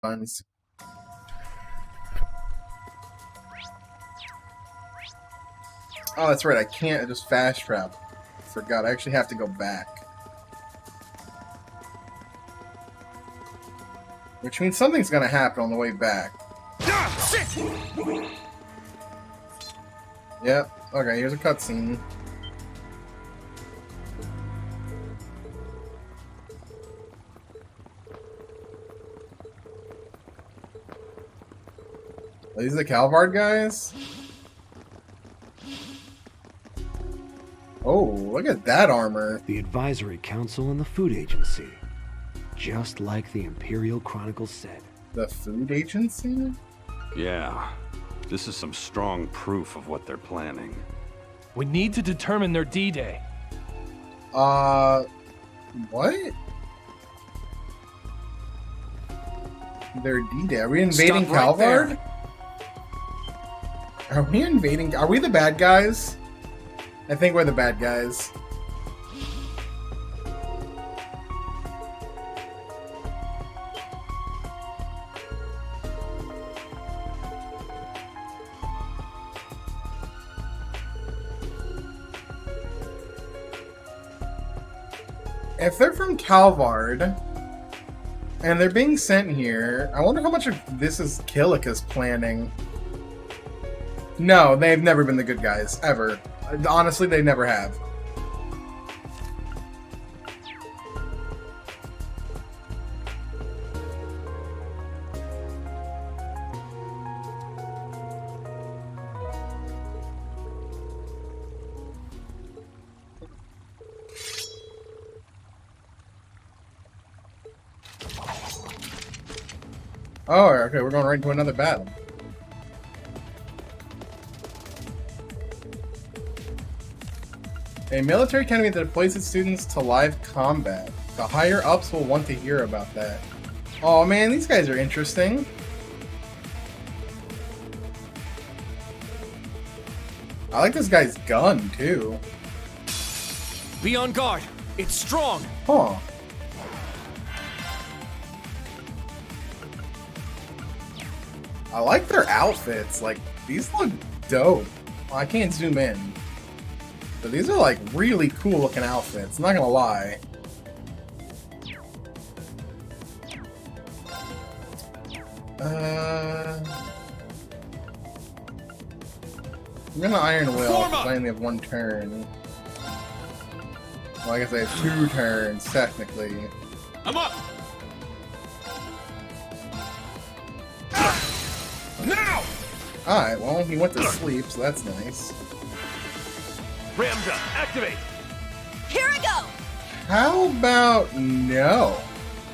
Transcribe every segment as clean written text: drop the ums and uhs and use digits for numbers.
Ones. Oh, that's right. I can't just fast travel. Forgot. I actually have to go back. Which means something's gonna happen on the way back. Yep. Okay, here's a cutscene. Are these the Calvard guys? Oh, look at that armor. The Advisory Council and the Food Agency. Just like the Imperial Chronicles said. The Food Agency? Yeah. This is some strong proof of what they're planning. We need to determine their D-Day. What? Their D-Day. Are we invading Calvard? Are we invading? Are we the bad guys? I think we're the bad guys. If they're from Calvard and they're being sent here, I wonder how much of this is Killica's planning. No, they've never been the good guys, ever. Honestly, they never have. Oh, okay, we're going right into another battle. A military academy that deploys its students to live combat. The higher ups will want to hear about that. Oh man, these guys are interesting. I like this guy's gun too. Be on guard. It's strong. Huh. I like their outfits. Like, these look dope. Well, I can't zoom in. But these are like really cool looking outfits, I'm not gonna lie. I'm gonna Iron Will because I only have one turn. Well, I guess I have 2 turns, technically. I'm up! Now! Alright, well, he went to sleep, so that's nice. Ramja, activate! Here I go! How about no?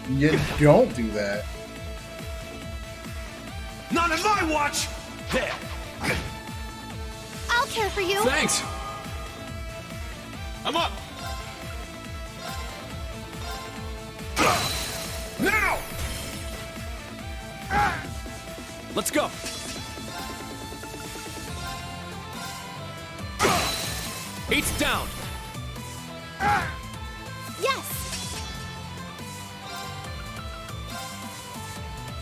You don't do that. Not on my watch! There! I'll care for you. Thanks! I'm up! Now! Let's go! Eight's down! Yes!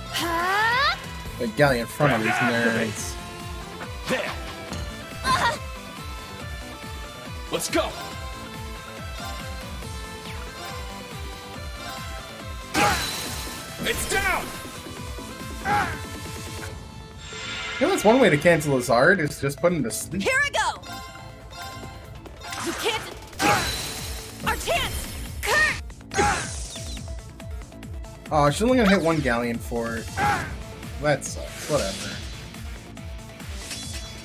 Huh? The galley in front of these nerds. There! Let's go! It's down! You know, that's one way to cancel his art, is just put him to sleep. Here I go! You can't... Our chance! Kurt! Oh, she's only gonna hit 1 galleon for it. That sucks. Whatever.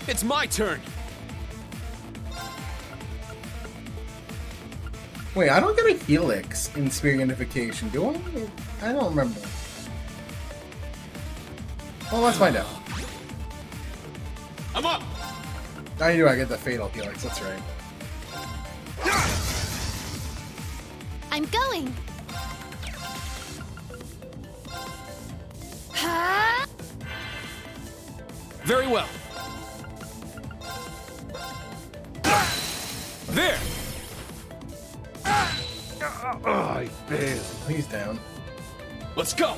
It's my turn! Wait, I don't get a helix in Spirit Unification, do I? I don't remember. Well, let's find out. I'm up! I do, I get the Fatal Helix, that's right. I'm going! Huh? Very well. There! I failed. He's down. Let's go!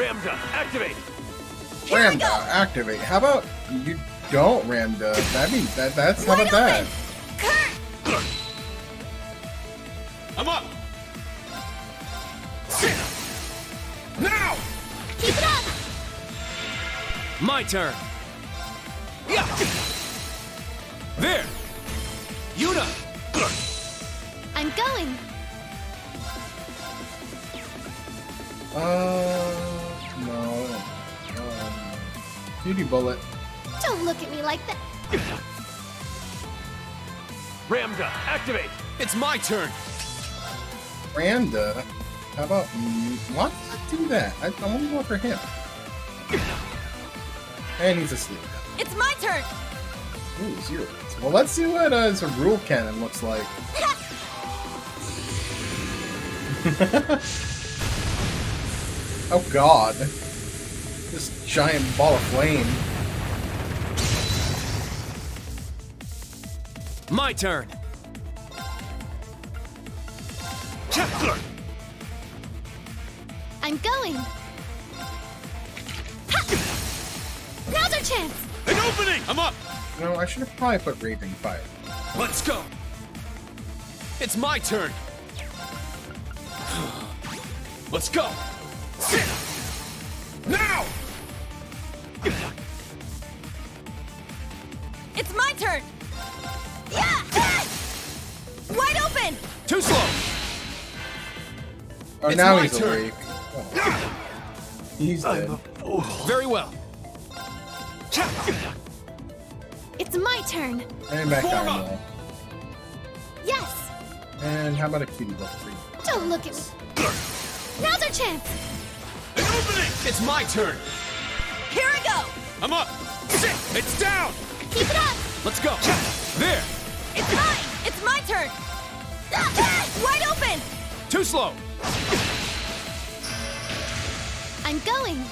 Ramda, activate! Here we Ramda, go. activate. How about you don't Ramda? That's how Wide about that? open. Kurt! I'm up! Now! Keep it up! My turn! Yeah! There! Yuna! I'm going! No. Beauty bullet. Don't look at me like that. Ramda, activate! It's my turn! Ramda. How about why not do that? I want to go for him. And he's asleep. It's my turn! Ooh, 0. Well, let's see what his rule cannon looks like. Oh god. This giant ball of flame. My turn! I'm going! Ha! Now's our chance! An opening! I'm up! No, I should have probably put Raving Fire. Let's go! It's my turn! Let's go! Now! It's my turn! Yeah! Wide open! Too slow! Oh, It's now my he's turn. awake. Oh. He's dead. Very well. It's my turn! And back Form down up. low. Yes! And how about a cutie book for you? Don't look at me. Now's our chance! An opening! It's my turn! Here I go! I'm up! It's down! Keep it up! Let's go! There! It's mine! It's my turn! Wide open! Too slow! I'm going!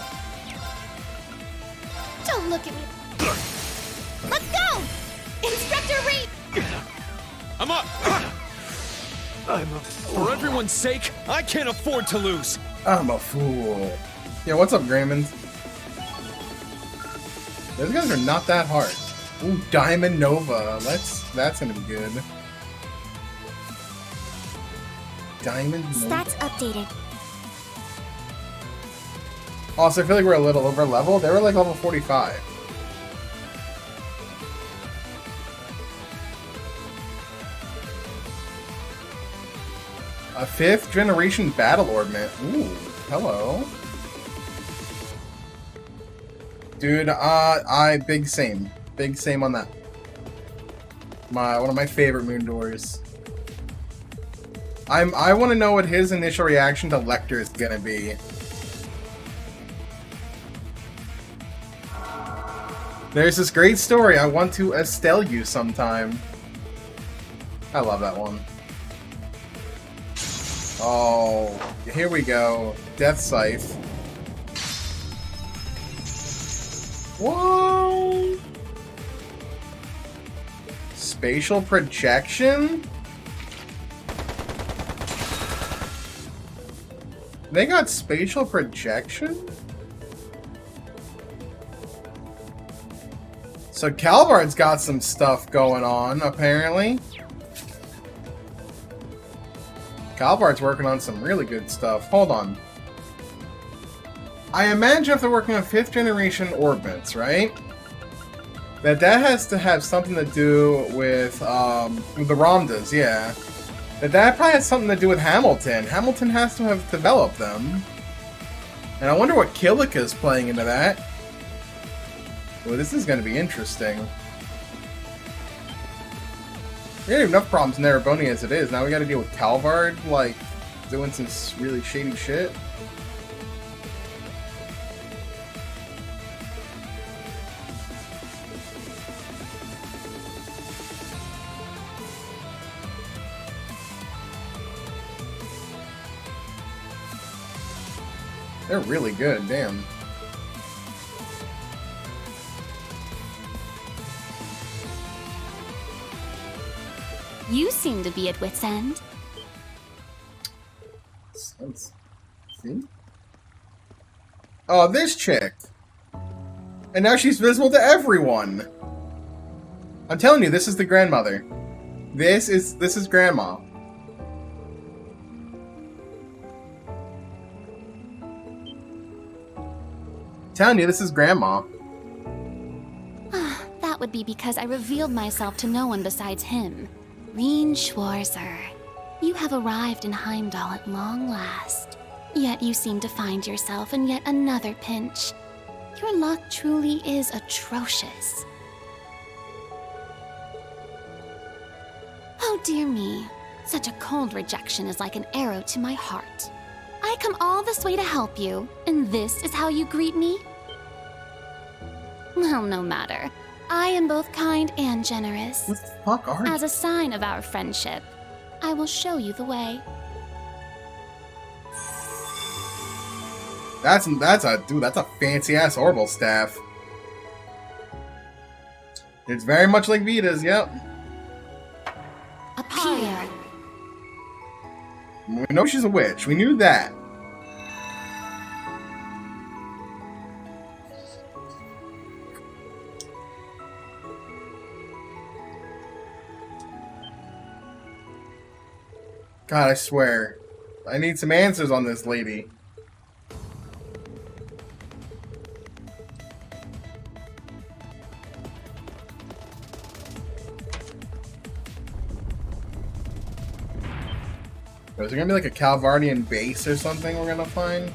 Don't look at me. Let's go! Inspector Reed! I'm up! For everyone's sake, I can't afford to lose! I'm a fool. Yeah, what's up, Graymond? Those guys are not that hard. Ooh, Diamond Nova. That's gonna be good. Diamond Nova. Stats updated. Also, I feel like we're a little over level. They were like level 45. A 5th generation battle ornament. Ooh, hello. Dude, big same on that. One of my favorite moon doors. I want to know what his initial reaction to Lecter is gonna be. There's this great story I want to tell you sometime. I love that one. Oh, here we go. Death Scythe. Whoa! Spatial projection? They got spatial projection? So Calvard's got some stuff going on, apparently. Calvard's working on some really good stuff. Hold on. I imagine if they're working on 5th generation orbits, right? That has to have something to do with the Ramdas, yeah. That probably has something to do with Hamilton. Hamilton has to have developed them. And I wonder what Killica's playing into that. Well, this is going to be interesting. We have enough problems in Erebony as it is. Now we got to deal with Calvard, like, doing some really shady shit. They're really good, damn. You seem to be at wit's end. Let's see. Oh, this chick. And now she's visible to everyone. I'm telling you, this is the grandmother. This is grandma. I'm telling you, this is grandma. That would be because I revealed myself to no one besides him. Reen Schwarzer. You have arrived in Heimdall at long last. Yet you seem to find yourself in yet another pinch. Your luck truly is atrocious. Oh dear me. Such a cold rejection is like an arrow to my heart. I come all this way to help you, and this is how you greet me? Well, no matter. I am both kind and generous. What the fuck are you? As a sign of our friendship, I will show you the way. That's a fancy ass orbital staff. It's very much like Vita's, yep. Appear. We know she's a witch. We knew that. God, I swear. I need some answers on this lady. Is there gonna be like a Calvardian base or something we're gonna find?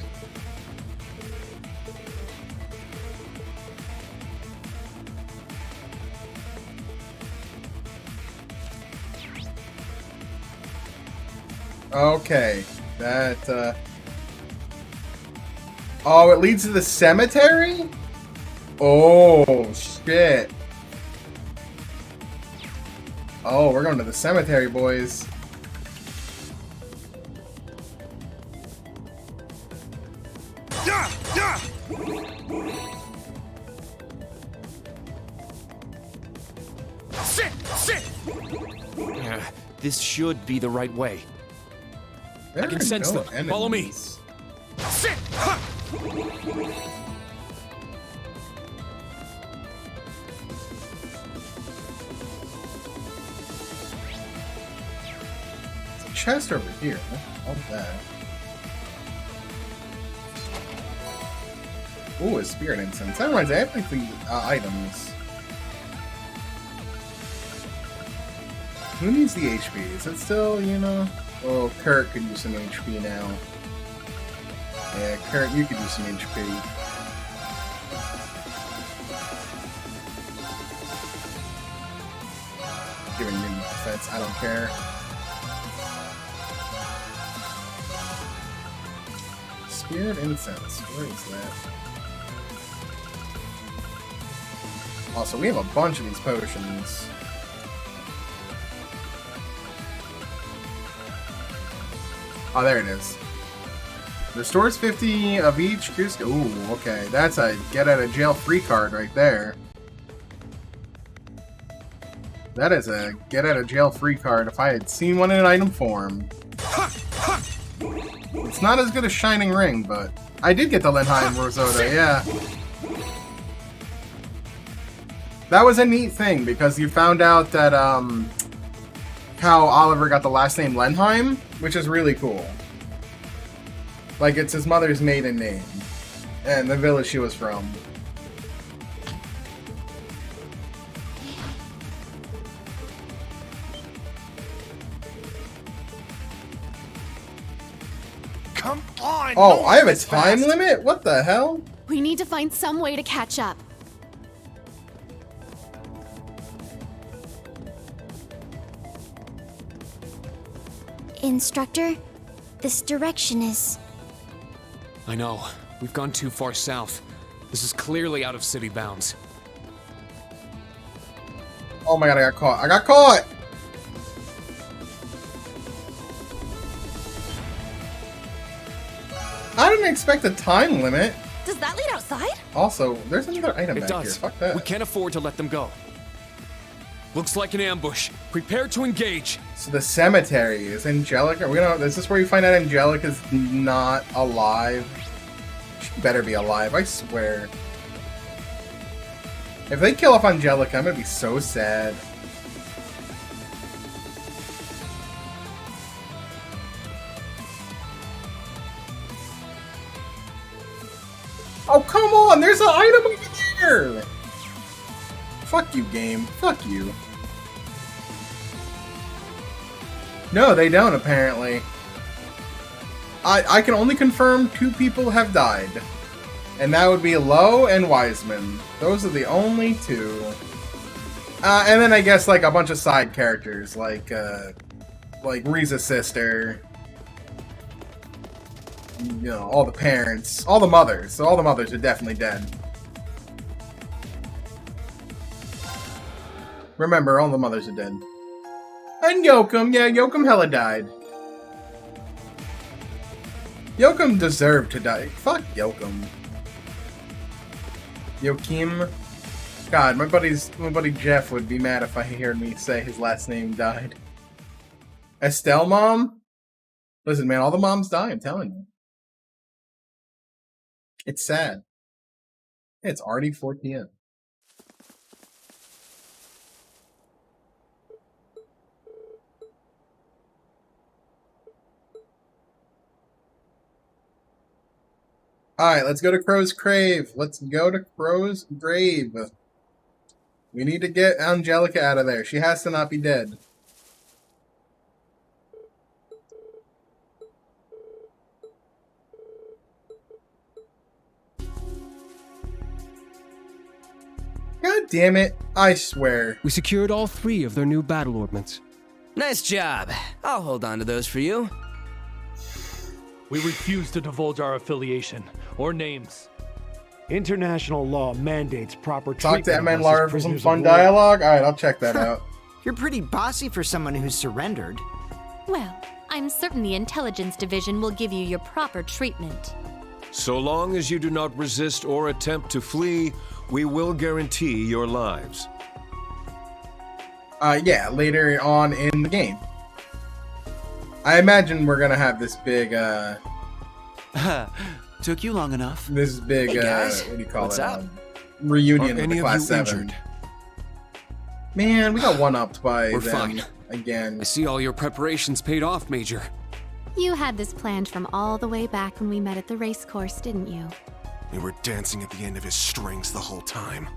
Okay, that, Oh, it leads to the cemetery? Oh, shit. Oh, we're going to the cemetery, boys. Sit! This should be the right way. I can sense them. Follow me. Sit! Ha! There's a chest over here. What the that? Ooh, a spirit incense. That reminds me, I have like the items. Who needs the HP? Is it still, you know? Oh, Kurt could use some HP now. Yeah, Kurt, you could use some HP. Giving me defense, I don't care. Spirit incense, where is that? Also, we have a bunch of these potions. Oh, there it is. Restores 50 of each. Ooh, okay. That's a get out of jail free card right there. That is a get out of jail free card if I had seen one in an item form. It's not as good as Shining Ring, but I did get the Lenheim Rosota, yeah. That was a neat thing because you found out that how Oliver got the last name Lenheim, which is really cool. Like, it's his mother's maiden name. And the village she was from. Come on! Oh, no I have a this time fast. limit? What the hell? We need to find some way to catch up. Instructor, this direction is... I know. We've gone too far south. This is clearly out of city bounds. Oh my god, I got caught. I got caught! I didn't expect a time limit. Does that lead outside? Also, there's another item It back here. does. Fuck that. We can't afford to let them go. Looks like an ambush. Prepare to engage. So the cemetery is Angelica. Is this where you find out Angelica's not alive? She better be alive, I swear. If they kill off Angelica, I'm gonna be so sad. Oh, come on! There's an item over there! Fuck you, game. Fuck you. No, they don't, apparently. I can only confirm 2 people have died. And that would be Lowe and Wiseman. Those are the only 2. And then I guess, like, a bunch of side characters, like Riza's sister. You know, all the parents. All the mothers. So all the mothers are definitely dead. Remember, all the mothers are dead. And Yoakum. Yeah, Yoakum hella died. Yoakum deserved to die. Fuck Yoakum. Yoakim. God, my buddy Jeff would be mad if I heard me say his last name died. Estelle mom? Listen, man, all the moms die, I'm telling you. It's sad. It's already 4 p.m. Alright, let's go to Crow's Crave. Let's go to Crow's Grave. We need to get Angelica out of there. She has to not be dead. God damn it. I swear. We secured all 3 of their new battle ordnance. Nice job. I'll hold on to those for you. We refuse to divulge our affiliation or names. International law mandates proper Talk treatment. to M and of us as Lara for some prisoners fun of war. dialogue? Alright, I'll check that out. You're pretty bossy for someone who's surrendered. Well, I'm certain the Intelligence Division will give you your proper treatment. So long as you do not resist or attempt to flee, we will guarantee your lives. Yeah, later on in the game. I imagine we're gonna have this big, Took you long enough. this big, Hey, guys. what do you call What's it? up? Reunion Are with any the of Class you 7. injured? Man, we got one-upped by We're them fine. again. I see all your preparations paid off, Major. You had this planned from all the way back when we met at the race course, didn't you? We were dancing at the end of his strings the whole time.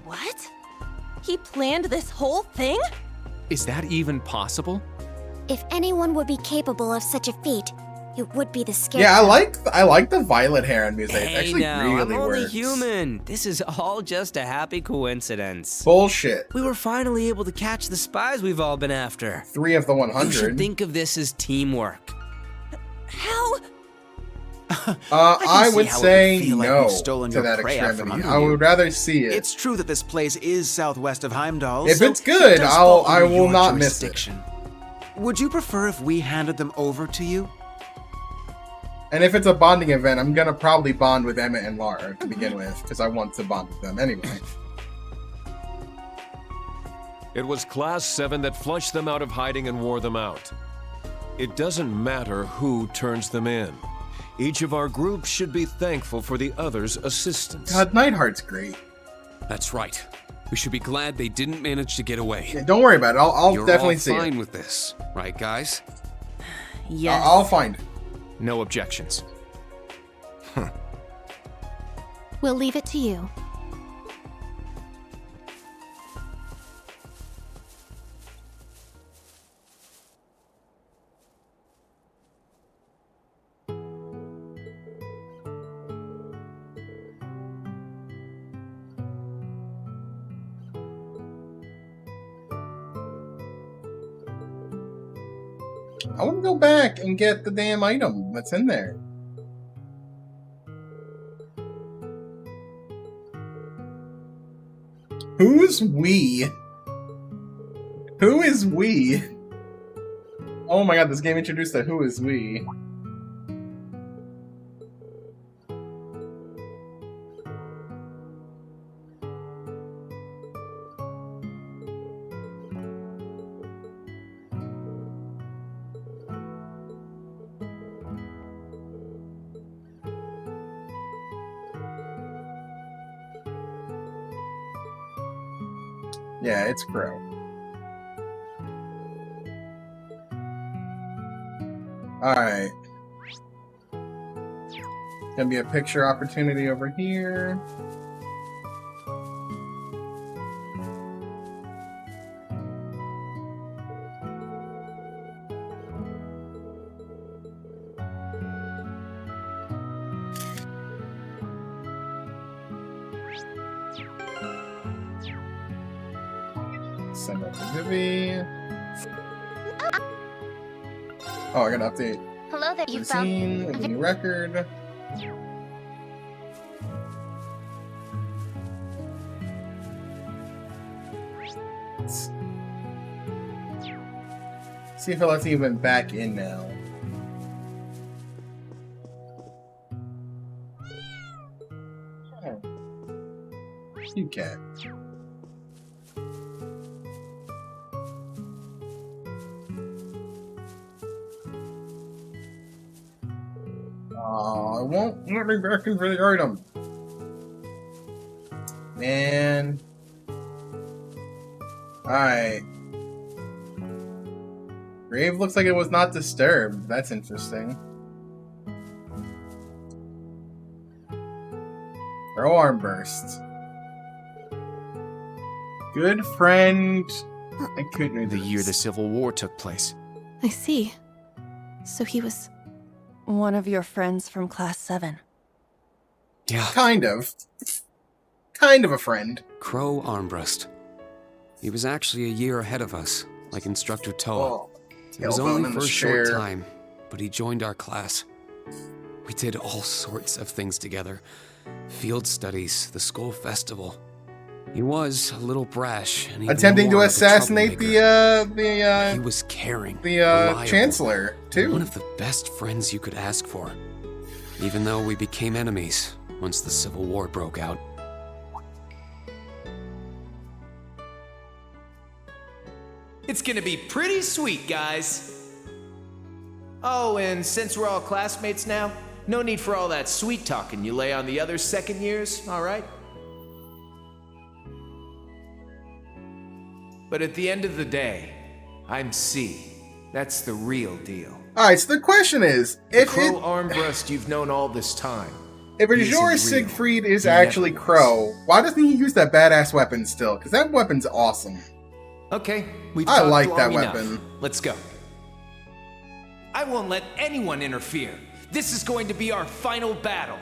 What? He planned this whole thing? Is that even possible? If anyone would be capable of such a feat, it would be the Scarecrow. Yeah, I like the violet hair on music. It Hey actually now, really I'm only works. human. This is all just a happy coincidence. Bullshit. We were finally able to catch the spies we've all been after. 3 of the You should 100. think of this as teamwork. How? I see would how it say would feel like no we've stolen to your that prey out from extremity. under I you. would rather see it. It's true that this place is southwest of Heimdall. If so it's good, it does I fall under will your not miss it. jurisdiction. Would you prefer if we handed them over to you? And if it's a bonding event, I'm gonna probably bond with Emmett and Lara to begin with, because I want to bond with them anyway. It was Class 7 that flushed them out of hiding and wore them out. It doesn't matter who turns them in. Each of our groups should be thankful for the other's assistance. God, Nightheart's great. That's right. We should be glad they didn't manage to get away. Yeah, don't worry about it. I'll You're definitely all see fine it. with this, right, guys? Yes. I'll find it. No objections. We'll leave it to you. I want to go back and get the damn item that's in there. Who's we? Who is we? Oh my god, this game introduced a who is we. Yeah, it's Crow. Alright. Gonna be a picture opportunity over here. Send that to Vivi. Oh, I gotta update. Hello there, you Scene found with a new record. See if it lets me even back in now. Oh. Cute cat. Oh, I won't let me back in for the item. Man. Alright. Grave looks like it was not disturbed. That's interesting. Throw arm burst. Good friend. I couldn't read The year the Civil War took place. I see. So he was one of your friends from Class 7. Yeah. Kind of. Kind of a friend. Crow Armbrust. He was actually a year ahead of us, like Instructor Toa. Oh, it was only for a short time, but he joined our class. We did all sorts of things together. Field studies, the school festival. He was a little brash and attempting to assassinate he was caring, the chancellor too. One of the best friends you could ask for. Even though we became enemies once the Civil War broke out. It's gonna be pretty sweet, guys. Oh, and since we're all classmates now, no need for all that sweet talking you lay on the other second years, all right? But at the end of the day, I'm C. That's the real deal. Alright, so the question is, if Crow Armbrust you've known all this time. If Azure Siegfried is actually Crow, why doesn't he use that badass weapon still? Because that weapon's awesome. Okay, I like that weapon. Let's go. I won't let anyone interfere. This is going to be our final battle.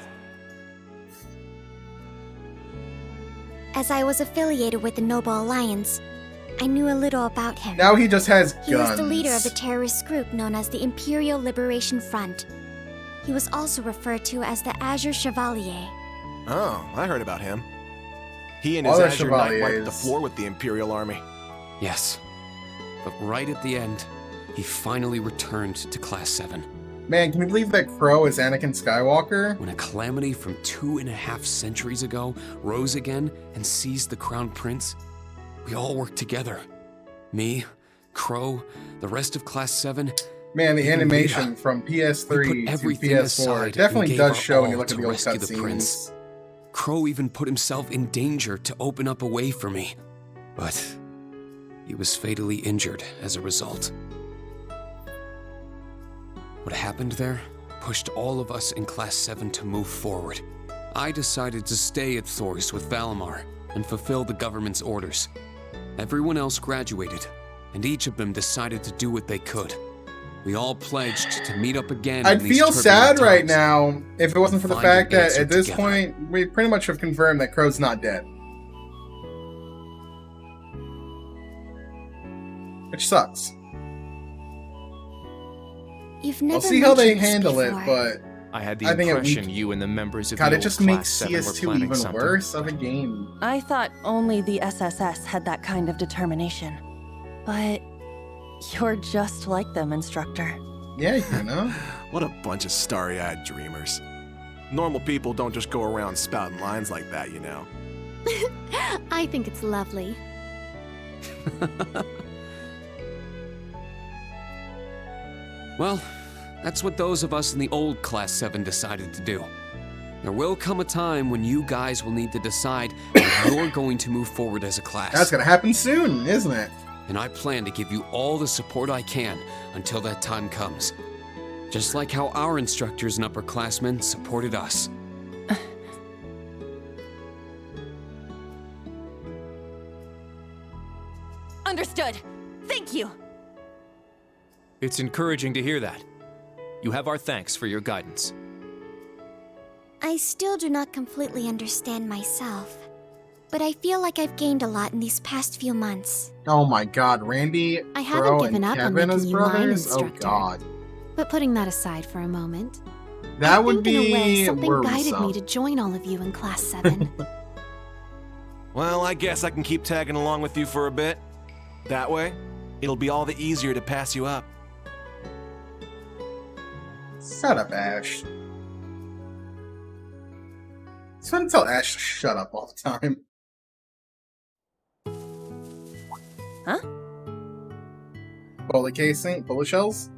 As I was affiliated with the Noble Alliance, I knew a little about him. Now he just has guns. He was the leader of the terrorist group known as the Imperial Liberation Front. He was also referred to as the Azure Chevalier. Oh, I heard about him. He and his Azure Knight wiped the floor with the Imperial Army. Yes. But right at the end, he finally returned to Class 7. Man, can you believe that Crow is Anakin Skywalker? When a calamity from 2.5 centuries ago rose again and seized the Crown Prince, we all worked together. Me, Crow, the rest of Class 7. Man, the animation from PS3 to PS4 definitely does show when you look at the old cutscenes. Crow even put himself in danger to open up a way for me. But he was fatally injured as a result. What happened there pushed all of us in Class 7 to move forward. I decided to stay at Thors with Valimar and fulfill the government's orders. Everyone else graduated, and each of them decided to do what they could. We all pledged to meet up again. I'd feel sad right now if it wasn't for the fact that at this point, we pretty much have confirmed that Crow's not dead. Which sucks. You've never I'll see how they handle it, but I had the impression you and the members of God, the it just old makes Class 7 were CS2 planning even something. worse of a game. I thought only the SSS had that kind of determination. But you're just like them, Instructor. Yeah, you know? What a bunch of starry-eyed dreamers. Normal people don't just go around spouting lines like that, you know. I think it's lovely. Well, that's what those of us in the old Class 7 decided to do. There will come a time when you guys will need to decide how you're going to move forward as a class. That's gonna happen soon, isn't it? And I plan to give you all the support I can until that time comes. Just like how our instructors and upperclassmen supported us. Understood. Thank you. It's encouraging to hear that. You have our thanks for your guidance. I still do not completely understand myself, but I feel like I've gained a lot in these past few months. Oh my god, Randy, I haven't Bro, given and up on Kevin making as you my brothers? Oh instructor. god. But putting that aside for a moment, That I would think in a way be something guided worrisome. me to join all of you in Class 7. Well, I guess I can keep tagging along with you for a bit. That way, it'll be all the easier to pass you up. Shut up, Ash. Just want to tell Ash to shut up all the time. Huh? Bullet casing? Bullet shells?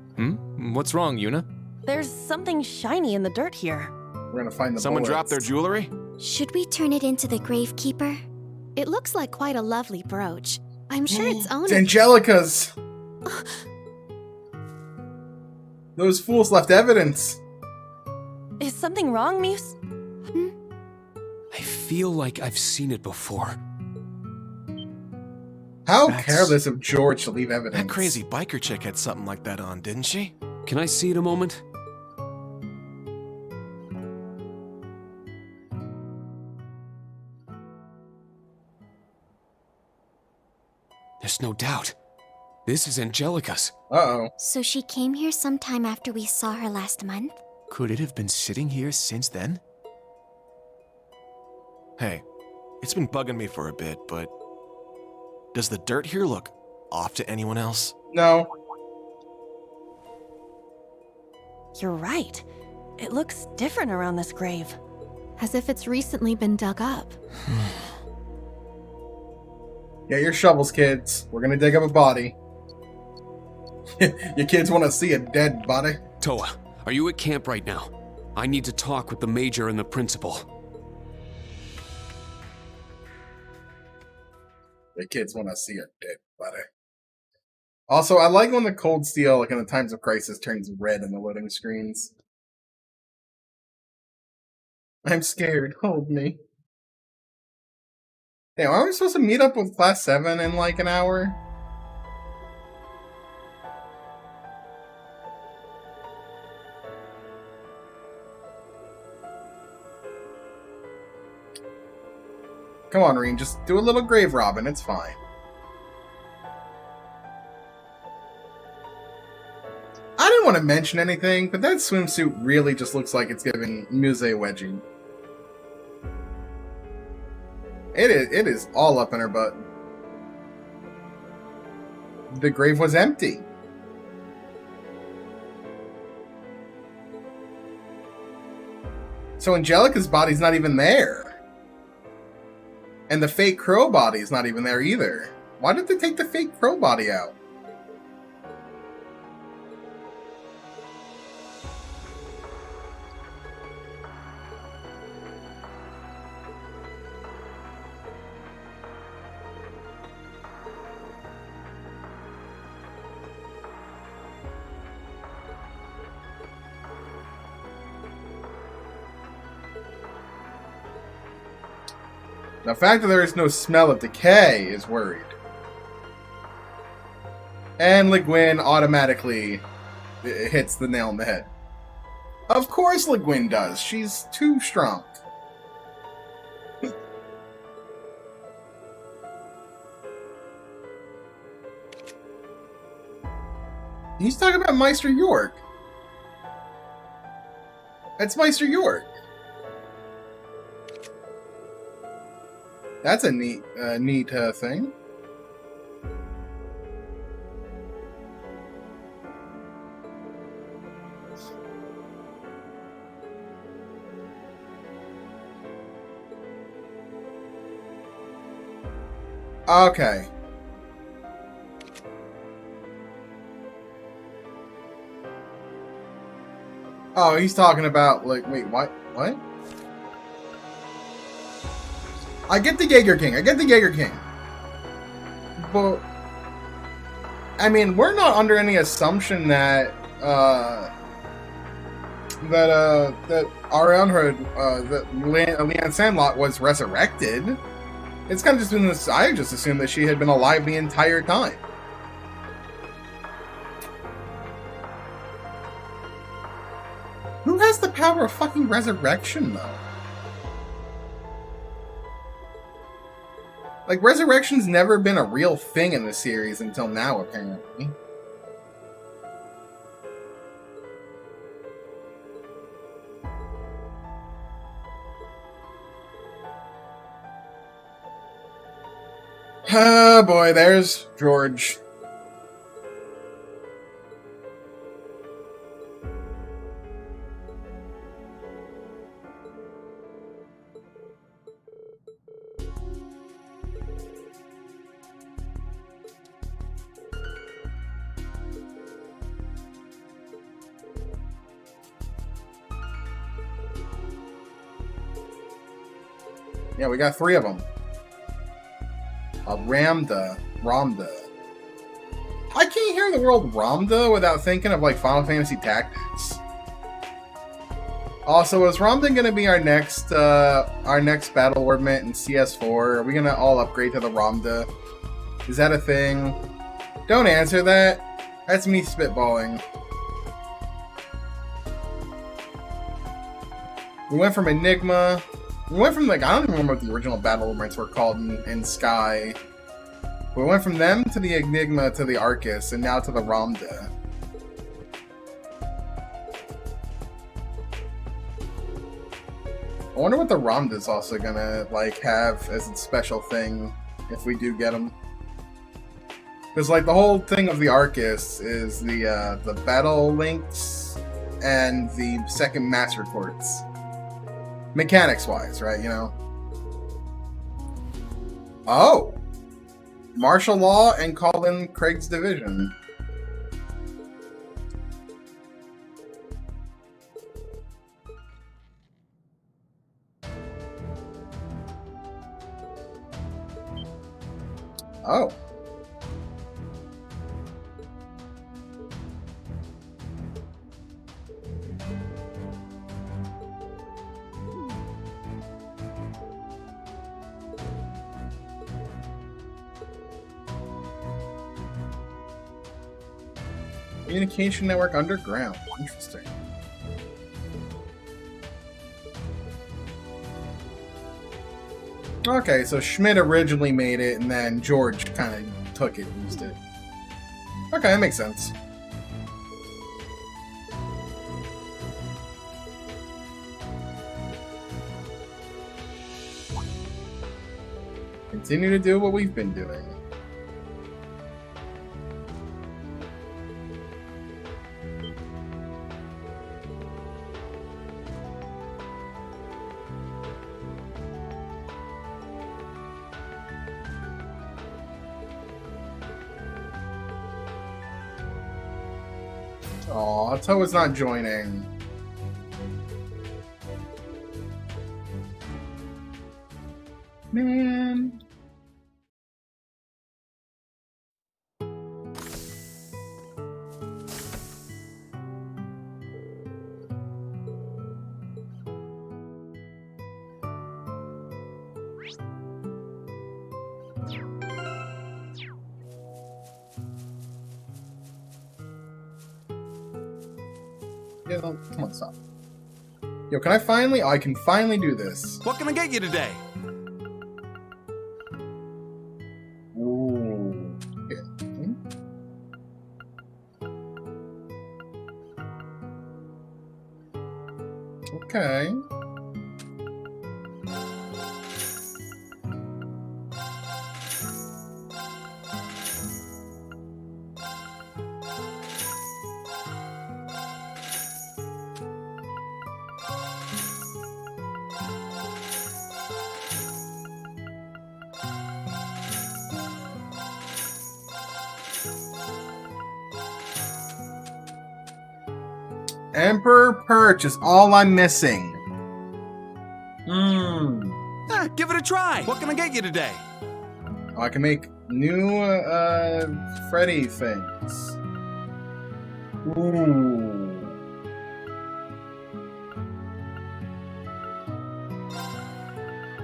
What's wrong, Yuna? There's something shiny in the dirt here. We're gonna find the Someone bullets. dropped their jewelry? Should we turn it into the Gravekeeper? It looks like quite a lovely brooch. I'm sure its owner... It's Angelica's! Those fools left evidence. Is something wrong, Muse? I feel like I've seen it before. How careless of George to leave evidence. That crazy biker chick had something like that on, didn't she? Can I see it a moment? There's no doubt. This is Angelica's. Uh-oh. So she came here sometime after we saw her last month? Could it have been sitting here since then? Hey, it's been bugging me for a bit, but does the dirt here look off to anyone else? No. You're right. It looks different around this grave. As if it's recently been dug up. Get your shovels, kids. We're gonna dig up a body. Your kids want to see a dead body? Toa, are you at camp right now? I need to talk with the major and the principal. The kids want to see a dead body. Also, I like when the cold steel, like in the times of crisis, turns red in the loading screens. I'm scared. Hold me. Damn, aren't we supposed to meet up with Class 7 in like an hour? Come on, Reen, just do a little grave robbing, it's fine. I didn't want to mention anything, but that swimsuit really just looks like it's giving Muse wedgie. It is all up in her butt. The grave was empty. So Angelica's body's not even there. And the fake crow body's not even there either. Why did they take the fake crow body out? The fact that there is no smell of decay is worried. And Le Guin automatically hits the nail on the head. Of course Le Guin does. She's too strong. He's talking about Meister York. That's Meister York. That's a neat thing. Okay. Oh, he's talking about, like, wait, what? What? I get the Jaeger King. But I mean, we're not under any assumption that that Arianna, that Leanne Sandlot was resurrected. It's kind of just been this. I just assumed that she had been alive the entire time. Who has the power of fucking resurrection, though? Like, resurrection's never been a real thing in the series until now, apparently. Oh boy, there's George. Yeah, we got 3 of them. Ramda. I can't hear the word Ramda without thinking of, like, Final Fantasy Tactics. Also, is Ramda gonna be our next battle ornament in CS4? Are we gonna all upgrade to the Ramda? Is that a thing? Don't answer that. That's me spitballing. We went from Enigma. We went from, like, I don't even remember what the original battle ornaments were called in Sky. We went from them to the Enigma to the Arcus, and now to the Ramda. I wonder what the Ramda's also gonna, like, have as a special thing if we do get them. Because, like, the whole thing of the Arcus is the battle links and the second master quartz. Mechanics-wise, right, you know? Oh! Martial law and call in Craig's division. Oh. Communication network underground. Interesting. Okay, so Schmidt originally made it, and then George kind of took it and used it. Okay, that makes sense. Continue to do what we've been doing. Aw, Toa's not joining. Man. Yeah, come on, stop. Yo, can I finally? Oh, I can finally do this. What can I get you today? Ooh. Okay. Emperor Perch is all I'm missing. Give it a try. What can I get you today? Oh, I can make new Freddy things. Ooh.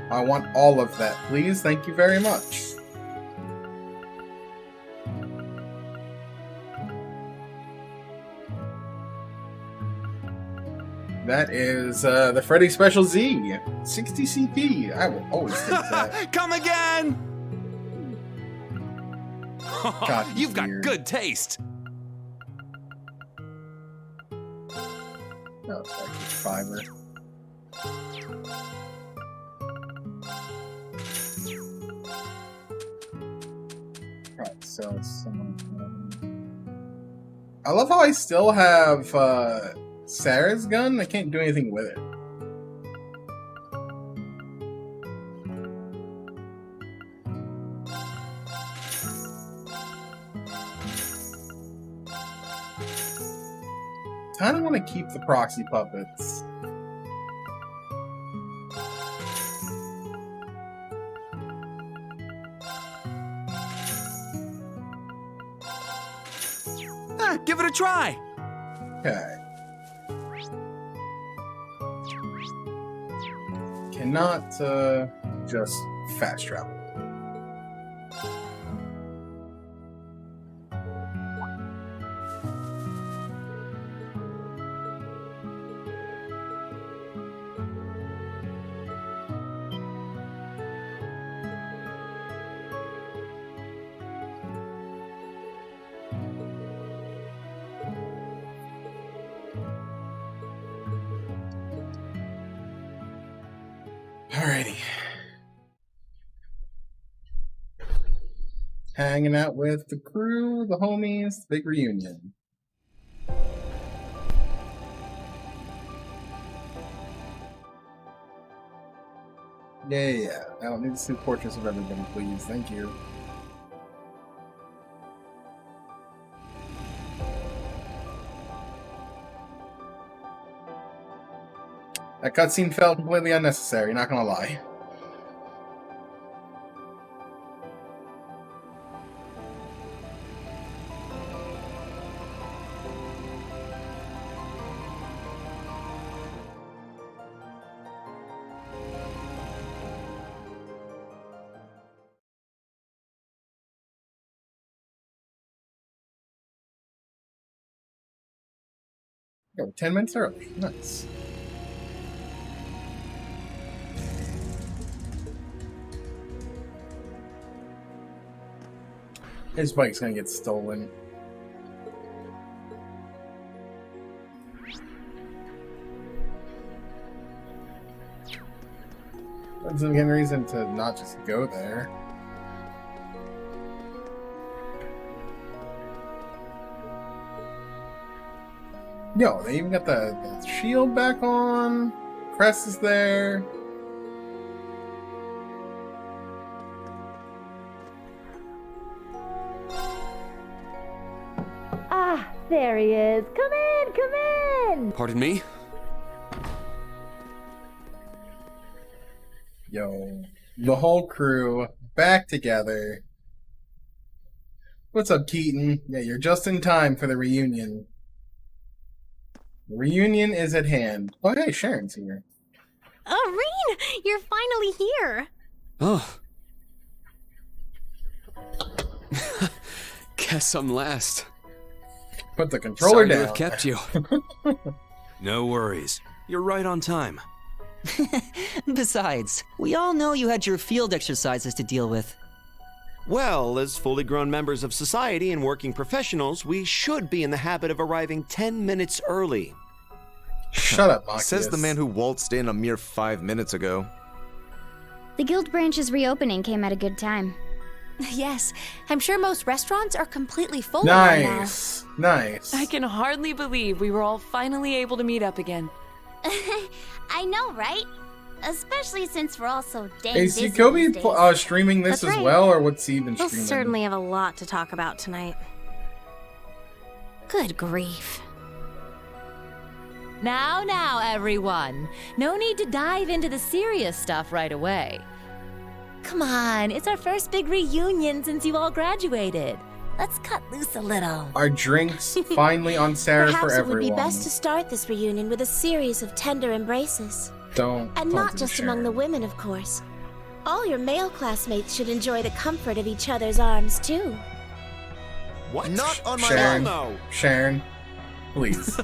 I want all of that, please. Thank you very much. That is the Freddy Special Z, 60 CP. I will always take that. Come again! God, You've got weird. good taste. No, it's like fiber. Right, so someone. I love how I still have Sarah's gun. I can't do anything with it. Kind of want to keep the proxy puppets. Give it a try. Okay. Cannot just fast travel. Alrighty. Hanging out with the crew, the homies, big reunion. Yeah. I don't need to see portraits of everybody, please. Thank you. That cutscene felt completely unnecessary, not gonna lie. Yo, 10 minutes early. Nice. His bike's gonna get stolen. Doesn't give any reason to not just go there. Yo, they even got the shield back on. Crest is there. Ah, there he is. Come in, come in. Pardon me? Yo, the whole crew back together. What's up, Keaton? Yeah, you're just in time for the reunion. The reunion is at hand. Oh, hey, Sharon's here. Oh, Reen! You're finally here! Oh. Guess I'm last. Put the controller Sorry down. to have kept you. No worries. You're right on time. Besides, we all know you had your field exercises to deal with. Well, as fully grown members of society and working professionals, we should be in the habit of arriving 10 minutes early. Shut up, Machias. Says the man who waltzed in a mere 5 minutes ago. The guild branch's reopening came at a good time. Yes, I'm sure most restaurants are completely full right now. Nice. Nice. I can hardly believe we were all finally able to meet up again. I know, right? Especially since we're all so dang Is busy Jacoby these days. streaming this That's as right. well, or what's he been We'll streaming? certainly have a lot to talk about tonight. Good grief. Now, everyone. No need to dive into the serious stuff right away. Come on, it's our first big reunion since you all graduated. Let's cut loose a little. Our drinks finally on Sarah for Perhaps it would everyone. be best to start this reunion with a series of tender embraces. Don't. And don't not do just Sharon. among the women, of course. All your male classmates should enjoy the comfort of each other's arms, too. What? Not on my Sharon, no. Sharon, please.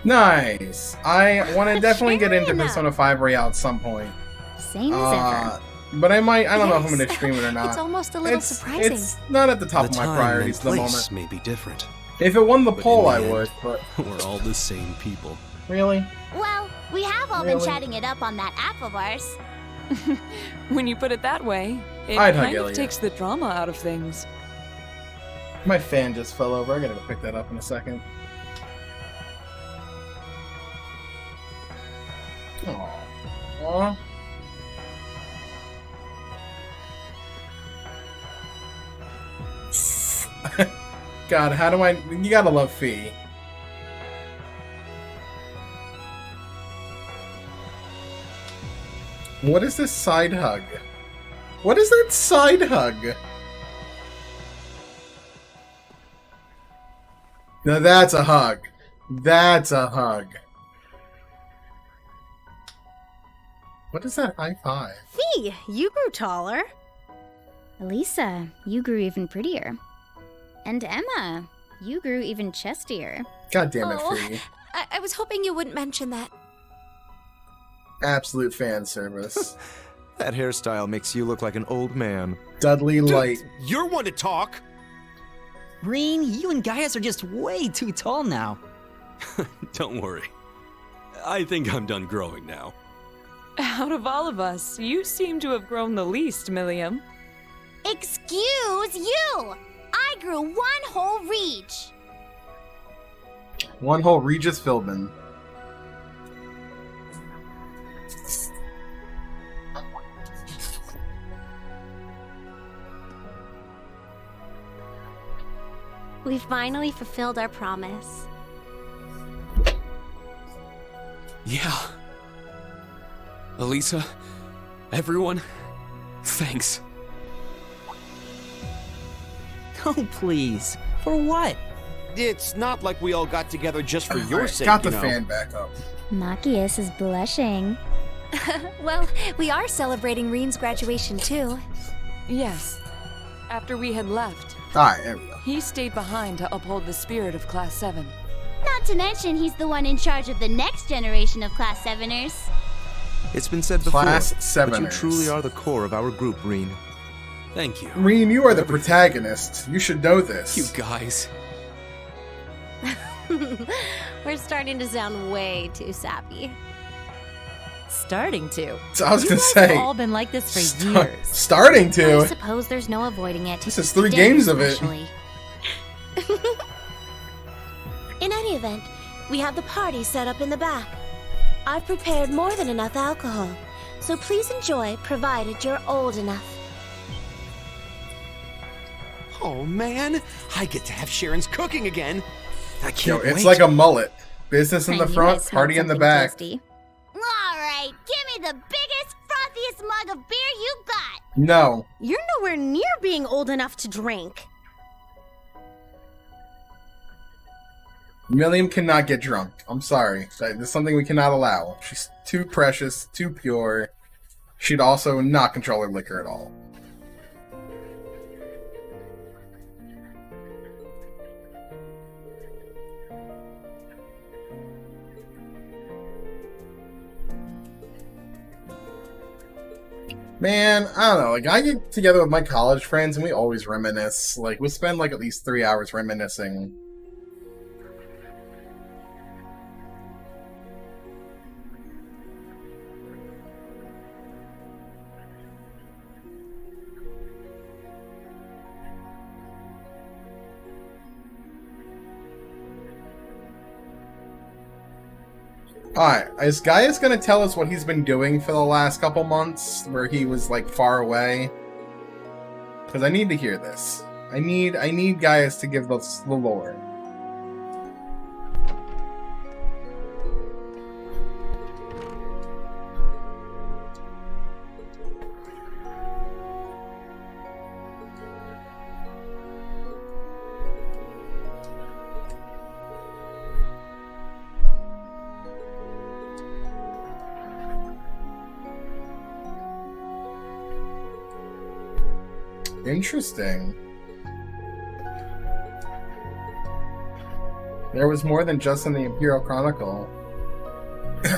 Nice. I want to definitely get into Persona 5 Royale at some point. Same as ever. But I might. I don't know if I'm going to stream it or not. It's almost a little surprising. It's not at the top of my priorities at the moment. May be different. If it won the But poll, in I the would. end, But we're all the same people. Really? Well, we have all been Really? chatting it up on that app of ours. When you put it that way, it I'd hug kind of Ilya. takes the drama out of things. My fan just fell over. I gotta go pick that up in a second. Aww. God, how do I... You gotta love Fee. What is this side hug? What is that side hug? Now that's a hug. That's a hug. What is that high five? Fee, you grew taller. Elisa, you grew even prettier. And Emma, you grew even chestier. God damn it, Oh, Fee. I was hoping you wouldn't mention that. Absolute fan service. That hairstyle makes you look like an old man. Dudley Light. You're one to talk. Reen, you and Gaius are just way too tall now. Don't worry. I think I'm done growing now. Out of all of us, you seem to have grown the least, Milliam. Excuse you! I grew one whole reach. One whole Regis Philbin. We finally fulfilled our promise. Yeah. Elisa, everyone, thanks. Oh, please. For what? It's not like we all got together just for your sake, Got the you know. fan back up. Machias is blushing. Well, we are celebrating Reen's graduation too. Yes. After we had left, Alright, there we go. he stayed behind to uphold the spirit of Class 7. Not to mention, he's the one in charge of the next generation of Class 7ers. It's been said before, Class but you 7ers. truly are the core of our group, Reen. Thank you. Reen, you are the protagonist. You should know this. You guys. We're starting to sound way too sappy. Starting to. So I was You gonna guys say, have all been like this for years. Starting I to. suppose there's no avoiding it. This is 3 Today games of it. especially. In any event, we have the party set up in the back. I've prepared more than enough alcohol, so please enjoy provided you're old enough. Oh man, I get to have Sharon's cooking again. I Yo, can't it's wait. like a mullet. Business in I the knew I front, smelled party in the something back. tasty. Alright, give me the biggest, frothiest mug of beer you got. No. You're nowhere near being old enough to drink. Milliam cannot get drunk. I'm sorry. That's something we cannot allow. She's too precious, too pure. She'd also not control her liquor at all. Man, I don't know. Like, I get together with my college friends and we always reminisce. Like, we spend like at least 3 hours reminiscing. Alright, is Gaius gonna tell us what he's been doing for the last couple months, where he was, like, far away? Because I need to hear this. I need Gaius to give us the lore. Interesting. There was more than just in the Imperial Chronicle.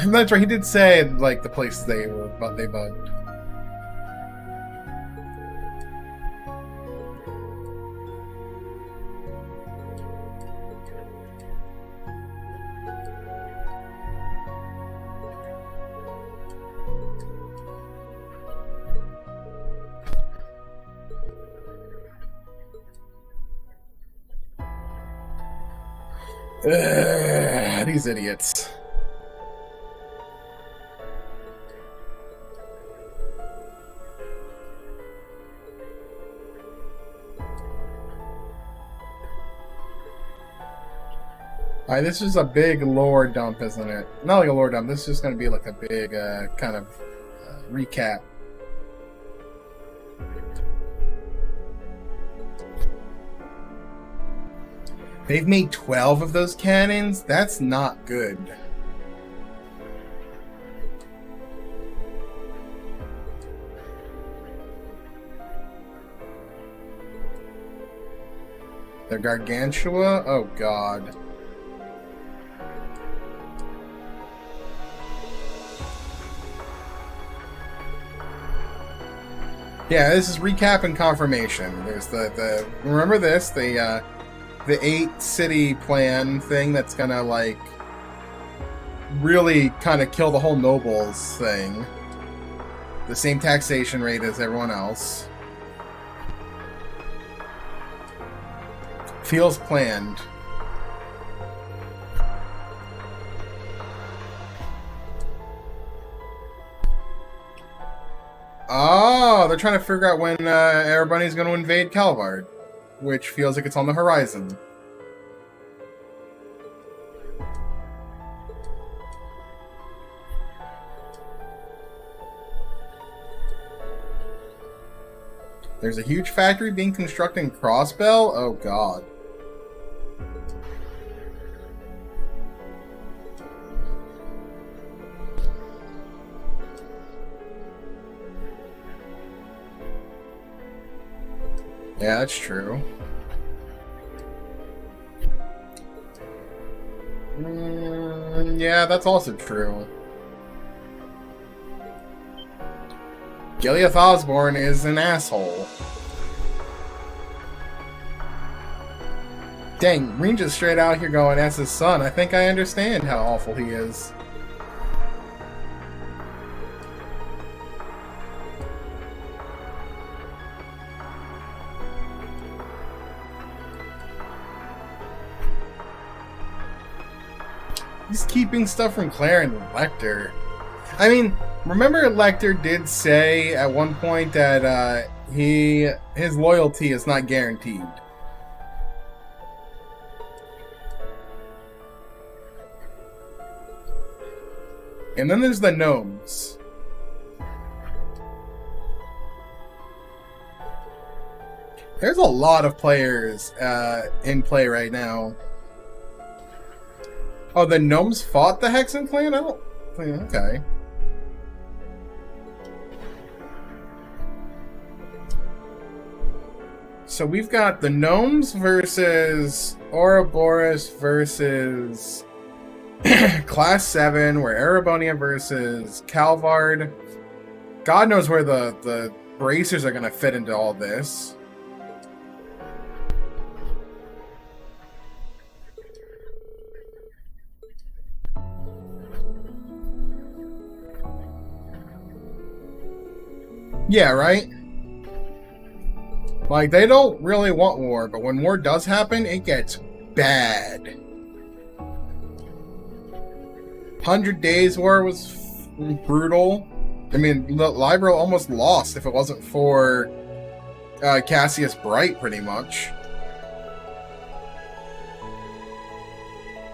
That's right, he did say, like, the places they bugged. These idiots. Alright, this is a big lore dump, isn't it? Not like a lore dump, this is just going to be like a big kind of recap. They've made 12 of those cannons? That's not good. They're Gargantua? Oh god. Yeah, this is recap and confirmation. There's the remember this, the 8-city plan thing that's gonna, like, really kind of kill the whole nobles thing. The same taxation rate as everyone else. Feels planned. Oh, they're trying to figure out when Erebony's going to invade Calvard, which feels like it's on the horizon. There's a huge factory being constructed in Crossbell? Oh god. Yeah, that's true. Yeah, that's also true. Gileath Osborne is an asshole. Dang, Reen just straight out here going, as his son, I think I understand how awful he is. He's keeping stuff from Claire and Lecter. I mean, remember Lecter did say at one point that his loyalty is not guaranteed. And then there's the gnomes. There's a lot of players in play right now. Oh, the gnomes fought the Hexen clan? I don't think. Okay. So we've got the gnomes versus Ouroboros versus Class 7, where Erebonia versus Calvard. God knows where the bracers are going to fit into all this. Yeah, right? Like, they don't really want war, but when war does happen, it gets bad. 100 Days War was brutal. I mean, Libro almost lost if it wasn't for Cassius Bright, pretty much.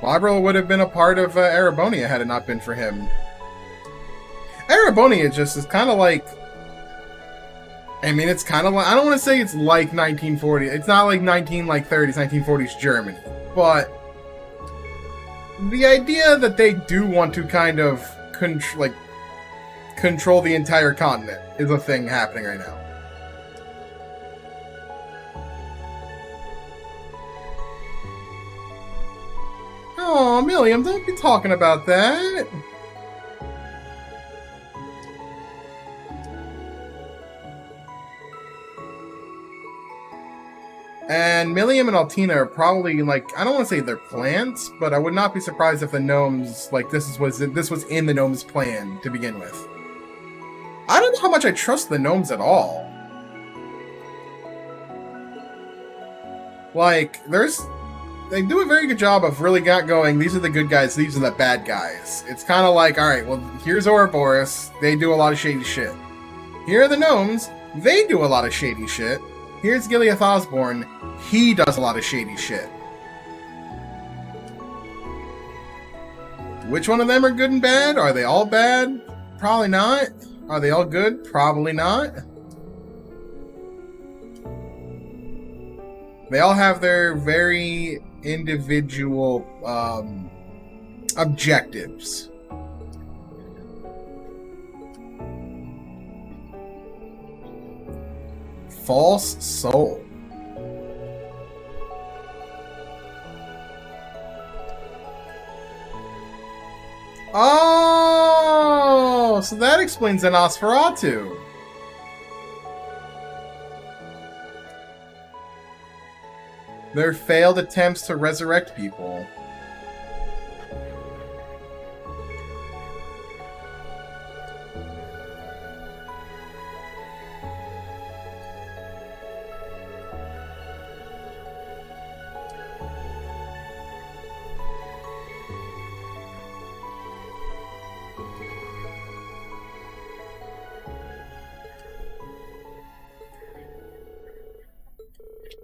Libro would have been a part of Erebonia had it not been for him. Erebonia just is kind of like... I mean, it's kind of like... I don't want to say it's like 1940. It's not like 1930s, 1940s Germany. But the idea that they do want to kind of control the entire continent is a thing happening right now. Oh, Milliam, don't be talking about that. And Milliam and Altina are probably, like, I don't want to say they're plants, but I would not be surprised if the gnomes, like, this was in the gnomes' plan to begin with. I don't know how much I trust the gnomes at all. Like, they do a very good job of really going, these are the good guys, these are the bad guys. It's kind of like, alright, well, here's Ouroboros, they do a lot of shady shit. Here are the gnomes, they do a lot of shady shit. Here's Gileath Osborne, he does a lot of shady shit. Which one of them are good and bad? Are they all bad? Probably not. Are they all good? Probably not. They all have their very individual objectives. False soul. Oh, so that explains the Nosferatu. Their failed attempts to resurrect people.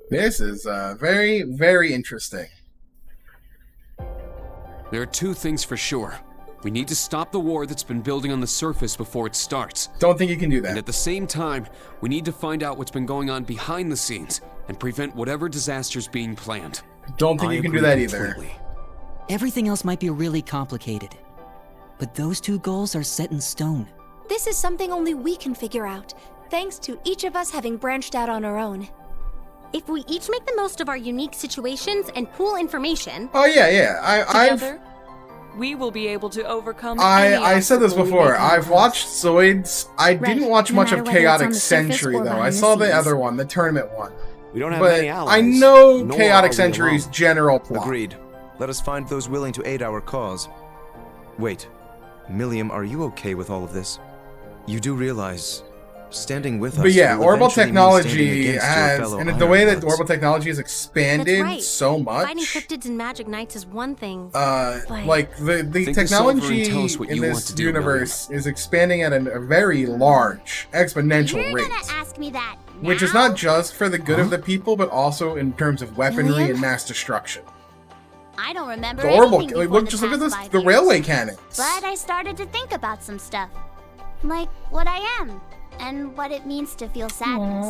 This is very, very interesting. There are two things for sure. We need to stop the war that's been building on the surface before it starts. Don't think you can do that. And at the same time, we need to find out what's been going on behind the scenes and prevent whatever disaster's being planned. Don't think you can do that either. Everything else might be really complicated, but those two goals are set in stone. This is something only we can figure out, thanks to each of us having branched out on our own. If we each make the most of our unique situations and pool information... Oh, yeah. Together, we will be able to overcome I said this before. I've watched Zoids. I didn't watch much of Chaotic Century, though. I saw the other one, the tournament one. We don't have but many allies. I know Chaotic Century's general plot. Agreed. Let us find those willing to aid our cause. Wait. Milliam, are you okay with all of this? You do realize... standing with us. But yeah, orbital technology has, and the way that orbital technology has expanded so much. Fighting cryptids and magic knights is one thing. Like the technology in this universe is expanding at a very large, exponential rate. You're gonna ask me that now? Which is not just for the good of the people, but also in terms of weaponry and mass destruction. I don't remember The orbital, anything like, before look, the just look at past this, 5 the years. railway cannons. But I started to think about some stuff, like what I am. And what it means to feel sadness.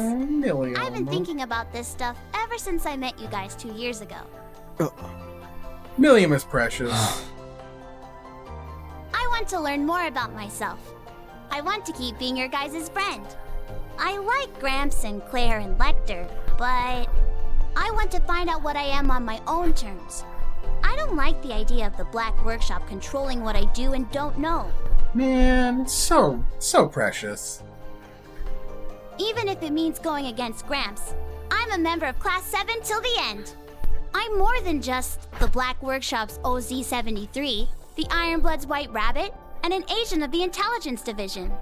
I've been thinking about this stuff ever since I met you guys 2 years ago. Milliam is precious. I want to learn more about myself. I want to keep being your guys' friend. I like Gramps and Claire and Lecter, but I want to find out what I am on my own terms. I don't like the idea of the Black Workshop controlling what I do and don't know. Man, so precious. Even if it means going against Gramps, I'm a member of Class 7 till the end. I'm more than just the Black Workshop's OZ-73, the Ironblood's White Rabbit, and an agent of the Intelligence Division.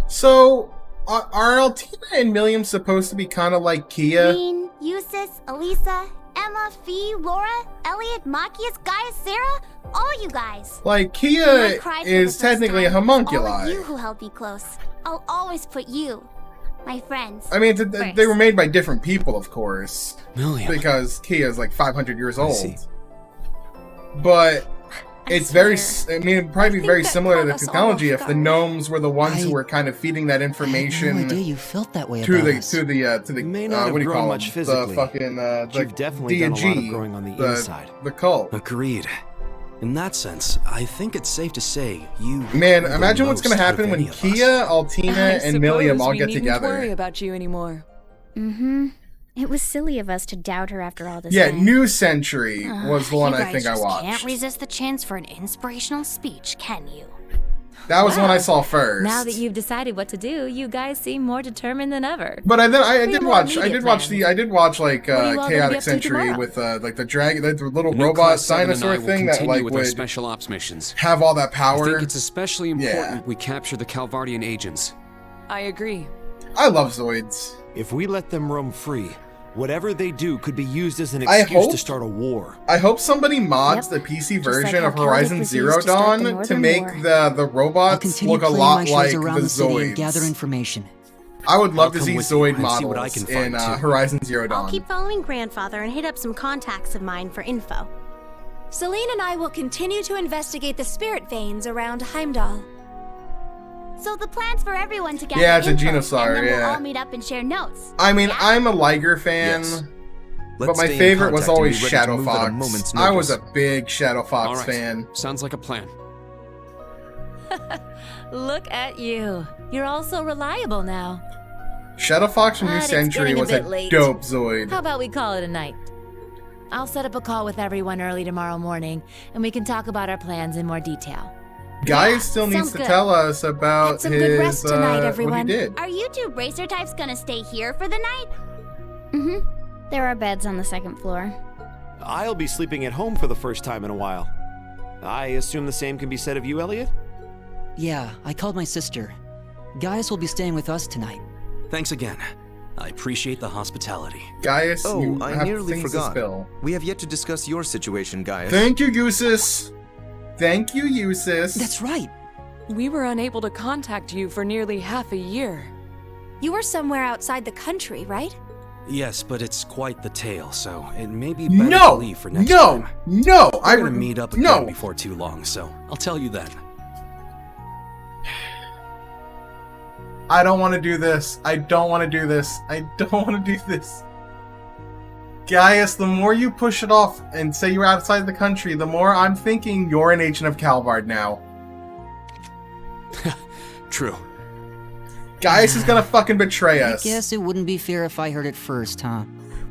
So, are Altina and Milliam supposed to be kind of like Kia? Green, Eustace, Elisa, Emma, Fee, Laura, Elliot, Machias, Gaius, Sarah, all you guys. Like, Kia is technically a All of homunculi. you who held me close. I'll always put you, my friends. I mean, they were made by different people, of course. Milliam. Because Kia is like 500 years old. But it's very, I mean, it'd probably be very similar to the technology if the gnomes were the ones who were kind of feeding that information. I had no idea you felt that way to about the us. to the what do you call much them? physically, The fucking but you've definitely done a lot of growing on the inside. The cult. Agreed. In that sense, I think it's safe to say you. Man, know the imagine what's gonna most happen of when any of us. Kia, Altina, and Milliam all get Worry together. about you anymore. Mm-hmm. It was silly of us to doubt her after all this. Yeah, New Century was the one I think I watched. Can't resist the chance for an inspirational speech, can you? That was one I saw first. Now that you've decided what to do, you guys seem more determined than ever. But I did watch like Chaotic Century with like the dragon, the little robot dinosaur thing that like with would special ops missions. Have all that power. I think it's especially important we capture the Calvardian agents. I agree. I love Zoids. If we let them roam free, whatever they do could be used as an excuse to start a war. I hope somebody mods the PC version of Horizon Zero Dawn to make the robots look a lot like the Zoids. And gather information. I would love to see Zoid models in Horizon Zero Dawn. I'll keep following Grandfather and hit up some contacts of mine for info. Celine and I will continue to investigate the spirit veins around Heimdall. So the plan's for everyone to gather Yeah, it's a info, Genosaur, and then we'll yeah. all meet up and share notes. I mean, I'm a Liger fan, but my favorite was always Shadow Fox. I was a big Shadow Fox fan. Sounds like a plan. Look at you. You're all so reliable now. Shadow Fox from New But it's Century getting a was a bit late. dope Zoid. How about we call it a night? I'll set up a call with everyone early tomorrow morning, and we can talk about our plans in more detail. Guy still needs to tell us about Some his good rest tonight, what he everyone. did. Are you two racer types gonna stay here for the night? Mm-hmm. There are beds on the second floor. I'll be sleeping at home for the first time in a while. I assume the same can be said of you, Elliot? Yeah, I called my sister. Gaius will be staying with us tonight. Thanks again. I appreciate the hospitality. Gaius, you I have nearly things to forgot. spill. We have yet to discuss your situation, Gaius. Thank you, Eustace. Thank you, Eustace. That's right. We were unable to contact you for nearly half a year. You were somewhere outside the country, right? Yes, but it's quite the tale, so it may be better to leave for next time. No, We're gonna meet up again before too long, so I'll tell you then. I don't want to do this. I don't want to do this. I don't want to do this. Gaius, the more you push it off and say you're outside the country, the more I'm thinking you're an agent of Calvard now. True. Gaius is gonna fucking betray us. I guess it wouldn't be fair if I heard it first, huh?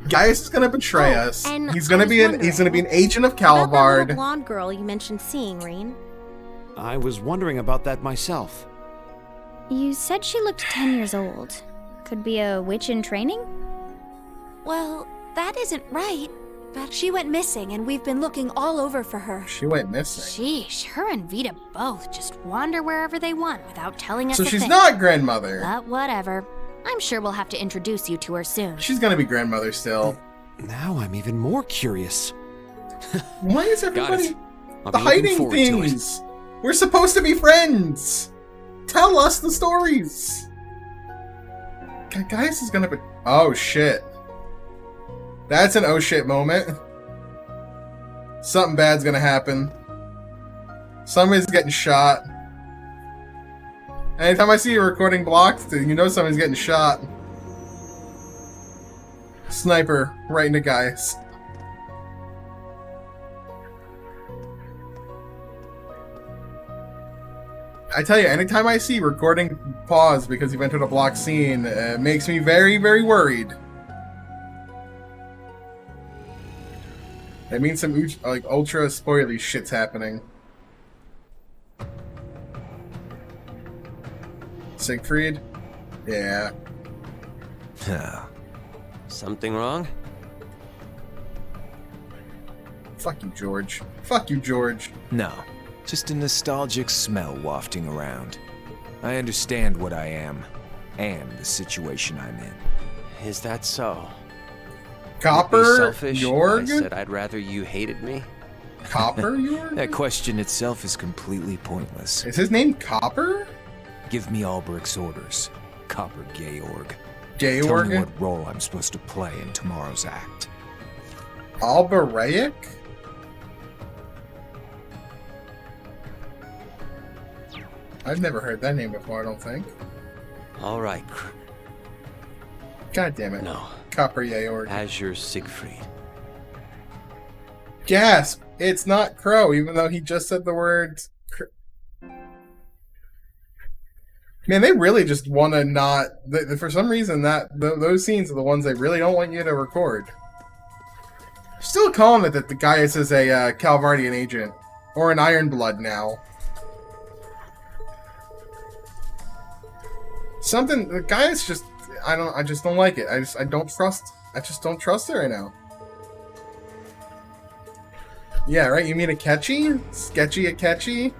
Gaius is gonna betray us. and He's gonna be an agent of About that Calvard. little blonde girl you mentioned seeing, Reen. I was wondering about that myself. You said she looked 10 years old. Could be a witch in training? Well, that isn't right. But she went missing, and we've been looking all over for her. She went missing. Sheesh, her and Vita both just wander wherever they want without telling us So a she's thing. not grandmother. But whatever. I'm sure we'll have to introduce you to her soon. She's gonna be grandmother still. Now I'm even more curious. Why is everybody I'll be looking hiding forward to it. things? We're supposed to be friends. Tell us the stories. Gaius is gonna be. Oh shit. That's an oh shit moment. Something bad's gonna happen. Somebody's getting shot. Anytime I see a recording blocked, you know somebody's getting shot. Sniper right into Gaius. I tell you, anytime I see recording pause because you've entered a blocked scene, it makes me very, very worried. That means some like ultra spoily shit's happening. Siegfried? Yeah. Something wrong? Fuck you, George. Fuck you, George. No. Just a nostalgic smell wafting around. I understand what I am, and the situation I'm in. Is that so? Copper Selfish. Jorg? I said I'd rather you hated me. Copper Jorg? That question itself is completely pointless. Is his name Copper? Give me Albrecht's orders. Copper Georg. Georg? Tell me what role I'm supposed to play in tomorrow's act. Alberaic? I've never heard that name before, I don't think. All right. God damn it. No. Copper Georg. Azure Siegfried. Gasp! It's not Crow, even though he just said the words. Man, they really just want to not... For some reason, those scenes are the ones they really don't want you to record. Still calling it that the Gaius is a Calvardian agent. Or an Ironblood now. Something... The Gaius just... I just don't like it. I just don't trust it right now. Yeah, right? You mean Akechi? Sketchy Akechi?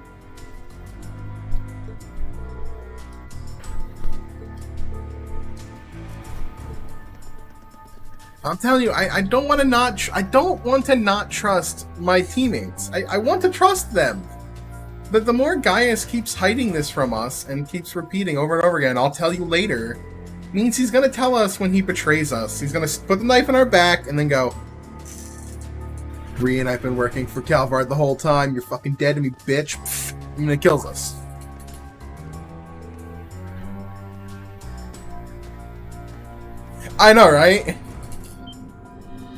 I'm telling you, I don't want to not trust my teammates. I want to trust them. But the more Gaius keeps hiding this from us and keeps repeating over and over again, I'll tell you later, means he's gonna tell us when he betrays us. He's gonna put the knife in our back and then go, Bree and I've been working for Calvard the whole time. You're fucking dead to me, bitch. And then it kills us. I know, right?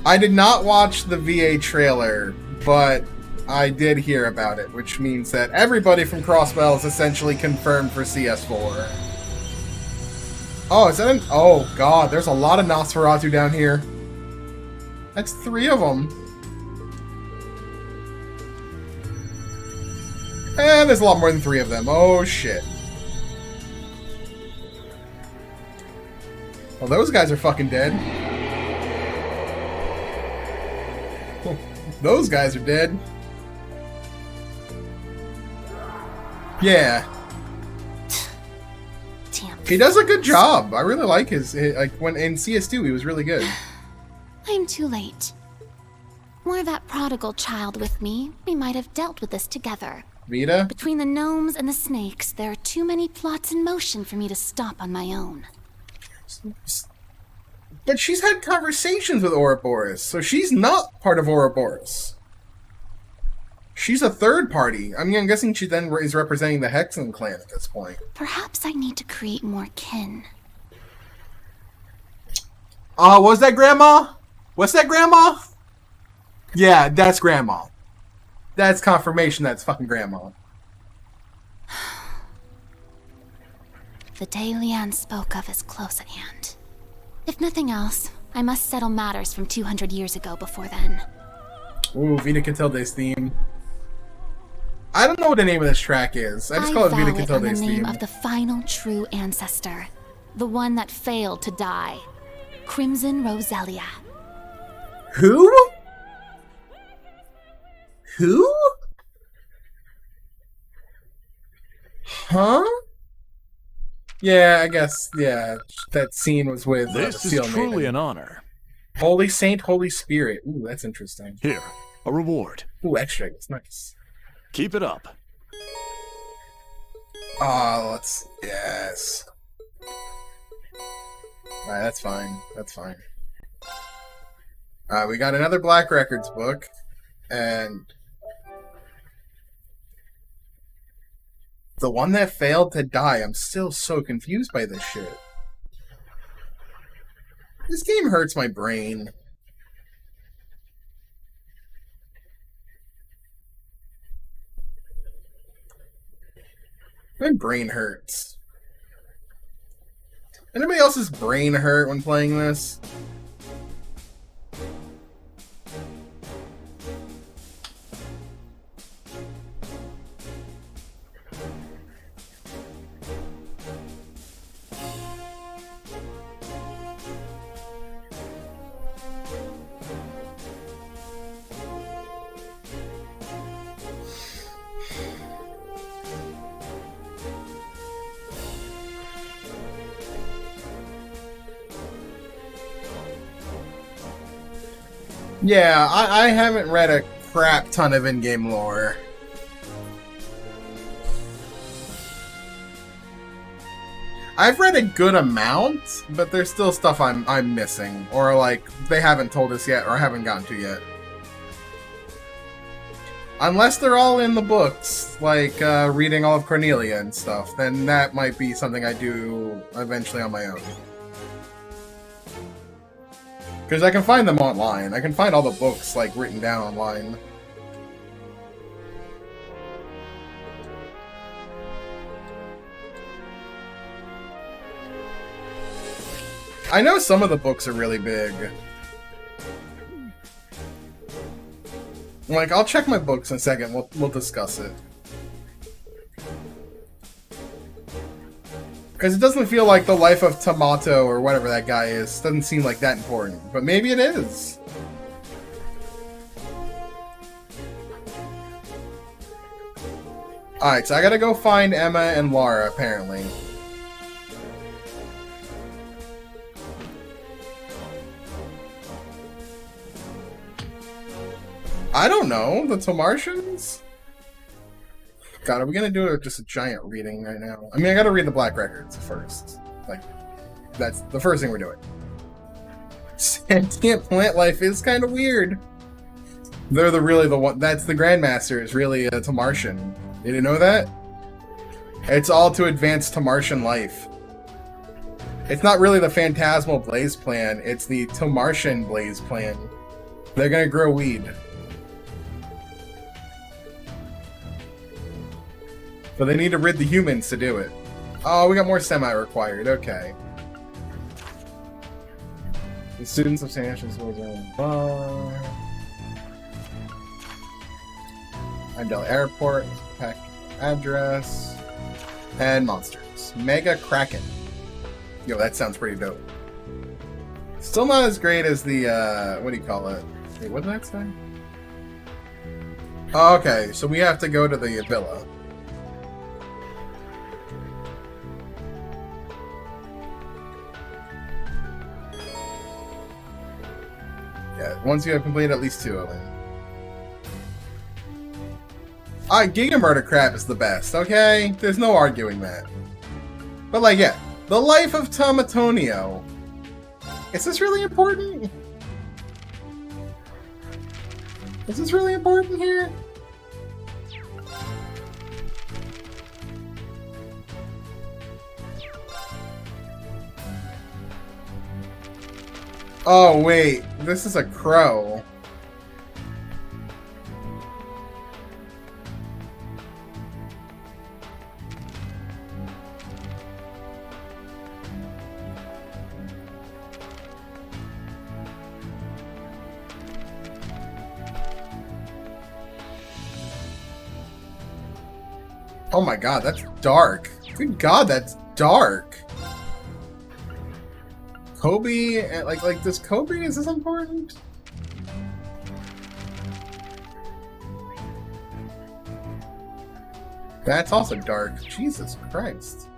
I did not watch the VA trailer, but I did hear about it, which means that everybody from Crossbell is essentially confirmed for CS4. Oh, is that an... Oh, God, there's a lot of Nosferatu down here. That's 3 of them. And there's a lot more than 3 of them. Oh, shit. Well, those guys are fucking dead. Those guys are dead. Yeah. Damn. He does a good job. I really like his like when in CS2 he was really good. I'm too late. Were that prodigal child with me, we might have dealt with this together. Vita? Between the gnomes and the snakes, there are too many plots in motion for me to stop on my own. But she's had conversations with Ouroboros, so she's not part of Ouroboros. She's a third party. I mean, I'm guessing she then is representing the Hexen clan at this point. Perhaps I need to create more kin. Was that Grandma? What's that, Grandma? Yeah, that's Grandma. That's confirmation that's fucking Grandma. The day Leanne spoke of is close at hand. If nothing else, I must settle matters from 200 years ago before then. Ooh, Vita Catilde's theme. I don't know what the name of this track is. I just call it Vita Catilde's theme. I vow it on the name of the final true ancestor. The one that failed to die. Crimson Roselia. Who? Who? Huh? Yeah, I guess, yeah, that scene was with This the is Seal truly Maiden. an honor. Holy Saint, Holy Spirit. Ooh, that's interesting. Here, a reward. Ooh, extra. That's nice. Keep it up. Oh, let's... Yes. Alright, that's fine. That's fine. We got another Black Records book, and... The one that failed to die. I'm still so confused by this shit. This game hurts my brain. My brain hurts. Anybody else's brain hurt when playing this? Yeah, I haven't read a crap ton of in-game lore. I've read a good amount, but there's still stuff I'm missing, or like they haven't told us yet, or I haven't gotten to yet. Unless they're all in the books, like reading all of Cornelia and stuff, then that might be something I do eventually on my own. Because I can find them online. I can find all the books, like, written down online. I know some of the books are really big. Like, I'll check my books in a second. We'll discuss it. Because it doesn't feel like the life of Tomato or whatever that guy is. Doesn't seem like that important. But maybe it is. Alright, so I gotta go find Emma and Lara, apparently. I don't know. The Tomartians? God, are we gonna do just a giant reading right now? I mean, I gotta read the Black Records first. Like, that's the first thing we're doing. Sentient plant life is kind of weird. They're really the one. That's the Grandmaster is really a Tomartian. You didn't know that? It's all to advance Tomartian life. It's not really the Phantasmal Blaze Plan. It's the Tomartian Blaze Plan. They're gonna grow weed. But they need to rid the humans to do it. Oh, we got more semi-required. Okay. The students of Sanctions was in bar. Heimdall Airport. Pack address. And monsters. Mega Kraken. Yo, that sounds pretty dope. Still not as great as the, what do you call it? Wait, what did that say? Oh, okay, so we have to go to the villa. Yeah, once you have completed at least 2 of them. Giga Murder Crap is the best, okay? There's no arguing that. But like, yeah, the life of Tomatonio. Is this really important? Is this really important here? Oh, wait. This is a crow. Oh my god, that's dark. Good god, that's dark. Kobe, like this Kobe, is this important? That's also dark. Jesus Christ.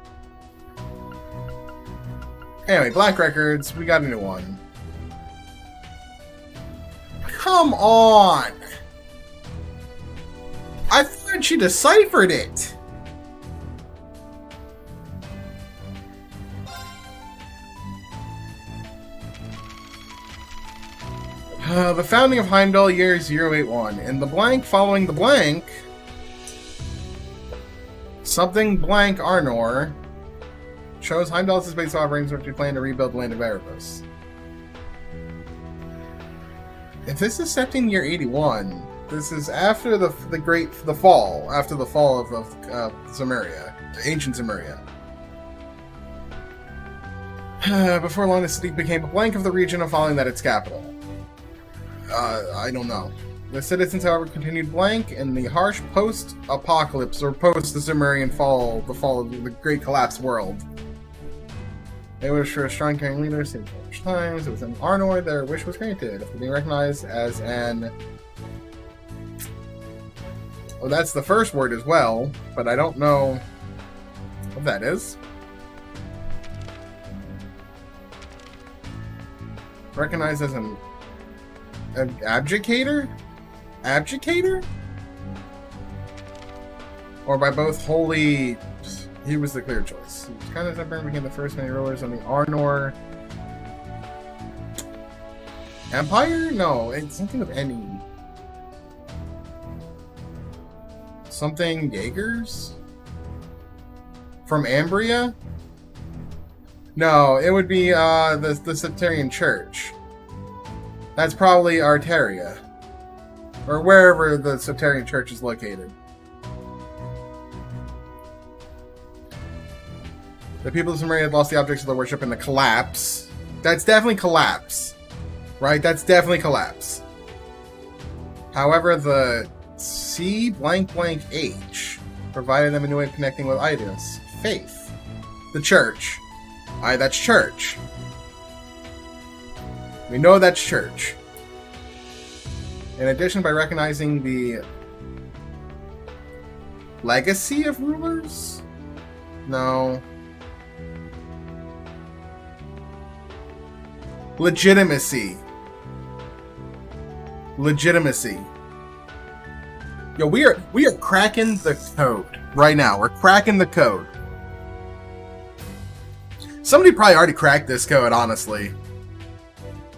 Anyway, Black Records, we got a new one. Come on! I thought she deciphered it! The founding of Heimdall, year 081. In the blank following the blank, something blank Arnor shows Heimdall's space offerings which we plan to rebuild the land of Erebus. If this is set in year 81, this is after the fall, after the fall of Zemuria, ancient Zemuria. Before long, the city became a blank of the region and following that its capital. I don't know. The citizens, however, continued blank in the harsh post-apocalypse or post-Zemurian fall, the fall of the Great Collapse world. They wish for a strong, caring leader, save for times. It was an Arnor, their wish was granted. After being recognized as an... Oh, that's the first word as well, but I don't know what that is. Recognized as an abjucator? Abjucator? Or by both holy... He was the clear choice. He was kind of stubborn, became the first many rulers on the Arnor Empire? No, it's something of any. Something Jaegers? From Ambria? No, it would be the Septarian Church. That's probably Arteria. Or wherever the Septarian Church is located. The people of Zemuria had lost the objects of their worship in the collapse. That's definitely collapse. Right? That's definitely collapse. However, the C blank blank H provided them a new way of connecting with ideas. Faith. The church. That's church. We know that's church. In addition, by recognizing the legacy of rulers? No. Legitimacy. Legitimacy. Yo, we are cracking the code right now. We're cracking the code. Somebody probably already cracked this code, honestly.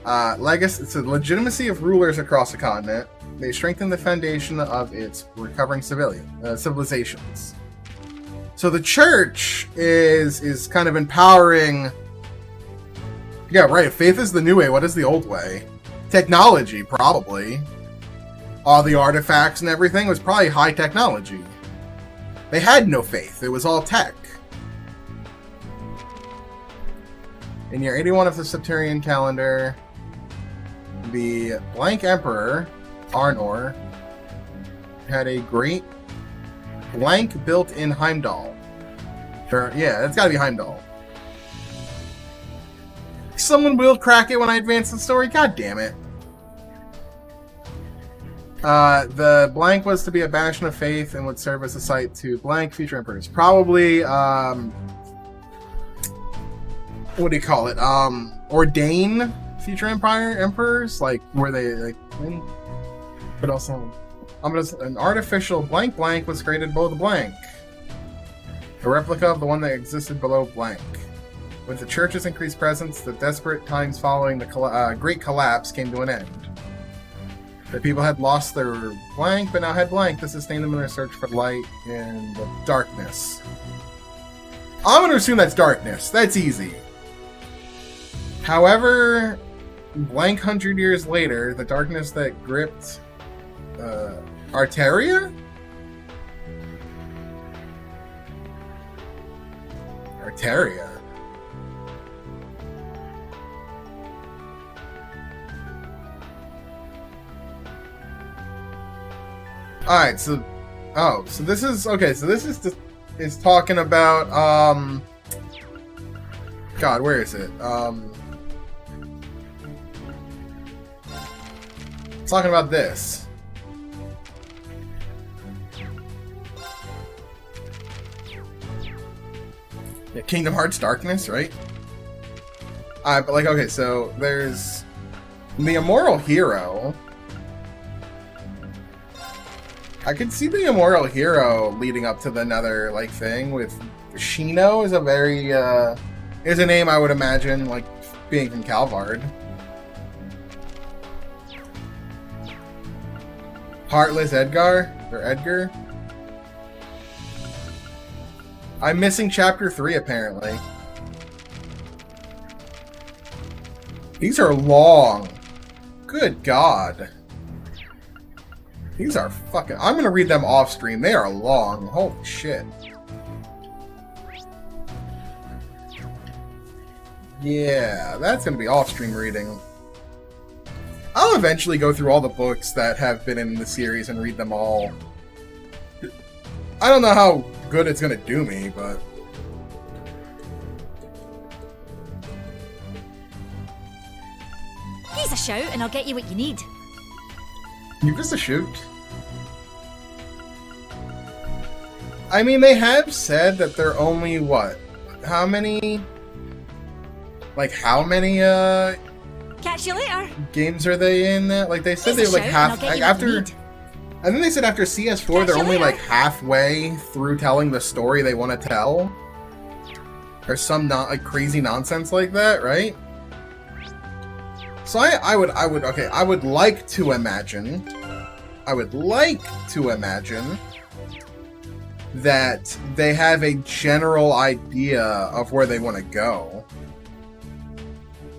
Legacy. It's the legitimacy of rulers across the continent. They strengthen the foundation of its recovering civilizations. So the church is kind of empowering. Yeah, right. Faith is the new way. What is the old way? Technology, probably. All the artifacts and everything was probably high technology. They had no faith. It was all tech. In year 81 of the Septurian calendar, the blank emperor, Arnor, had a great blank built in Heimdall. Yeah, it's gotta be Heimdall. Someone will crack it when I advance the story. God damn it. The blank was to be a bastion of faith and would serve as a site to blank future emperors. Probably, what do you call it? Ordain future emperors? Like, where they, like, but also, an artificial blank blank was created below the blank. A replica of the one that existed below blank. With the church's increased presence, the desperate times following the Great Collapse came to an end. The people had lost their blank, but now had blank to sustain them in their search for light in the darkness. I'm going to assume that's darkness. That's easy. However, blank 100 years later, the darkness that gripped Arteria? Arteria. Alright, so this is okay, so this is talking about God, where is it? It's talking about this. Yeah, Kingdom Hearts Darkness, right? But like, okay, so there's the Immoral Hero. I could see the Immoral Hero leading up to the Nether, like, thing with Shino is a very, is a name I would imagine, like, being from Calvard. Heartless Edgar? Or Edgar? I'm missing Chapter 3, apparently. These are long. Good God. These are fucking... I'm gonna read them off stream. They are long. Holy shit. Yeah, that's gonna be off stream reading. I'll eventually go through all the books that have been in the series and read them all. I don't know how good it's gonna do me, but... Here's a shout and I'll get you what you need. You just a shoot. I mean, they have said that they're only, what? How many... Like, how many, Catch you later. games are they in? Like, they said they were, like, half... Like, after... I think they said after CS4, they're only, like, halfway through telling the story they want to tell. Or some, like, crazy nonsense like that, right? So I would like to imagine that they have a general idea of where they want to go.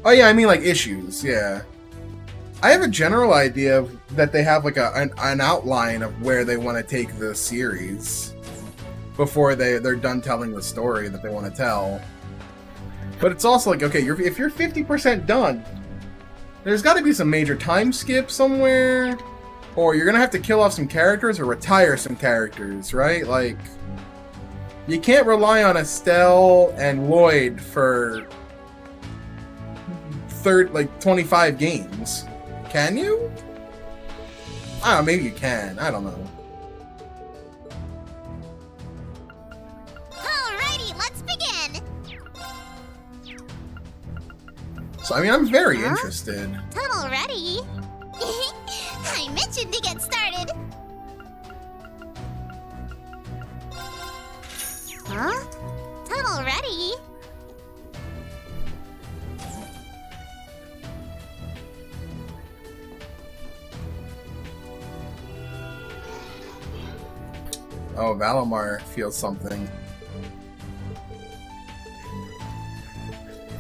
Oh yeah, I mean like issues, yeah. I have a general idea of that they have like an outline of where they want to take the series before they're done telling the story that they want to tell. But it's also like, okay, if you're 50% done, there's got to be some major time skip somewhere, or you're gonna have to kill off some characters or retire some characters, right? Like, you can't rely on Estelle and Lloyd for 25 games, can you? I don't know, maybe you can. I don't know. Alrighty, let's begin. So, I mean, I'm very interested. Tunnel ready? I'm itching to get started. Huh? Tunnel ready? Oh, Valimar feels something.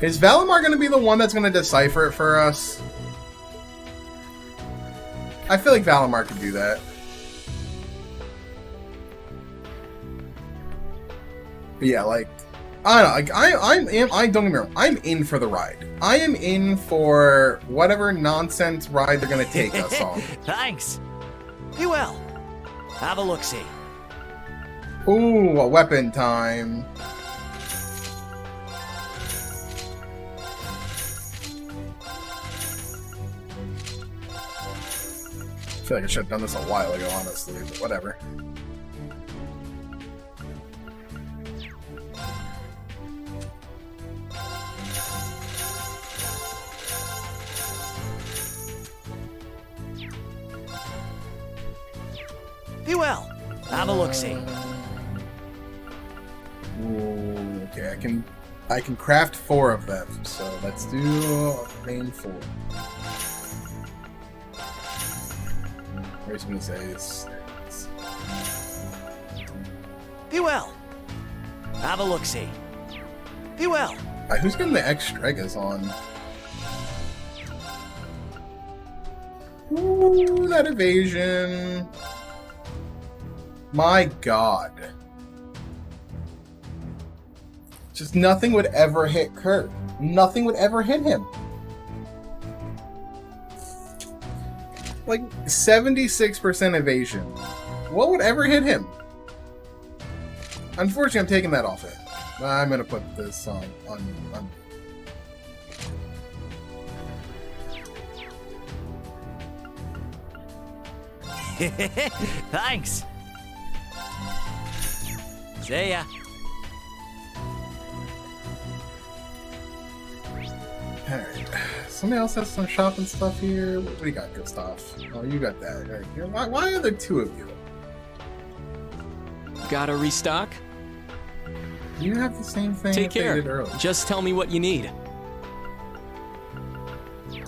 Is Valimar going to be the one that's going to decipher it for us? I feel like Valimar could do that. But yeah, like, I don't know, like, I don't get me wrong, I'm in for the ride. I am in for whatever nonsense ride they're going to take us on. Thanks. Be well. Have a look-see. Ooh, a weapon time. I feel like I should have done this a while ago, honestly, but whatever. Be well. Have a look-see. Ooh, okay, I can craft 4 of them, so let's do main 4. Where's gonna say is Be well. Have a look-see. Be well. Who's getting the Extregas on? Ooh, that evasion. My god. Just nothing would ever hit Kurt. Nothing would ever hit him. Like, 76% evasion. What would ever hit him? Unfortunately, I'm taking that off it. I'm gonna put this on. Thanks. See ya. Alright. Somebody else has some shopping stuff here. What do you got, Gustav? Oh, you got that. Right. Why are there 2 of you? Gotta restock? You have the same thing Take care. Did earlier. Just tell me what you need.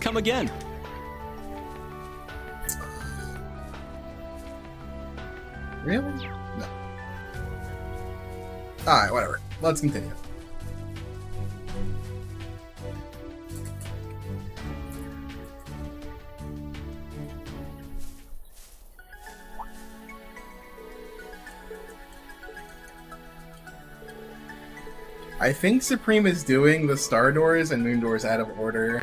Come again. Really? No. Alright, whatever. Let's continue. I think Supreme is doing the Star Doors and Moon Doors out of order,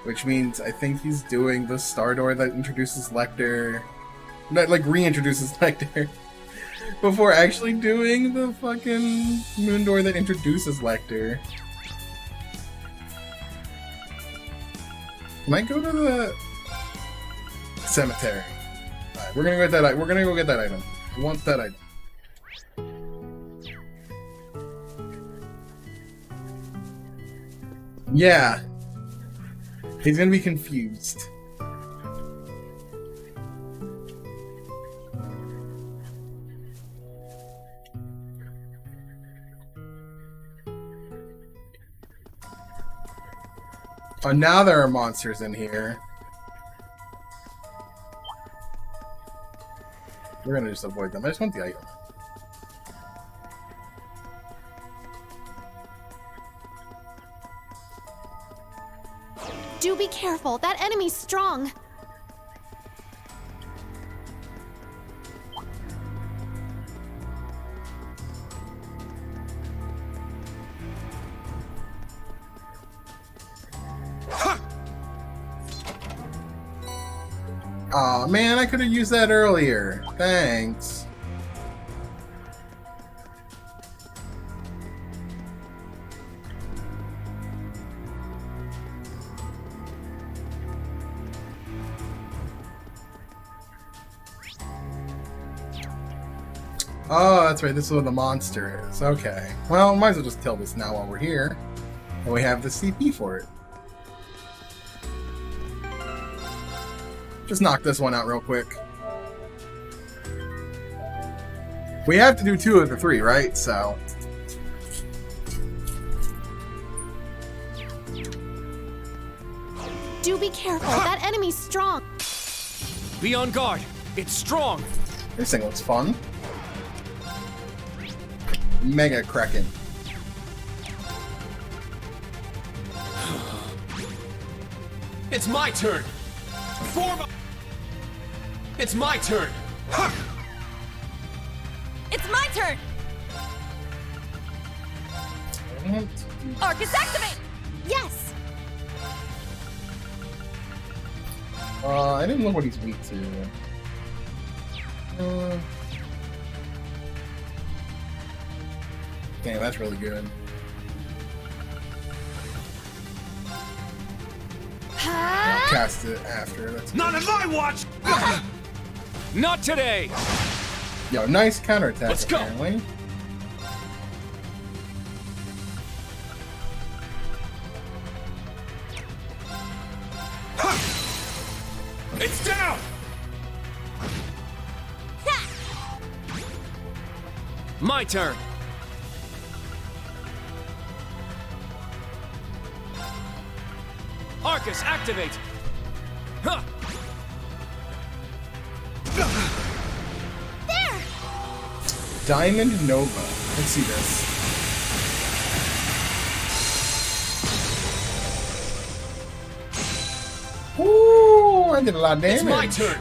which means I think he's doing the Star Door that introduces Lecter, that like reintroduces Lecter, before actually doing the fucking Moon Door that introduces Lecter. Can I go to the cemetery? Alright, we're gonna go get that. We're gonna go get that item. I want that item. Yeah. He's gonna be confused. Oh, now there are monsters in here. We're gonna just avoid them. I just want the item. Do be careful. That enemy's strong. Aw, man, I could have used that earlier. Thanks. Oh, that's right. This is what the monster is. Okay. Well, might as well just kill this now while we're here. And we have the CP for it. Just knock this one out real quick. We have to do 2 of the 3, right? So. Do be careful. That enemy's strong. Be on guard. It's strong. This thing looks fun. Mega Kraken. It's my turn. Form. It's my turn. It's my turn. Arcus activate. Yes. I didn't know what he's weak to. Damn, that's really good. I'll cast it after. That's Not on my watch. Not today. Yo, nice counterattack. Let's go. Apparently. It's down. My turn. Arcus, activate! Huh. There! Diamond Nova. Let's see this. Ooh, I did a lot of damage. It's my turn.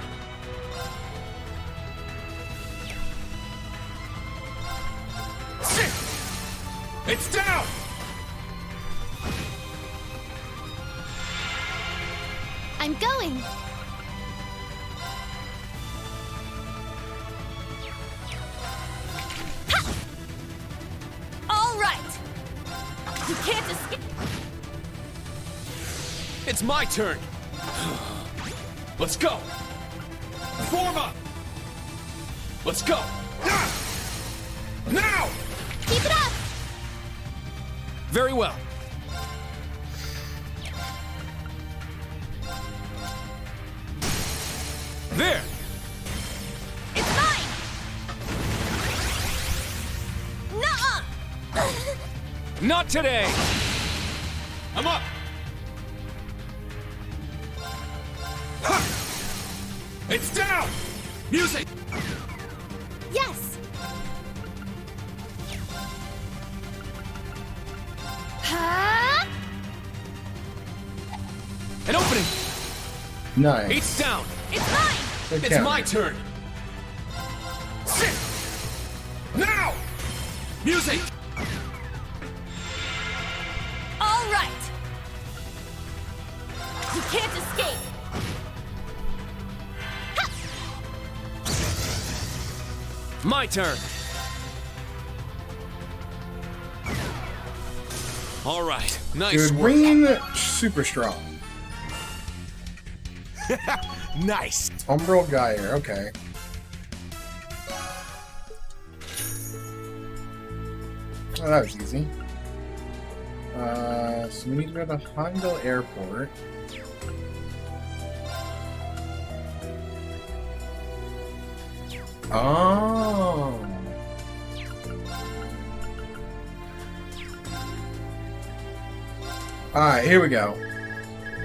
It's down! I'm going. Ha! All right. You can't escape. It's my turn. Let's go. Form up. Let's go. Now! Keep it up. Very well. There! It's mine! Nuh-uh! Not today! I'm up! Ha! It's down! Music! Yes! Ha! An opening! Nice. It's down! It's mine! Good It's count. my turn! Sit! Now! Music! All right! You can't escape! Ha! My turn! All right, nice Dude, work. Green, super strong. Nice! Umbral Geyer, okay. Oh, that was easy. So we need to go to Heimdall Airport. Oh. Alright, here we go.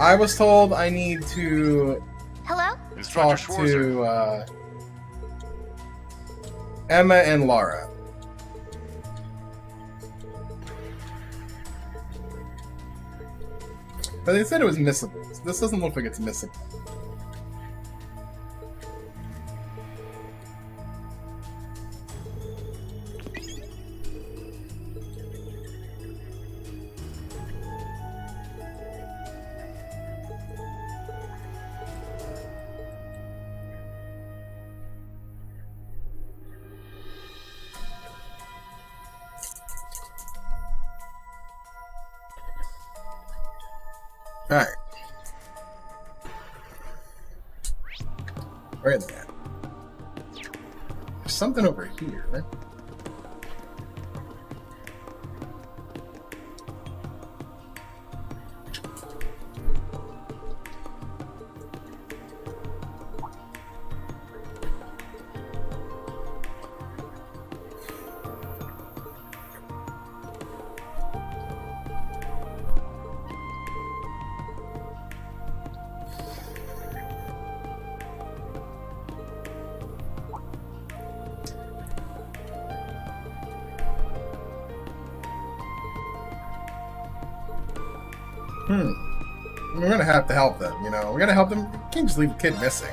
I was told I need to Hello? talk to Emma and Laura. But they said it was missable. This doesn't look like it's missable. Alright. Where is that? There's something over here, right? We're gonna have to help them, you know. We're gonna help them. We can't just leave a kid missing.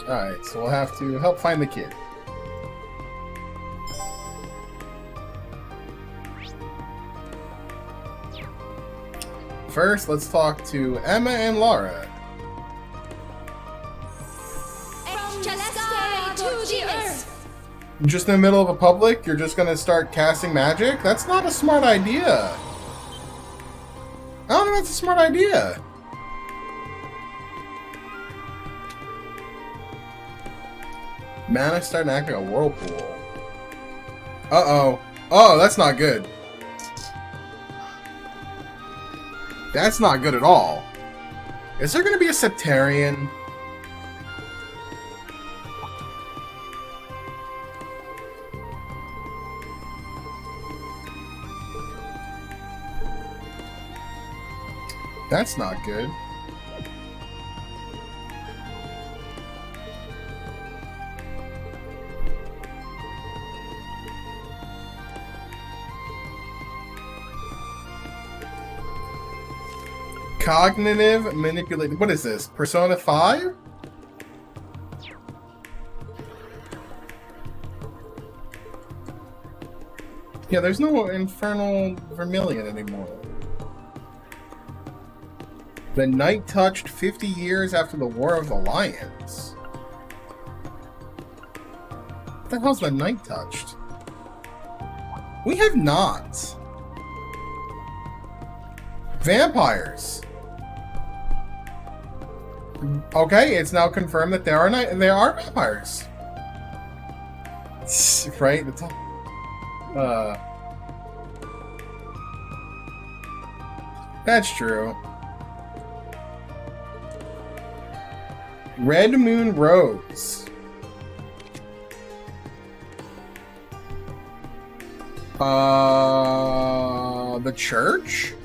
Alright, so we'll have to help find the kid. First, let's talk to Emma and Laura. Just in the middle of a public, you're just gonna start casting magic? That's not a smart idea. I don't think that's a smart idea. Mana starting acting a whirlpool. Uh-oh. Oh, that's not good. That's not good at all. Is there going to be a Septarian? That's not good. Cognitive manipulated. What is this? Persona 5? Yeah, there's no Infernal Vermilion anymore. The Night touched 50 years after the War of the Lions. What the hell's the Night touched? We have not. Vampires. Okay, it's now confirmed that there are vampires. Right? That's true. Red Moon Rose. The church?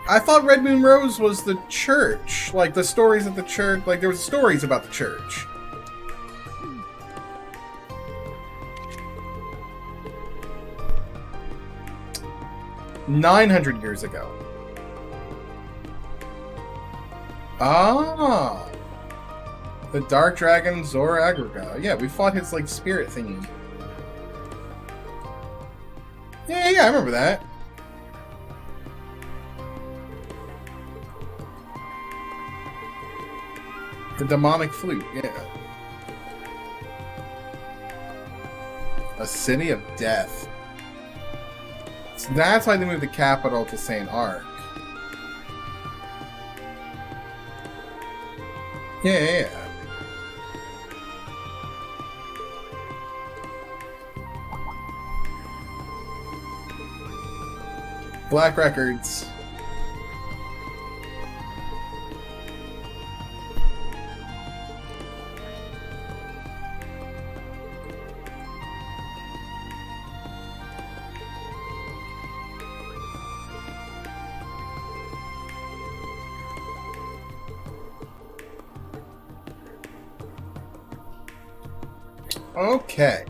I thought Red Moon Rose was the church. Like, the stories of the church. Like, there was stories about the church. "900 years ago. Ah. The Dark Dragon Zora Agriga. Yeah, we fought his, like, spirit thingy. Yeah, I remember that. The demonic flute, yeah. A city of death. So that's why they moved the capital to St. Ark. Yeah. Black Records. Okay.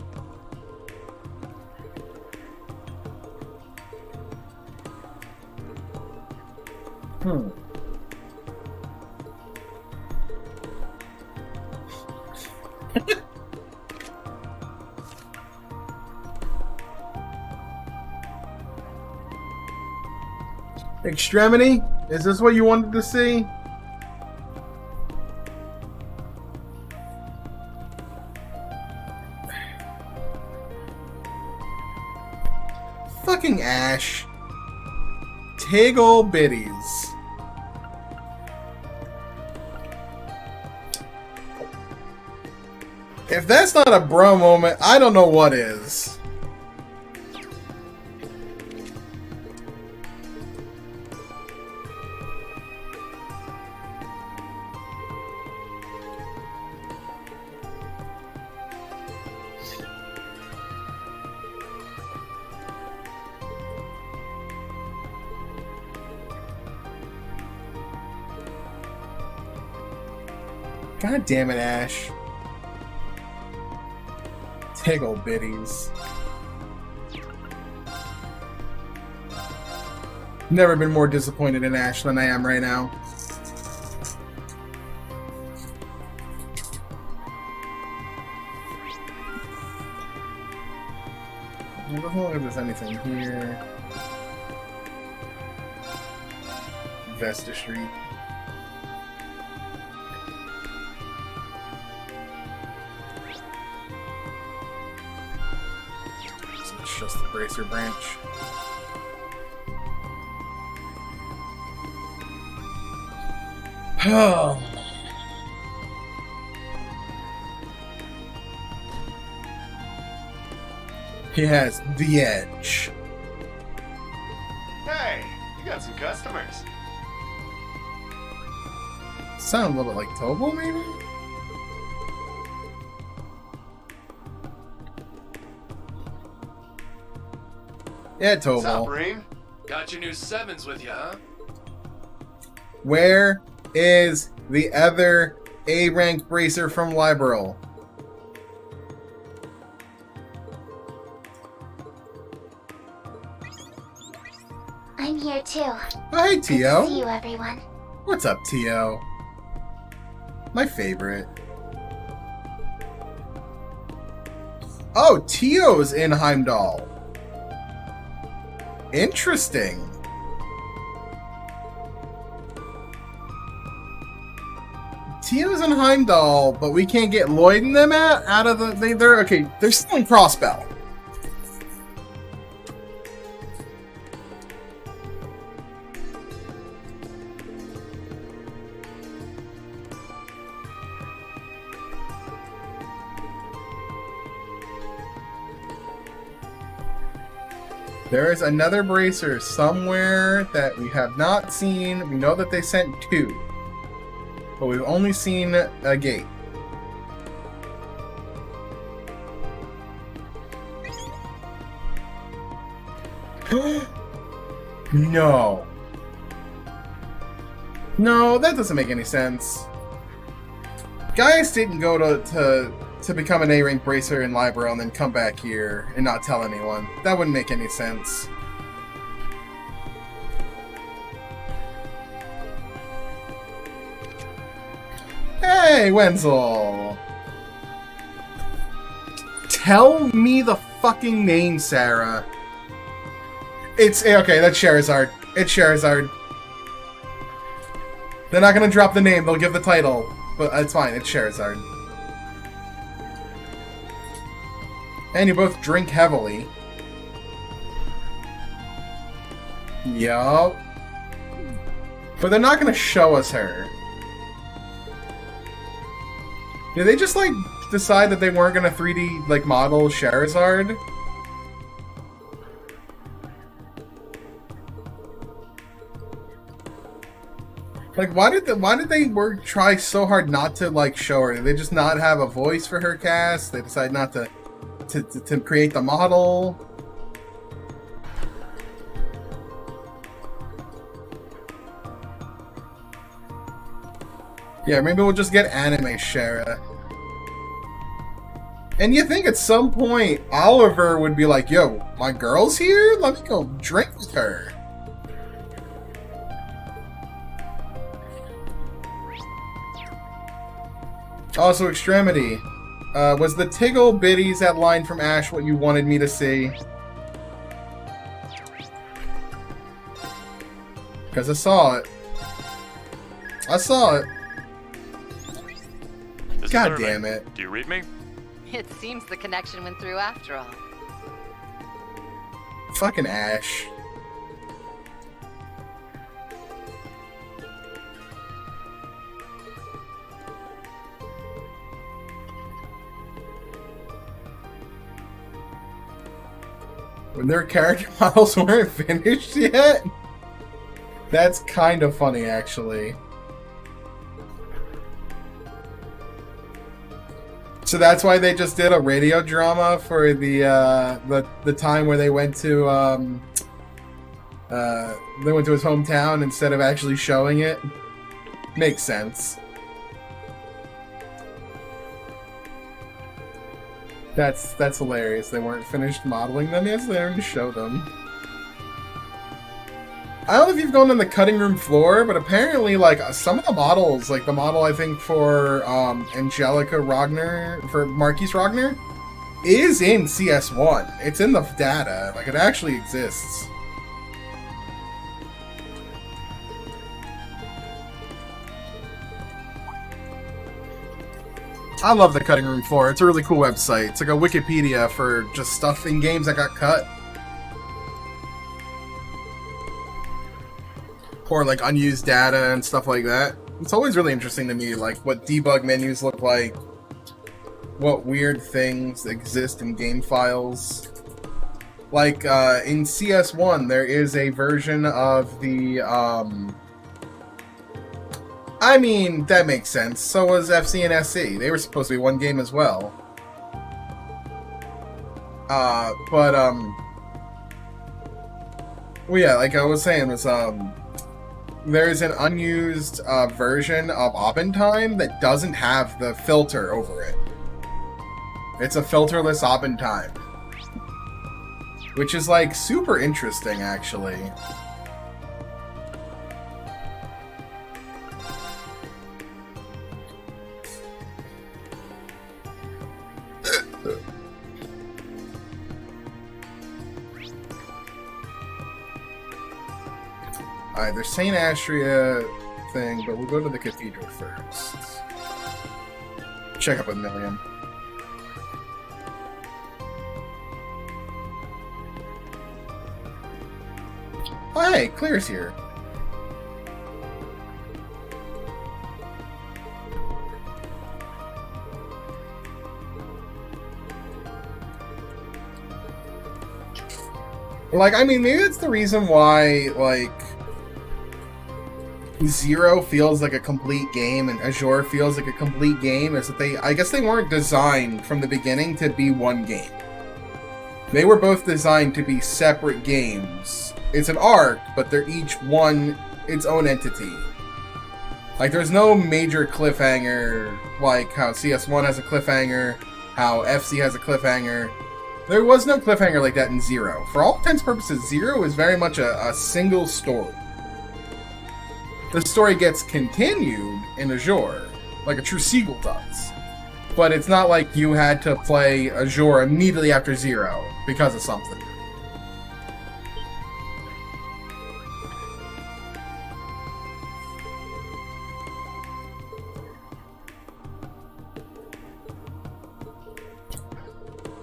Extremity? Is this what you wanted to see? Fucking Ash. Tiggle bitties. If that's not a bro moment, I don't know what is. God damn it, Ash. Tiggle bitties. Never been more disappointed in Ash than I am right now. I don't know if there's anything here. Vesta Street. It's just the Bracer branch. Oh. He has the edge. Hey, you got some customers. Sound a little bit like Tobo, maybe? Yeah, Tobo. What's up, Reem? Got your new 7s with you, huh? Where is the other A-rank bracer from Liberal? I'm here too. Hi, Good Tio. to see you, everyone. What's up, Tio? My favorite. Oh, Tio's in Heimdall. Interesting. Tio's in Heimdall, but we can't get Lloyd and them out of the. They're okay. They're still in Crossbell. There is another bracer somewhere that we have not seen. We know that they sent 2, but we've only seen a gate. No. No, that doesn't make any sense. Gaius didn't go to become an A-rank bracer in Libero and then come back here and not tell anyone. That wouldn't make any sense. Hey, Wenzel! Tell me the fucking name, Sarah. It's okay, that's Charizard. It's Charizard. They're not gonna drop the name, they'll give the title. But it's fine, it's Charizard. And you both drink heavily. Yup. But they're not gonna show us her. Did they just, like, decide that they weren't gonna 3D, like, model Charizard? Like, why did they try so hard not to, like, show her? Did they just not have a voice for her cast? They decide not to create the model? Yeah, maybe we'll just get anime Shara. And you think at some point Oliver would be like, yo, my girl's here? Let me go drink with her. Also, Extremity. Was the Tiggle Biddies, that line from Ash, what you wanted me to see? Because I saw it. I saw it. God damn it. Do you read me? It seems the connection went through after all. Fucking Ash. When their character models weren't finished yet? That's kind of funny, actually. So that's why they just did a radio drama for the time where they went to his hometown instead of actually showing it. Makes sense. That's hilarious. They weren't finished modeling them yet, so they didn't show them. I don't know if you've gone on the cutting room floor, but apparently, like, some of the models, like the model I think for Angelica Ragnar, for Marquise Ragnar, is in CS1. It's in the data. Like, it actually exists. I love the cutting room floor. It's a really cool website. It's like a Wikipedia for just stuff in games that got cut. Or like unused data and stuff like that. It's always really interesting to me, like what debug menus look like, what weird things exist in game files. Like in CS1, there is a version of the I mean, that makes sense. So was FC and SC. They were supposed to be one game as well. Well, yeah, like I was saying, was there's an unused version of Oppentime that doesn't have the filter over it. It's a filterless Oppentime, which is like super interesting, actually. Alright, there's St. Astria thing, but we'll go to the cathedral first. Check up with Milliam. Oh, hey, Claire's here. Like, I mean, maybe that's the reason why, like, Zero feels like a complete game and Azure feels like a complete game, is that I guess they weren't designed from the beginning to be one game. They were both designed to be separate games. It's an arc, but they're each one its own entity. Like, there's no major cliffhanger, like how CS1 has a cliffhanger, how FC has a cliffhanger. There was no cliffhanger like that in Zero. For all intents and purposes, Zero is very much a single story. The story gets continued in Azure, like a true sequel does. But it's not like you had to play Azure immediately after Zero because of something.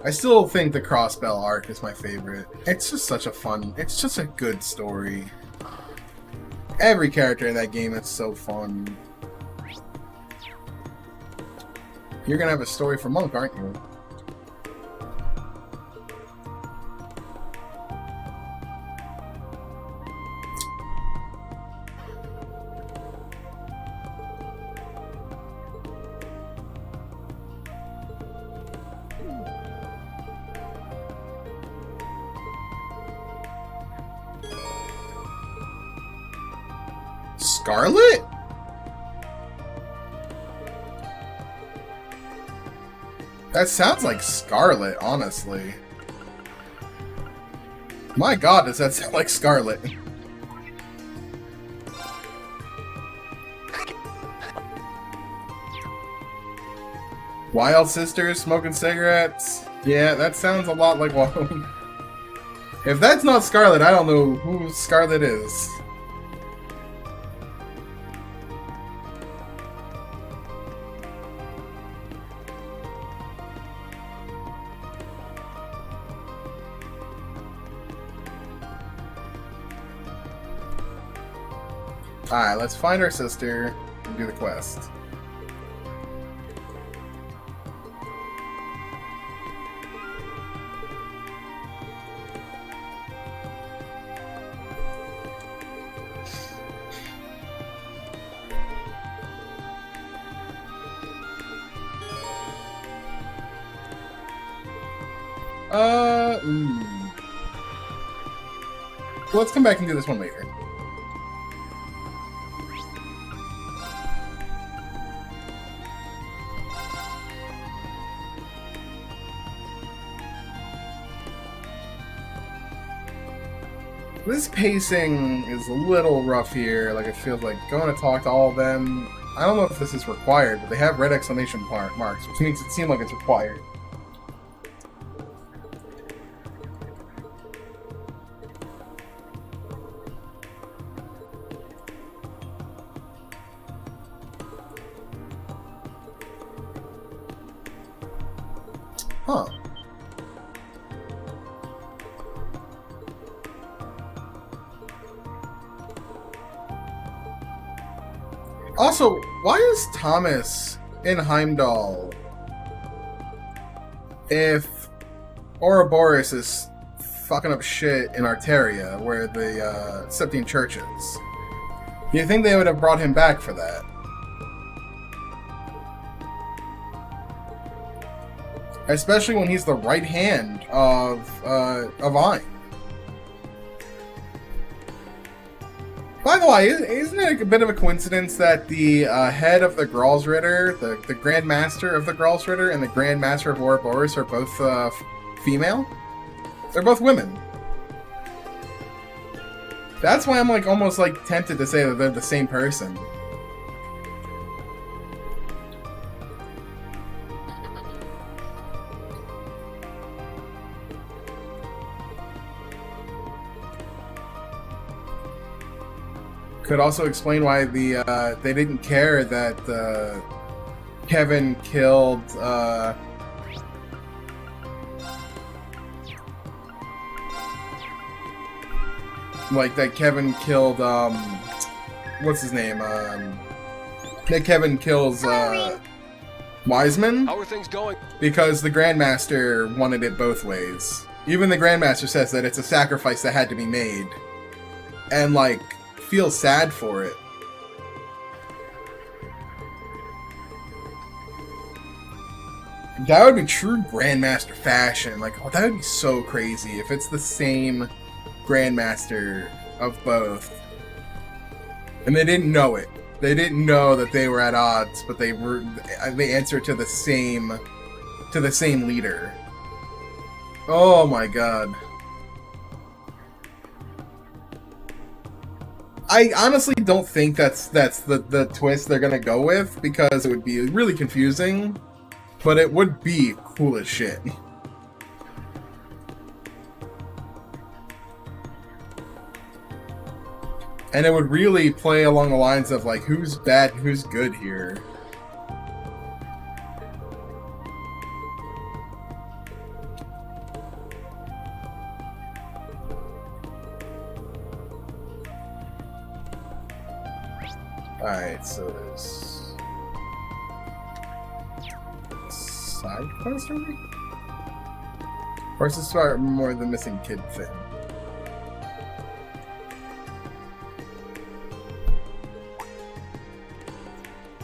I still think the Crossbell arc is my favorite. It's just such a fun, it's just a good story. Every character in that game is so fun. You're gonna have a story for Monk, aren't you? Scarlet? That sounds like Scarlet, honestly. My god, does that sound like Scarlet? Wild Sisters smoking cigarettes? Yeah, that sounds a lot like one. If that's not Scarlet, I don't know who Scarlet is. Alright, let's find our sister and do the quest. Let's come back and do this one later. This pacing is a little rough here. Like, it feels like going to talk to all of them. I don't know if this is required, but they have red exclamation marks, which makes it seem like it's required. Huh. Also, why is Thomas in Heimdall if Ouroboros is fucking up shit in Arteria, where the Septine Church is? You think they would have brought him back for that? Especially when he's the right hand of Ein. By the way, isn't it a bit of a coincidence that the head of the Gralsritter, the Grand Master of the Gralsritter, and the Grand Master of Ouroboros are both female? They're both women. That's why I'm like almost like tempted to say that they're the same person. Could also explain why they didn't care that Kevin killed what's his name? That Kevin kills Wiseman. How are things going? Because the Grandmaster wanted it both ways. Even the Grandmaster says that it's a sacrifice that had to be made. And like feels sad for it. That would be true Grandmaster fashion. Like, oh, that would be so crazy if it's the same Grandmaster of both. And they didn't know it. They didn't know that they were at odds, but they answered to the same leader. Oh my god. I honestly don't think that's the twist they're gonna go with, because it would be really confusing, but it would be cool as shit. And it would really play along the lines of like who's bad and who's good here. Alright, so there's side quest, maybe? Or is this more the missing kid thing?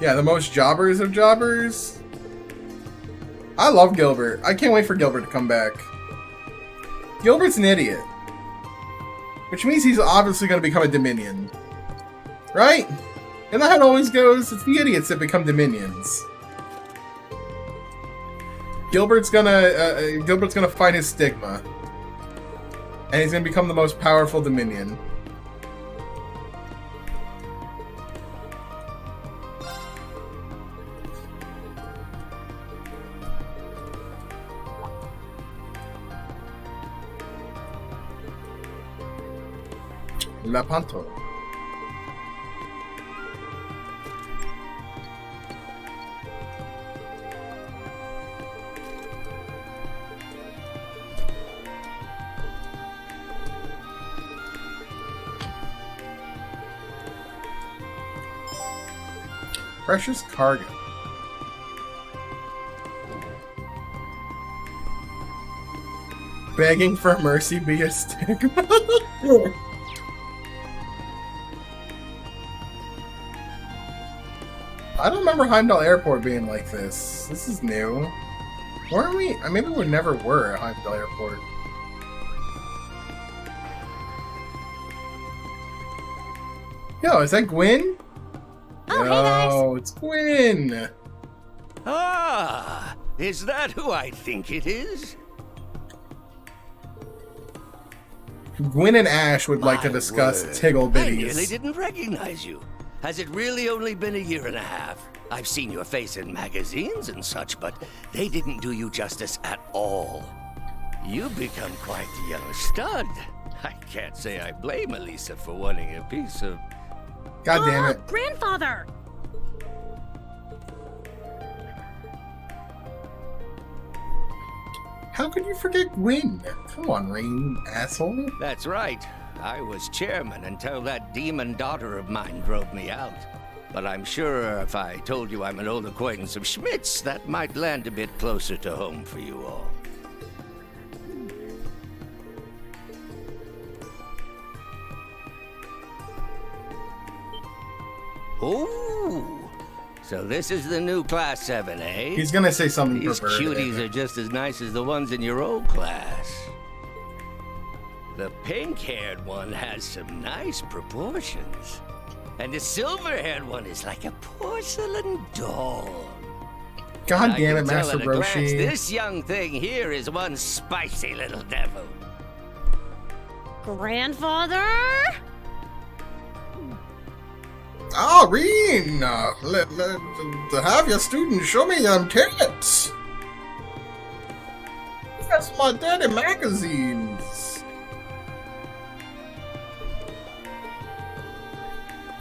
Yeah, the most jobbers of jobbers. I love Gilbert. I can't wait for Gilbert to come back. Gilbert's an idiot. Which means he's obviously going to become a Dominion. Right? And that how it always goes. It's the idiots that become Dominions. Gilbert's gonna find his stigma. And he's gonna become the most powerful Dominion. La Panto. Precious cargo. Begging for mercy be a stigma. I don't remember Heimdall Airport being like this. This is new. Weren't we? Maybe we never were at Heimdall Airport. Yo, is that Gwyn? Oh, hey guys. Oh, it's Gwyn. Ah, is that who I think it is? Gwyn and Ash would like to discuss Tiggle I nearly Bitties. didn't recognize you. Has it really only been a year and a half? I've seen your face in magazines and such, but they didn't do you justice at all. You've become quite the young stud. I can't say I blame Elisa for wanting a piece of... God damn it. Grandfather! How could you forget Gwyn? Come on, Rain, asshole. That's right. I was chairman until that demon daughter of mine drove me out. But I'm sure if I told you I'm an old acquaintance of Schmidt's, that might land a bit closer to home for you all. Ooh, so this is the new Class 7, eh? He's gonna say something These perverted. cuties are just as nice as the ones in your old class. The pink-haired one has some nice proportions. And the silver-haired one is like a porcelain doll. God damn I it, can tell Master at a glance Roshi. this young thing here is one spicy little devil. Grandfather? Ah, Reen! To have your students show me them tits! That's my daddy magazines!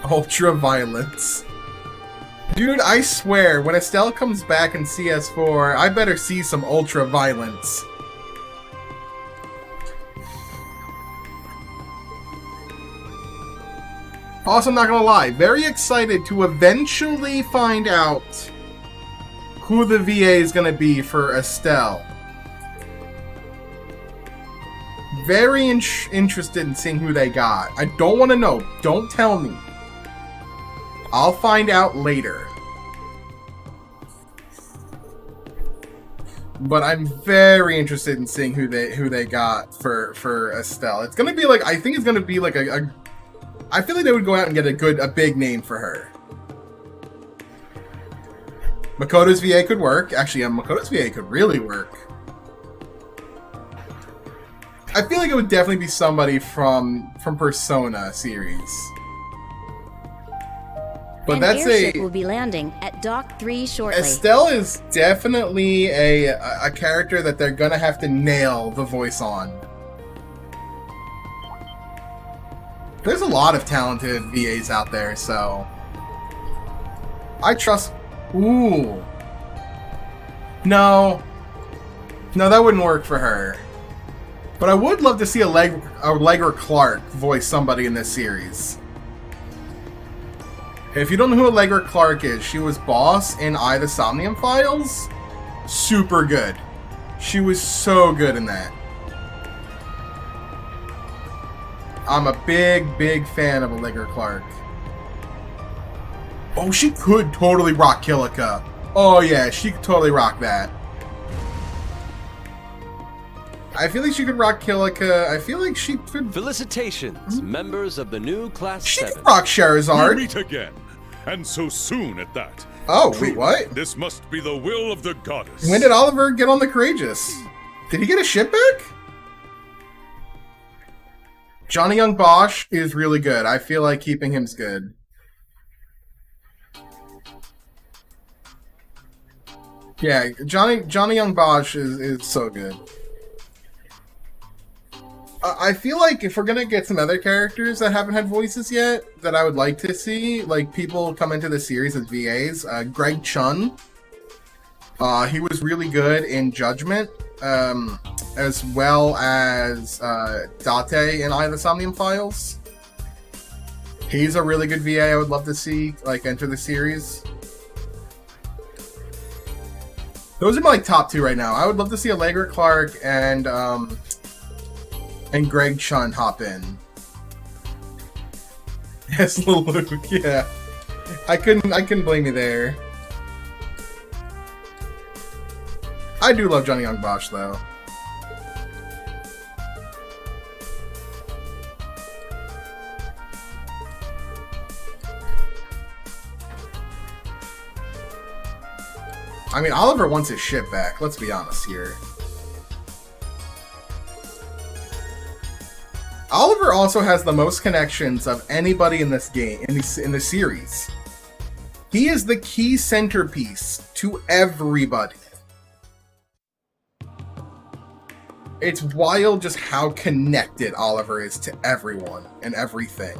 Ultra violence. Dude, I swear, when Estelle comes back in CS4, I better see some ultra violence. Also, I'm not gonna lie, very excited to eventually find out who the VA is gonna be for Estelle. Very interested in seeing who they got. I don't want to know. Don't tell me. I'll find out later. But I'm very interested in seeing who they got for Estelle. It's gonna be like, I think it's gonna be like I feel like they would go out and get a big name for her. Makoto's VA could work. Actually, Makoto's VA could really work. I feel like it would definitely be somebody from Persona series. But An airship will be landing at Dock 3 shortly. Estelle is definitely a character that they're gonna have to nail the voice on. There's a lot of talented VAs out there, so I trust. Ooh, no, that wouldn't work for her. But I would love to see Allegra Clark voice somebody in this series. If you don't know who Allegra Clark is, she was Boss in the Somnium Files. Super good. She was so good in that. I'm a big fan of Allegra Clark. Oh, she could totally rock Kilika. Oh yeah, she could totally rock that. I feel like she could rock Kilika. I feel like she could... Felicitations, members of the new Class 7. She could rock Charizard. We meet again, and so soon at that. Oh, Truly, wait, what? This must be the will of the goddess. When did Oliver get on the Courageous? Did he get a ship back? Johnny Young Bosch is really good. I feel like keeping him's good. Yeah, Johnny Young Bosch is so good. I feel like if we're gonna get some other characters that haven't had voices yet, that I would like to see, like people come into the series as VAs. Greg Chun, he was really good in Judgment, as well as Date in Eye of the Somnium Files. He's a really good VA. I would love to see enter the series. Those are my like top two right now. I would love to see Allegra Clark and Greg Chun hop in. Yes, little Luke. Yeah, I couldn't blame you there. I do love Johnny Young Bosch though. I mean, Oliver wants his shit back. Let's be honest here. Oliver also has the most connections of anybody in this game, in the series. He is the key centerpiece to everybody. It's wild just how connected Oliver is to everyone and everything.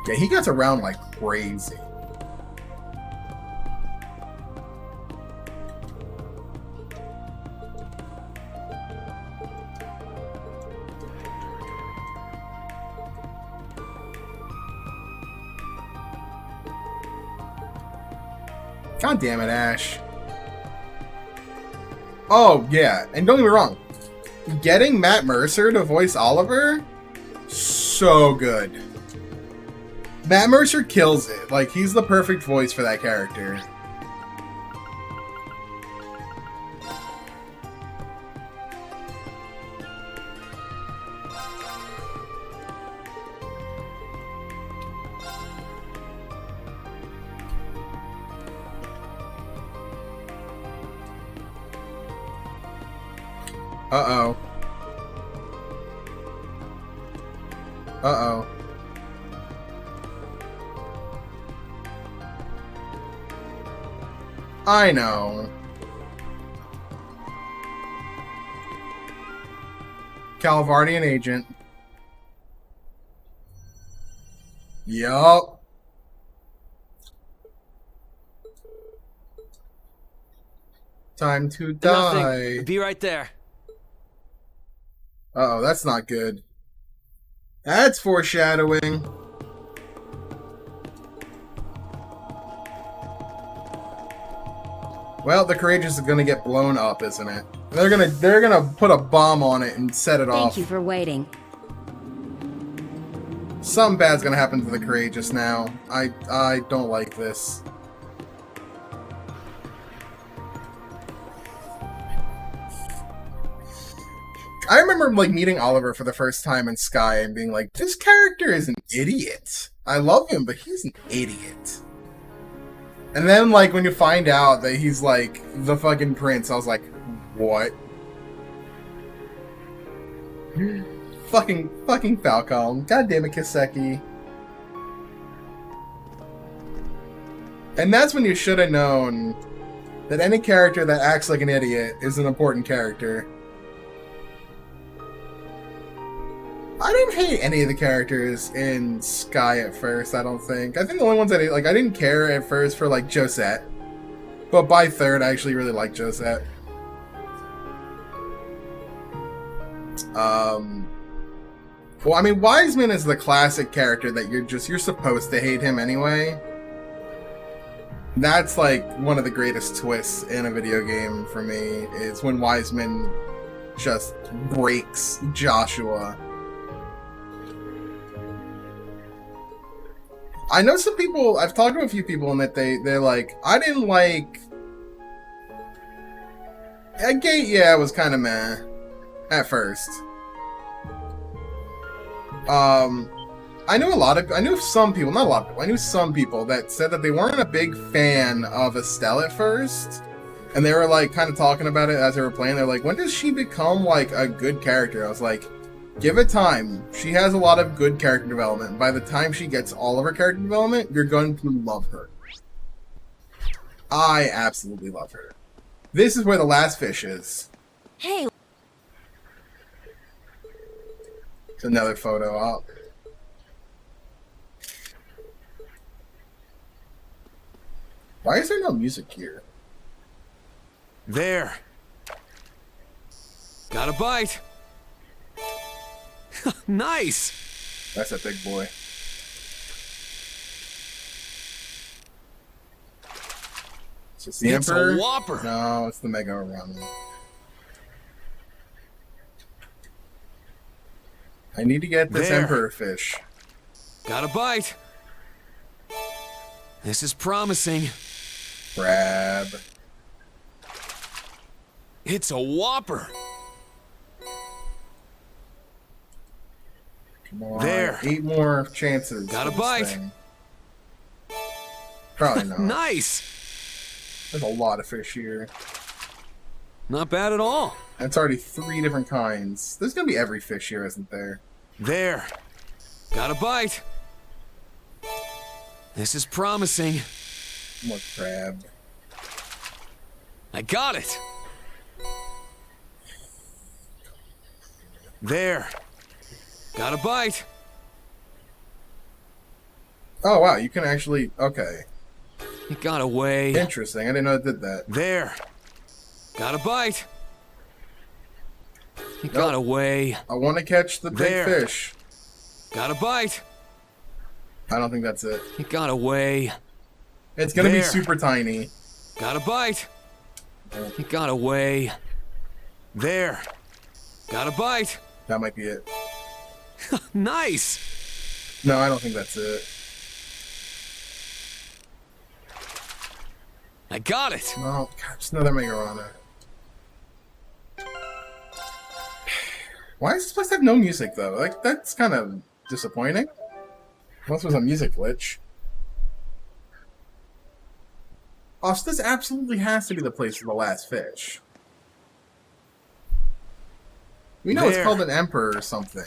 Yeah, he gets around like crazy. God damn it, Ash. Oh, yeah, and don't get me wrong. Getting Matt Mercer to voice Oliver, so good. Matt Mercer kills it. Like, he's the perfect voice for that character. Uh-oh. Uh-oh. I know. Calvardian agent. Yup. Time to die. Nothing. Be right there. Uh-oh, that's not good. That's foreshadowing. Well, the Courageous is gonna get blown up, isn't it? They're gonna put a bomb on it and set it off. Thank you for waiting. Something bad's gonna happen to the Courageous now. I don't like this. I remember like meeting Oliver for the first time in Sky and being like, this character is an idiot. I love him, but he's an idiot. And then like when you find out that he's like the fucking prince, I was like, what? fucking Falcon. God damn it, Kiseki. And that's when you should have known that any character that acts like an idiot is an important character. I didn't hate any of the characters in Sky at first, I don't think. I think the only ones that I didn't care at first for like Josette. But by third, I actually really liked Josette. Well, I mean, Wiseman is the classic character that you're supposed to hate him anyway. That's like one of the greatest twists in a video game for me, is when Wiseman just breaks Joshua. I know some people, I've talked to a few people and that they're like, I didn't like... Gate, yeah, it was kind of meh. At first. I knew some people, not a lot of people, I knew some people that said that they weren't a big fan of Estelle at first. And they were like, kind of talking about it as they were playing. They're like, when does she become like a good character? I was like, give it time. She has a lot of good character development. By the time she gets all of her character development, you're going to love her. I absolutely love her. This is where the last fish is. Hey. It's another photo up. Why is there no music here? There. Got a bite. Nice. That's a big boy. Is this the Emperor? It's a Whopper. No, it's the Mega Ramen. I need to get this Emperor fish. Got a bite. This is promising. Grab. It's a Whopper. Come on. There. 8 more chances. Got a bite. Probably not. Nice. There's a lot of fish here. Not bad at all. That's already 3 different kinds. There's gonna be every fish here, isn't there? There. Got a bite. This is promising. More crab. I got it. There. Got a bite. Oh, wow. You can actually... Okay. It got away. Interesting. I didn't know it did that. There. Got a bite. It got away. I want to catch the big fish. Got a bite. I don't think that's it. It got away. It's going to be super tiny. Got a bite. It got away. There. Got a bite. That might be it. Nice. No, I don't think that's it. I got it. No, God, just another Megarana. Why does this place have no music, though? Like, that's kind of disappointing. Unless it was a music glitch. Oh, so this absolutely has to be the place for the last fish. We know it's called an Emperor or something.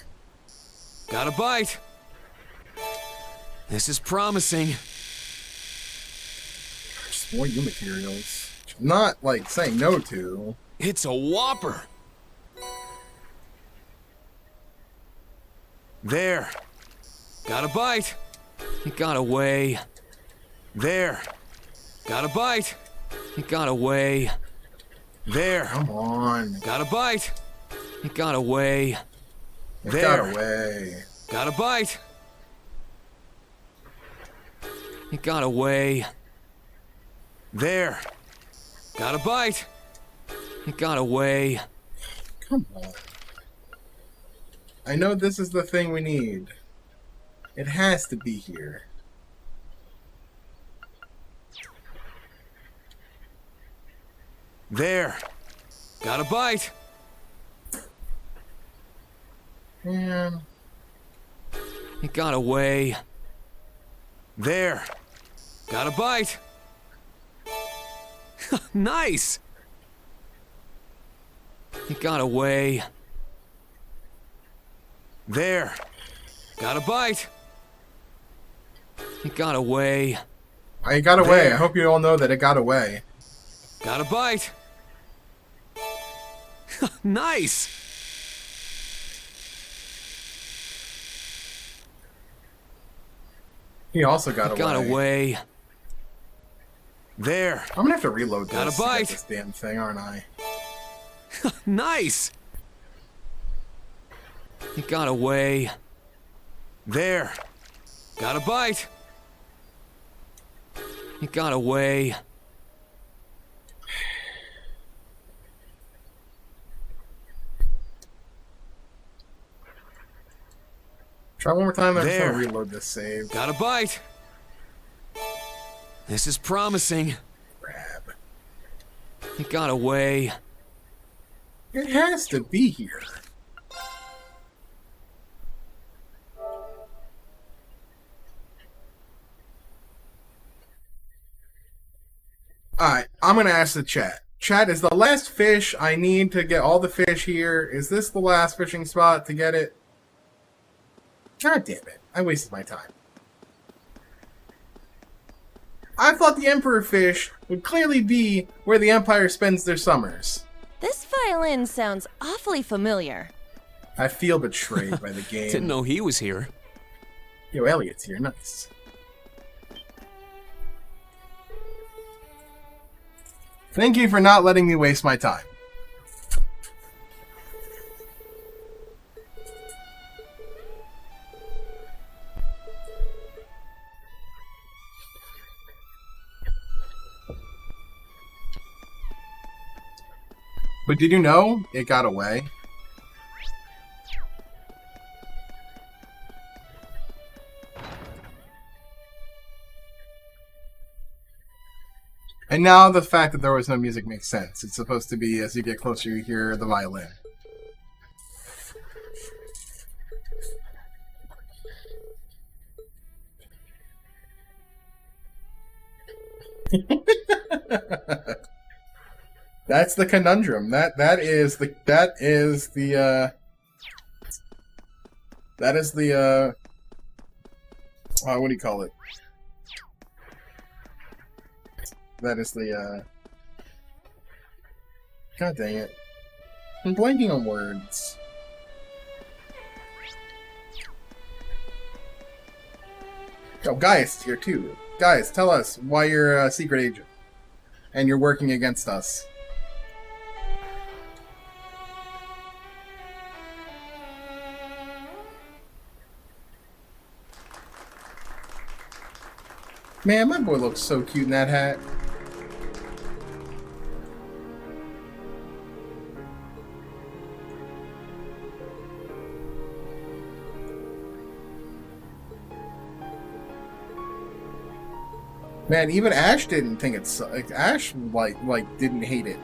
Got a bite. This is promising. Just more U materials. Not, like, saying no to. It's a Whopper. There. Got a bite. It got away. There. Got a bite. It got away. There. Come on. Got a bite. It got away. It there. got away. Got a bite. It got away. There. Got a bite. It got away. Come on. I know this is the thing we need. It has to be here. There. Got a bite. Man. It got away. There. Got a bite. Nice. It got away. There. Got a bite. It got away. It got away. I hope you all know that it got away. Got a bite. Nice. He also got away. Got away. There. I'm gonna have to reload this. Got a bite. To get this damn thing, aren't I? Nice. It got away. There. Got a bite. It got away. Try one more time. I'm just gonna reload this save. Got a bite. This is promising. Grab. It got away. It has to be here. Alright, I'm gonna ask the chat. Chat, is the last fish I need to get all the fish here? Is this the last fishing spot to get it? God damn it. I wasted my time. I thought the Emperor fish would clearly be where the Empire spends their summers. This violin sounds awfully familiar. I feel betrayed by the game. Didn't know he was here. Yo, Elliot's here. Nice. Thank you for not letting me waste my time. But did you know it got away? And now the fact that there was no music makes sense. It's supposed to be as you get closer you hear the violin. That's the conundrum. That is the what do you call it? That is the God dang it. I'm blanking on words. Oh, Gaius is here too. Guys, tell us why you're a secret agent and you're working against us. Man, my boy looks so cute in that hat. Man, even Ash didn't think it's like Ash like didn't hate it.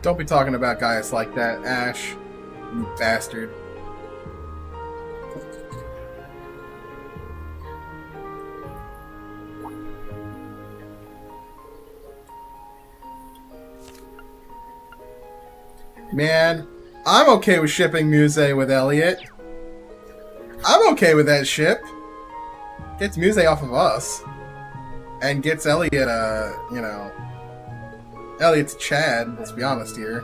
Don't be talking about guys like that, Ash. You bastard. Man, I'm okay with shipping Muse with Elliot. I'm okay with that ship. Gets Muse off of us. And gets Elliot, you know... Elliot's Chad, let's be honest here.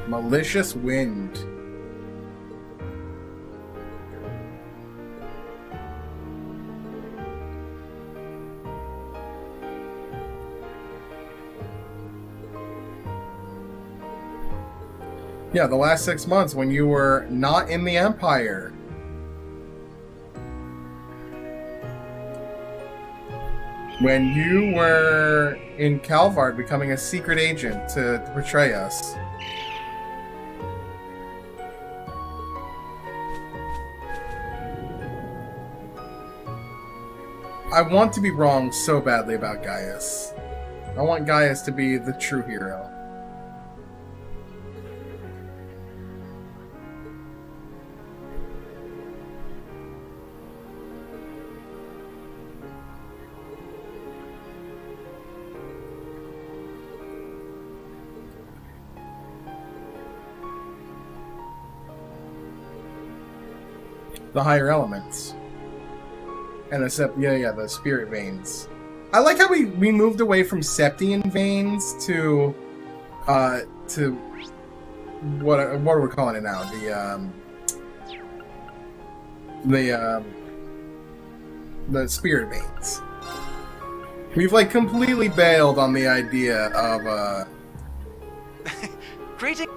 Malicious Wind. Yeah, the last 6 months when you were not in the Empire. When you were in Calvard becoming a secret agent to betray us. I want to be wrong so badly about Gaius. I want Gaius to be the true hero. The higher elements. And the the spirit veins. I like how we moved away from Septian veins to what are we calling it now? The spirit veins. We've like completely bailed on the idea of Greeting.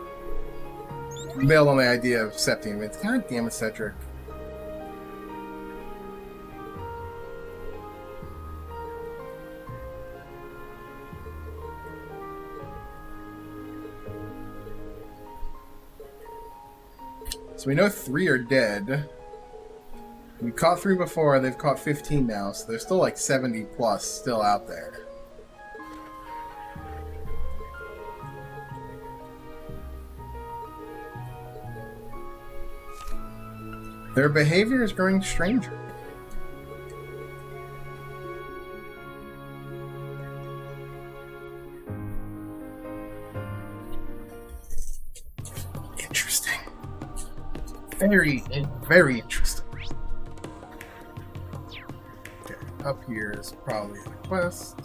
Bailed on the idea of Septian veins. God damn it, Cedric. So we know 3 are dead. We caught 3 before, they've caught 15 now, so there's still like 70 plus still out there. Their behavior is growing stranger. Interesting. Very, very interesting. Okay, up here is probably the quest.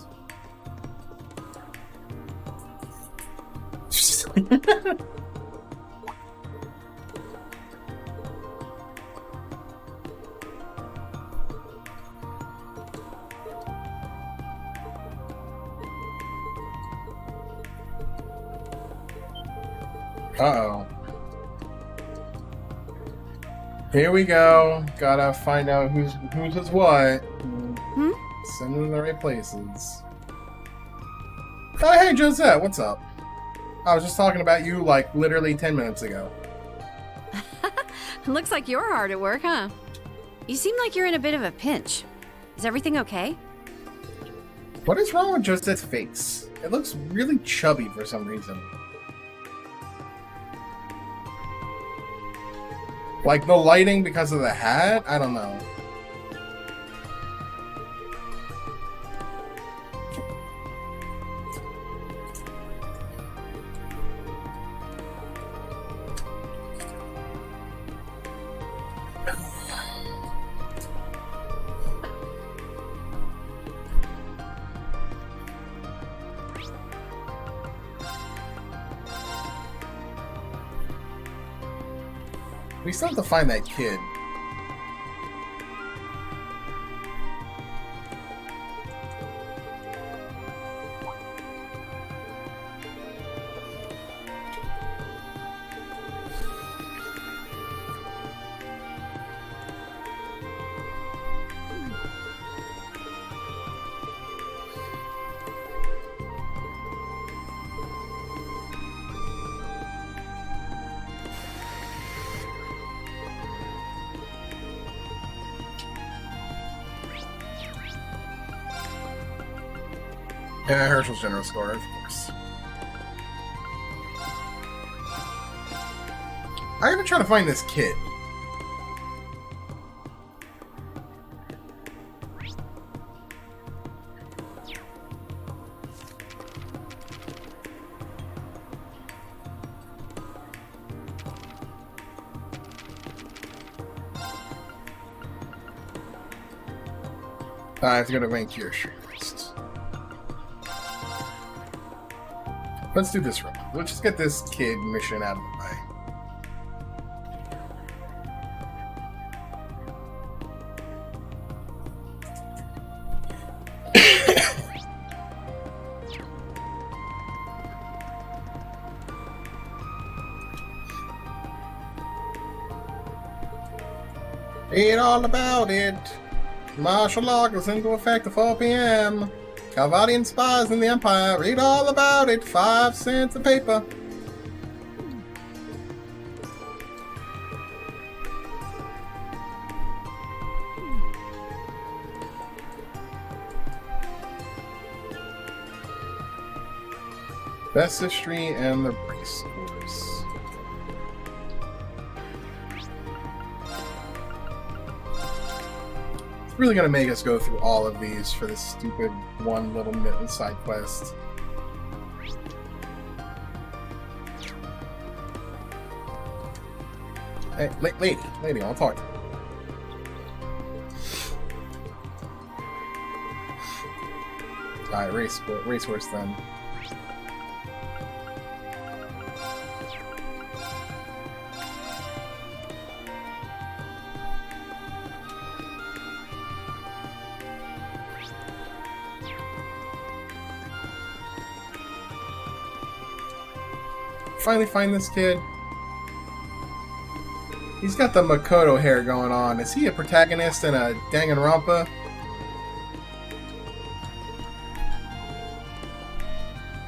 Uh-oh. Here we go. Gotta find out who's is what. Send them to the right places. Oh, hey, Josette, what's up? I was just talking about you, like, literally 10 minutes ago. Looks like you're hard at work, huh? You seem like you're in a bit of a pinch. Is everything okay? What is wrong with Josette's face? It looks really chubby for some reason. Like the lighting because of the hat? I don't know. We still have to find that kid. Yeah, Herschel's general score, of course. I gotta try to find this kid. I have to go to Vancouver first. Let's do this real quick. Let's just get this kid mission out of the way. Read all about it. Martial law goes into effect at 4 p.m. Calvadian spies in the Empire. Read all about it. 5 cents a paper. Bestistory and the Race Course. It's really gonna make us go through all of these for this stupid one little side quest. Hey, lady, I'll talk to you. Alright, racehorse then. Finally find this kid. He's got the Makoto hair going on. Is he a protagonist in a Danganronpa?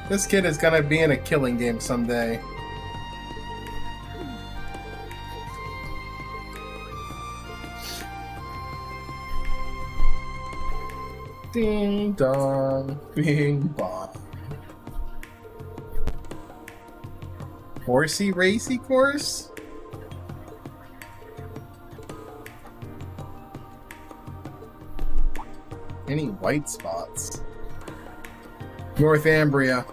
This kid is gonna be in a killing game someday. Ding dong, bing bong. Horsey racy course? any white spots. Northumbria.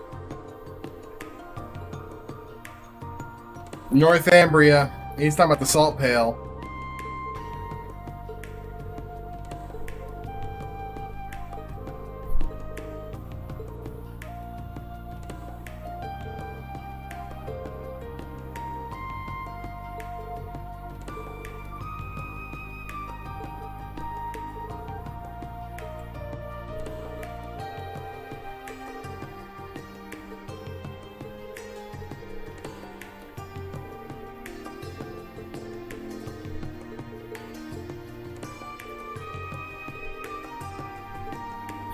Northumbria. He's talking about the salt pail.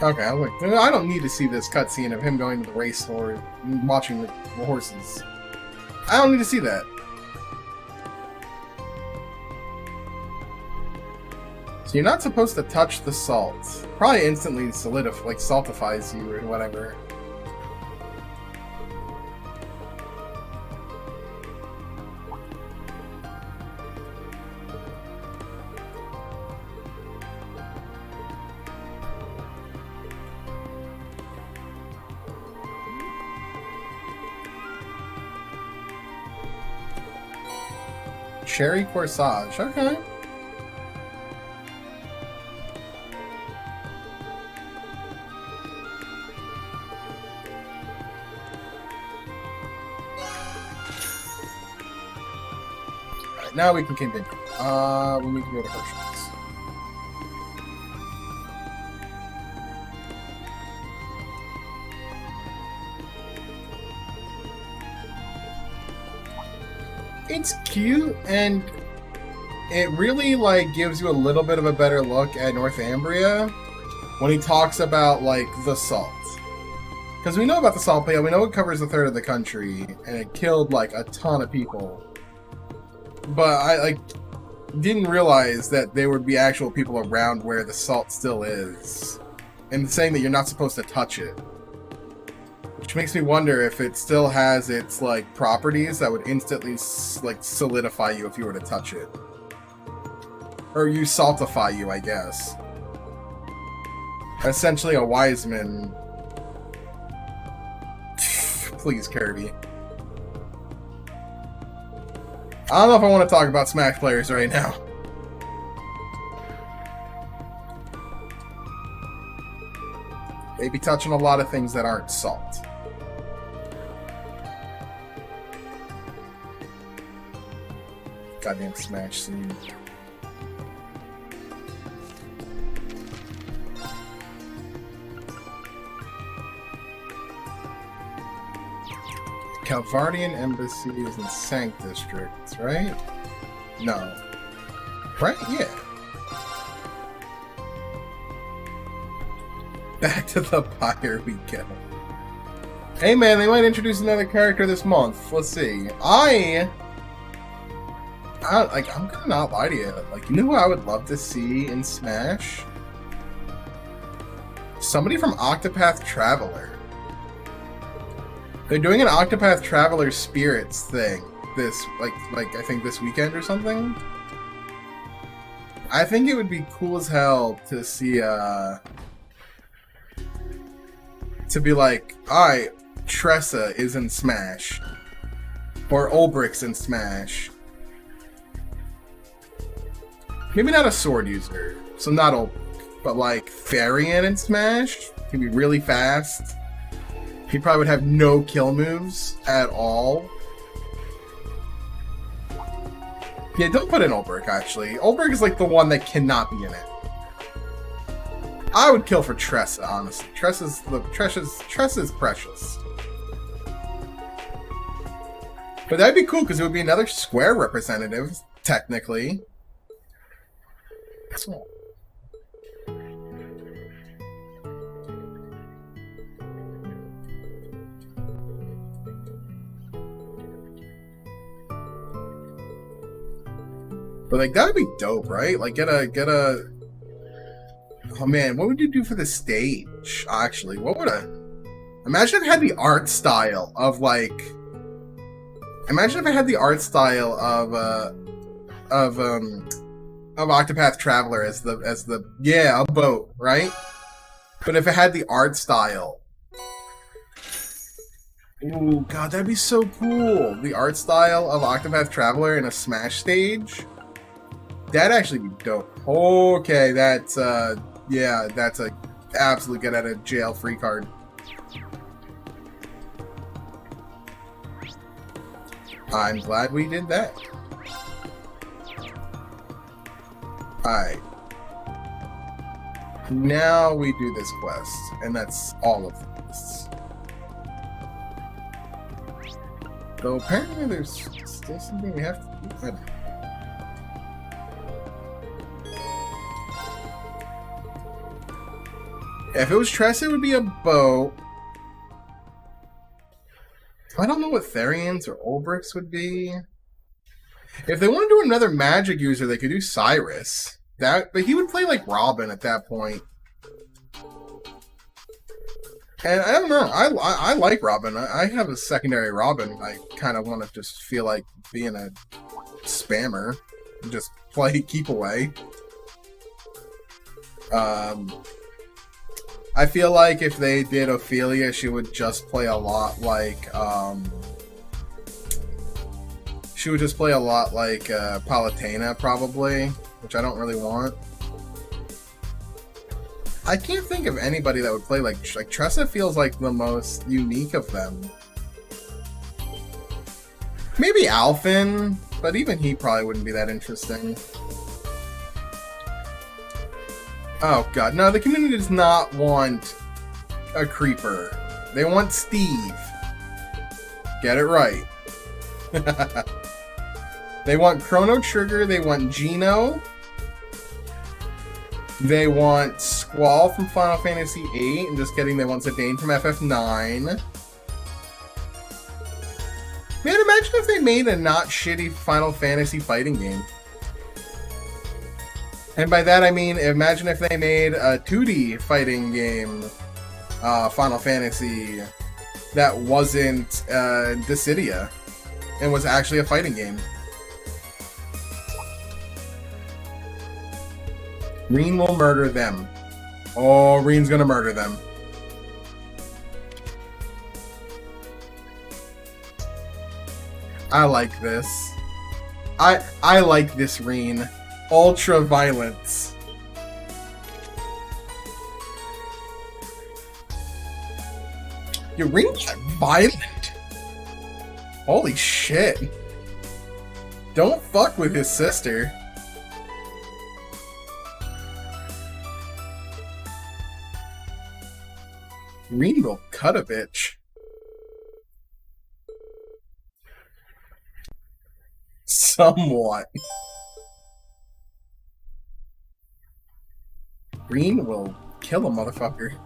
Okay, I was like, I don't need to see this cutscene of him going to the race or watching the horses. I don't need to see that. So you're not supposed to touch the salt. Probably instantly saltifies you or whatever. Cherry corsage, okay. Alright, now we can continue. When we can go to Hershey's. It's cute, and it really gives you a little bit of a better look at Northumbria when he talks about the salt. Because we know about the salt pail, we know it covers a third of the country, and it killed a ton of people. But I didn't realize that there would be actual people around where the salt still is, and saying that you're not supposed to touch it. Which makes me wonder if it still has its, properties that would instantly, solidify you if you were to touch it. Or you saltify you, I guess. Essentially a Wiseman. Please, Kirby. I don't know if I want to talk about Smash players right now. They be touching a lot of things that aren't salt. Goddamn Smash scene. Calvardian Embassy is in Sank District, right? No. Right? Yeah. Back to the pyre we go. Hey man, they might introduce another character this month. Let's see. I'm gonna not lie to you. You know who I would love to see in Smash? Somebody from Octopath Traveler. They're doing an Octopath Traveler Spirits thing this, I think this weekend or something. I think it would be cool as hell to see, to be alright, Tressa is in Smash. Or Ulbricht's in Smash. Maybe not a sword user, so not Ulbricht, but Therian in Smash. He'd be really fast. He probably would have no kill moves at all. Yeah, don't put in Ulbricht, actually. Ulbricht is the one that cannot be in it. I would kill for Tressa, honestly. Tressa's precious. But that'd be cool, because it would be another Square representative, technically. Oh. But that'd be dope, right? Get a. Oh man, what would you do for the stage? Actually, what would imagine if it had the art style of Imagine if I had the art style of Octopath Traveler as the a boat, right? But if it had the art style... Ooh, God, that'd be so cool. The art style of Octopath Traveler in a Smash stage? That'd actually be dope. Okay, that's, yeah, that's a absolute get out of jail free card. I'm glad we did that. Alright. Now we do this quest, and that's all of the quests. Though apparently there's still something we have to do. If it was Tress, it would be a boat. I don't know what Therians or Olbrichs would be. If they want to do another magic user, they could do Cyrus. But he would play like Robin at that point. And I don't know. I like Robin. I have a secondary Robin. I kind of want to just feel like being a spammer and just play keep away. I feel like if they did Ophelia, she would just play a lot like Palutena, probably, which I don't really want. I can't think of anybody that would play like Tressa feels like the most unique of them. Maybe Alphen, but even he probably wouldn't be that interesting. Oh god, no, the community does not want a creeper. They want Steve. Get it right. They want Chrono Trigger, they want Geno. They want Squall from Final Fantasy VIII, and just kidding, they want Zidane from FF9. Man, imagine if they made a not shitty Final Fantasy fighting game. And by that I mean, imagine if they made a 2D fighting game, Final Fantasy, that wasn't Dissidia, and was actually a fighting game. Reen will murder them. Oh, Reen's gonna murder them. I like this. I like this Reen. Ultra violence. Your Reen got violent. Holy shit. Don't fuck with his sister. Reen will cut a bitch. Somewhat. Reen will kill a motherfucker.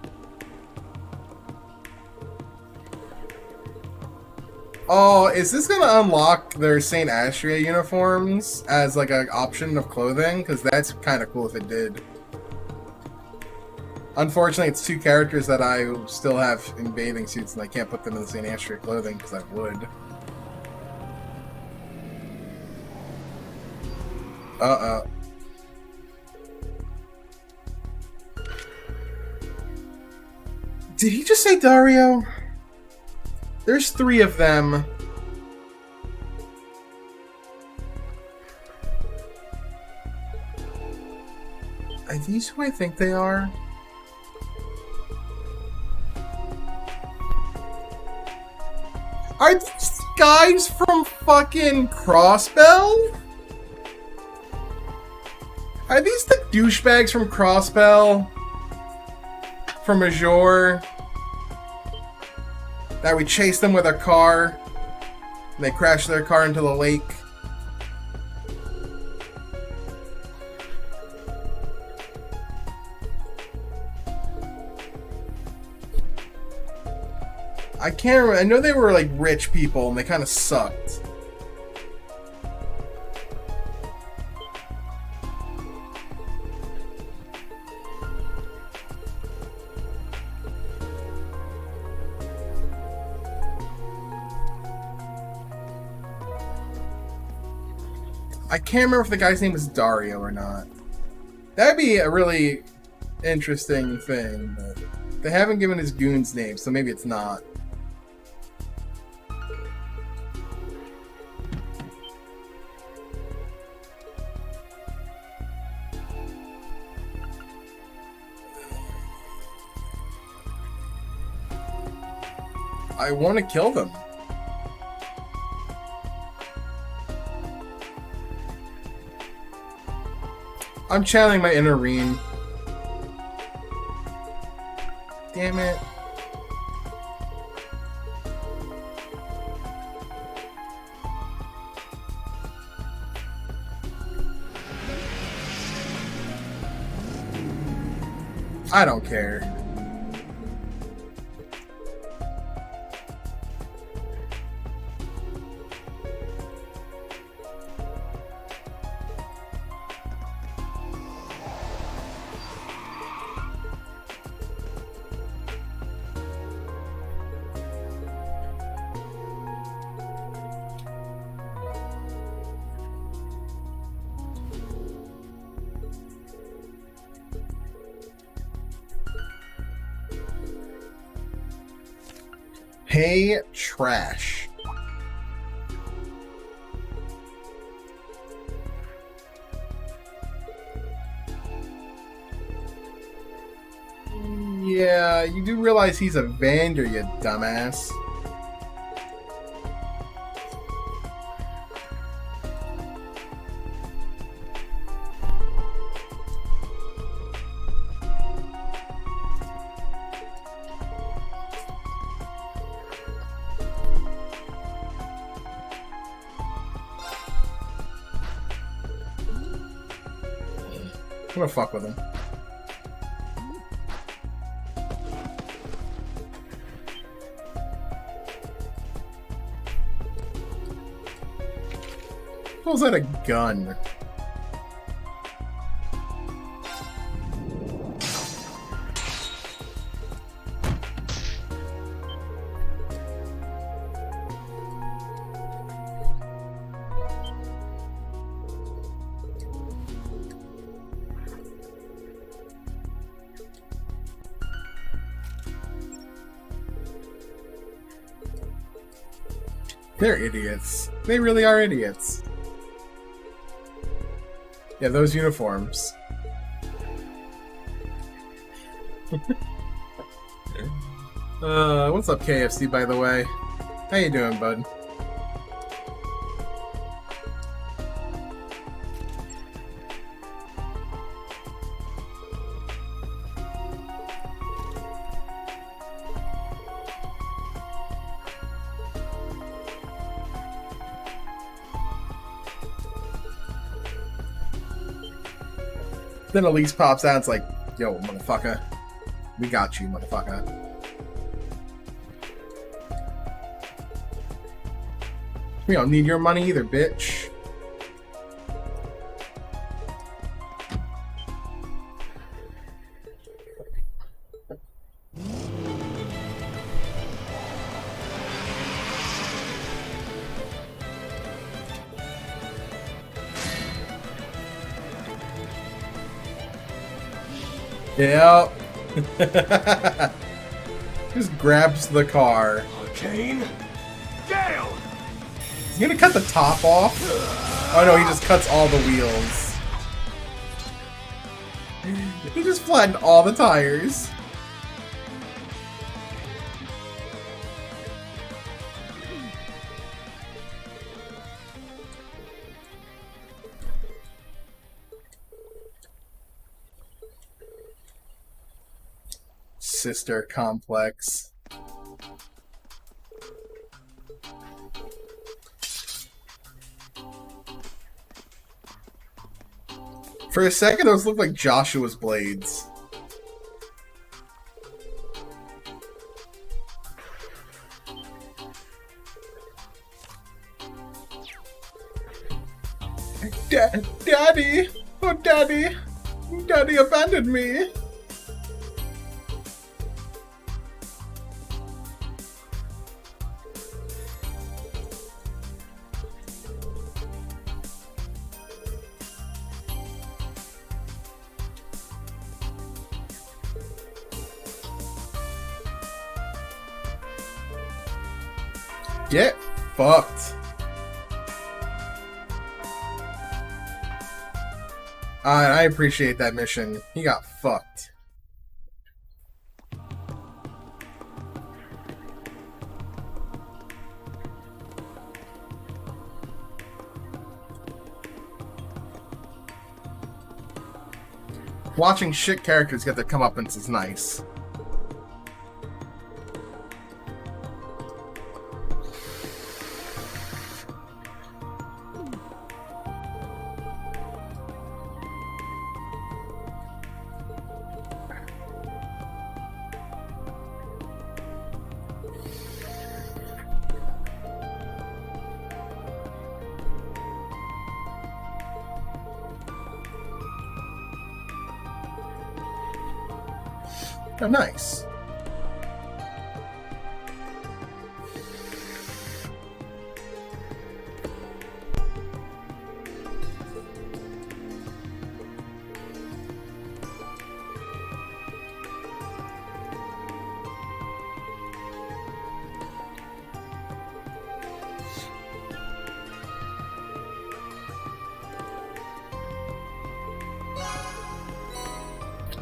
Oh, is this gonna unlock their St. Astria uniforms as like an option of clothing? Because that's kind of cool if it did. Unfortunately, it's two characters that I still have in bathing suits, and I can't put them in the St. Astria clothing because I would. Did he just say Dario? There's 3 of them. Are these who I think they are? Are these guys from fucking Crossbell? Are these the douchebags from Crossbell? From Major? That we chased them with a car, and they crashed their car into the lake. I can't remember. I know they were like rich people and they kind of sucked. I can't remember if the guy's name is Dario or not. That'd be a really interesting thing, but... They haven't given his goons names, so maybe it's not. I want to kill them. I'm channeling my inner Reen. Damn it. I don't care. Hey, trash. Yeah, you do realize he's a vendor, you dumbass. I'm gonna fuck with him. How was that a gun? They're idiots. They really are idiots. Yeah, those uniforms. What's up, KFC, by the way? How you doing, bud? Then Elise pops out, it's like, yo, motherfucker. We got you, motherfucker. We don't need your money either, bitch. Yep. Just grabs the car. Arcane Gale! He's gonna cut the top off? Oh no, he just cuts all the wheels. He just flattened all the tires. Sister complex. For a second, those looked like Joshua's blades. Daddy! Oh, Daddy! Daddy abandoned me! Get fucked. I appreciate that mission. He got fucked. Watching shit characters get their comeuppance is nice. Oh, nice.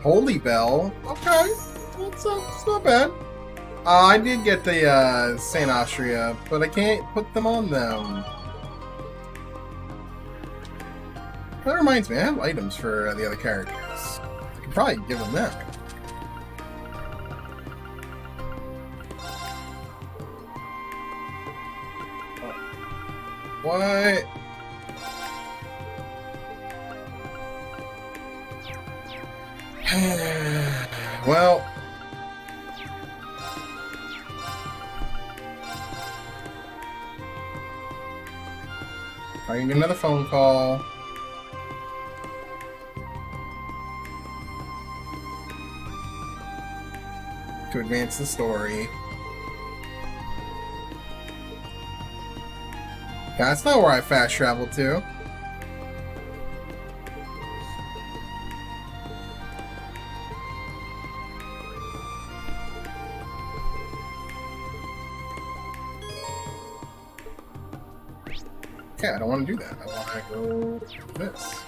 Holy Bell. Okay. It's not bad. I did get the Saint Austria, but I can't put them on them. That reminds me, I have items for the other characters. I could probably give them that. What? Well, I can get another phone call. To advance the story. That's not where I fast traveled to. Okay, I don't want to do that. I want to go this.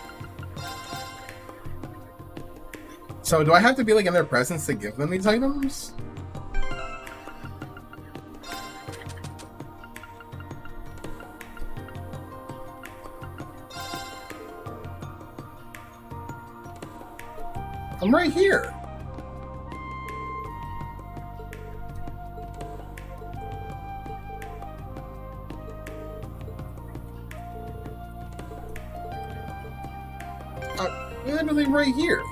So, do I have to be like in their presence to give them these items? I'm right here. Literally right here.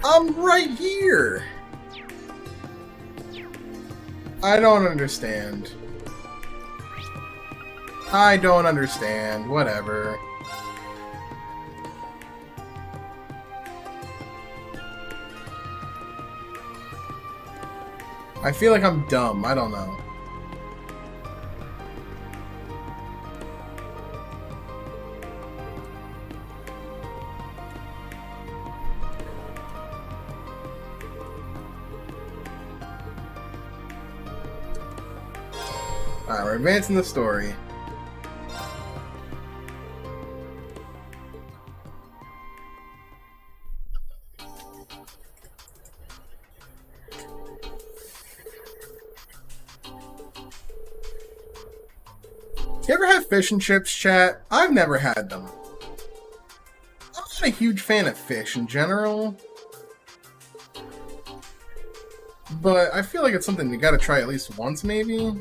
I'm right here. I don't understand. I don't understand. Whatever. I feel like I'm dumb. I don't know. Alright, we're advancing the story. You ever have fish and chips, chat? I've never had them. I'm not a huge fan of fish in general. But I feel like it's something you gotta try at least once, maybe?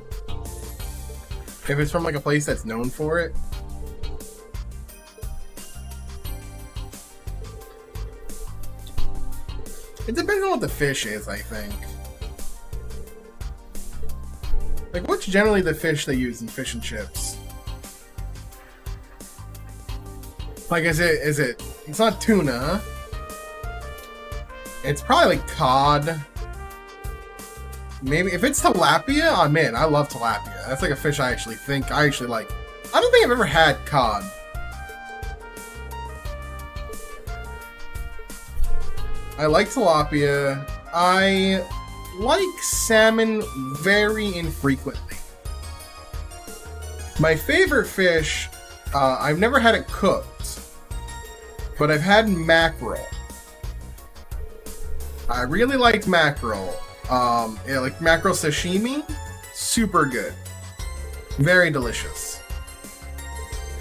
If it's from like a place that's known for it. It depends on what the fish is, I think. Like, what's generally the fish they use in fish and chips? Like, is it, it's not tuna, huh? It's probably like cod. Maybe, if it's tilapia, oh man, I love tilapia. That's like a fish I actually like. I don't think I've ever had cod. I like tilapia. I like salmon very infrequently. My favorite fish, I've never had it cooked, but I've had mackerel. I really liked mackerel. Yeah, like mackerel sashimi, super good. Very delicious.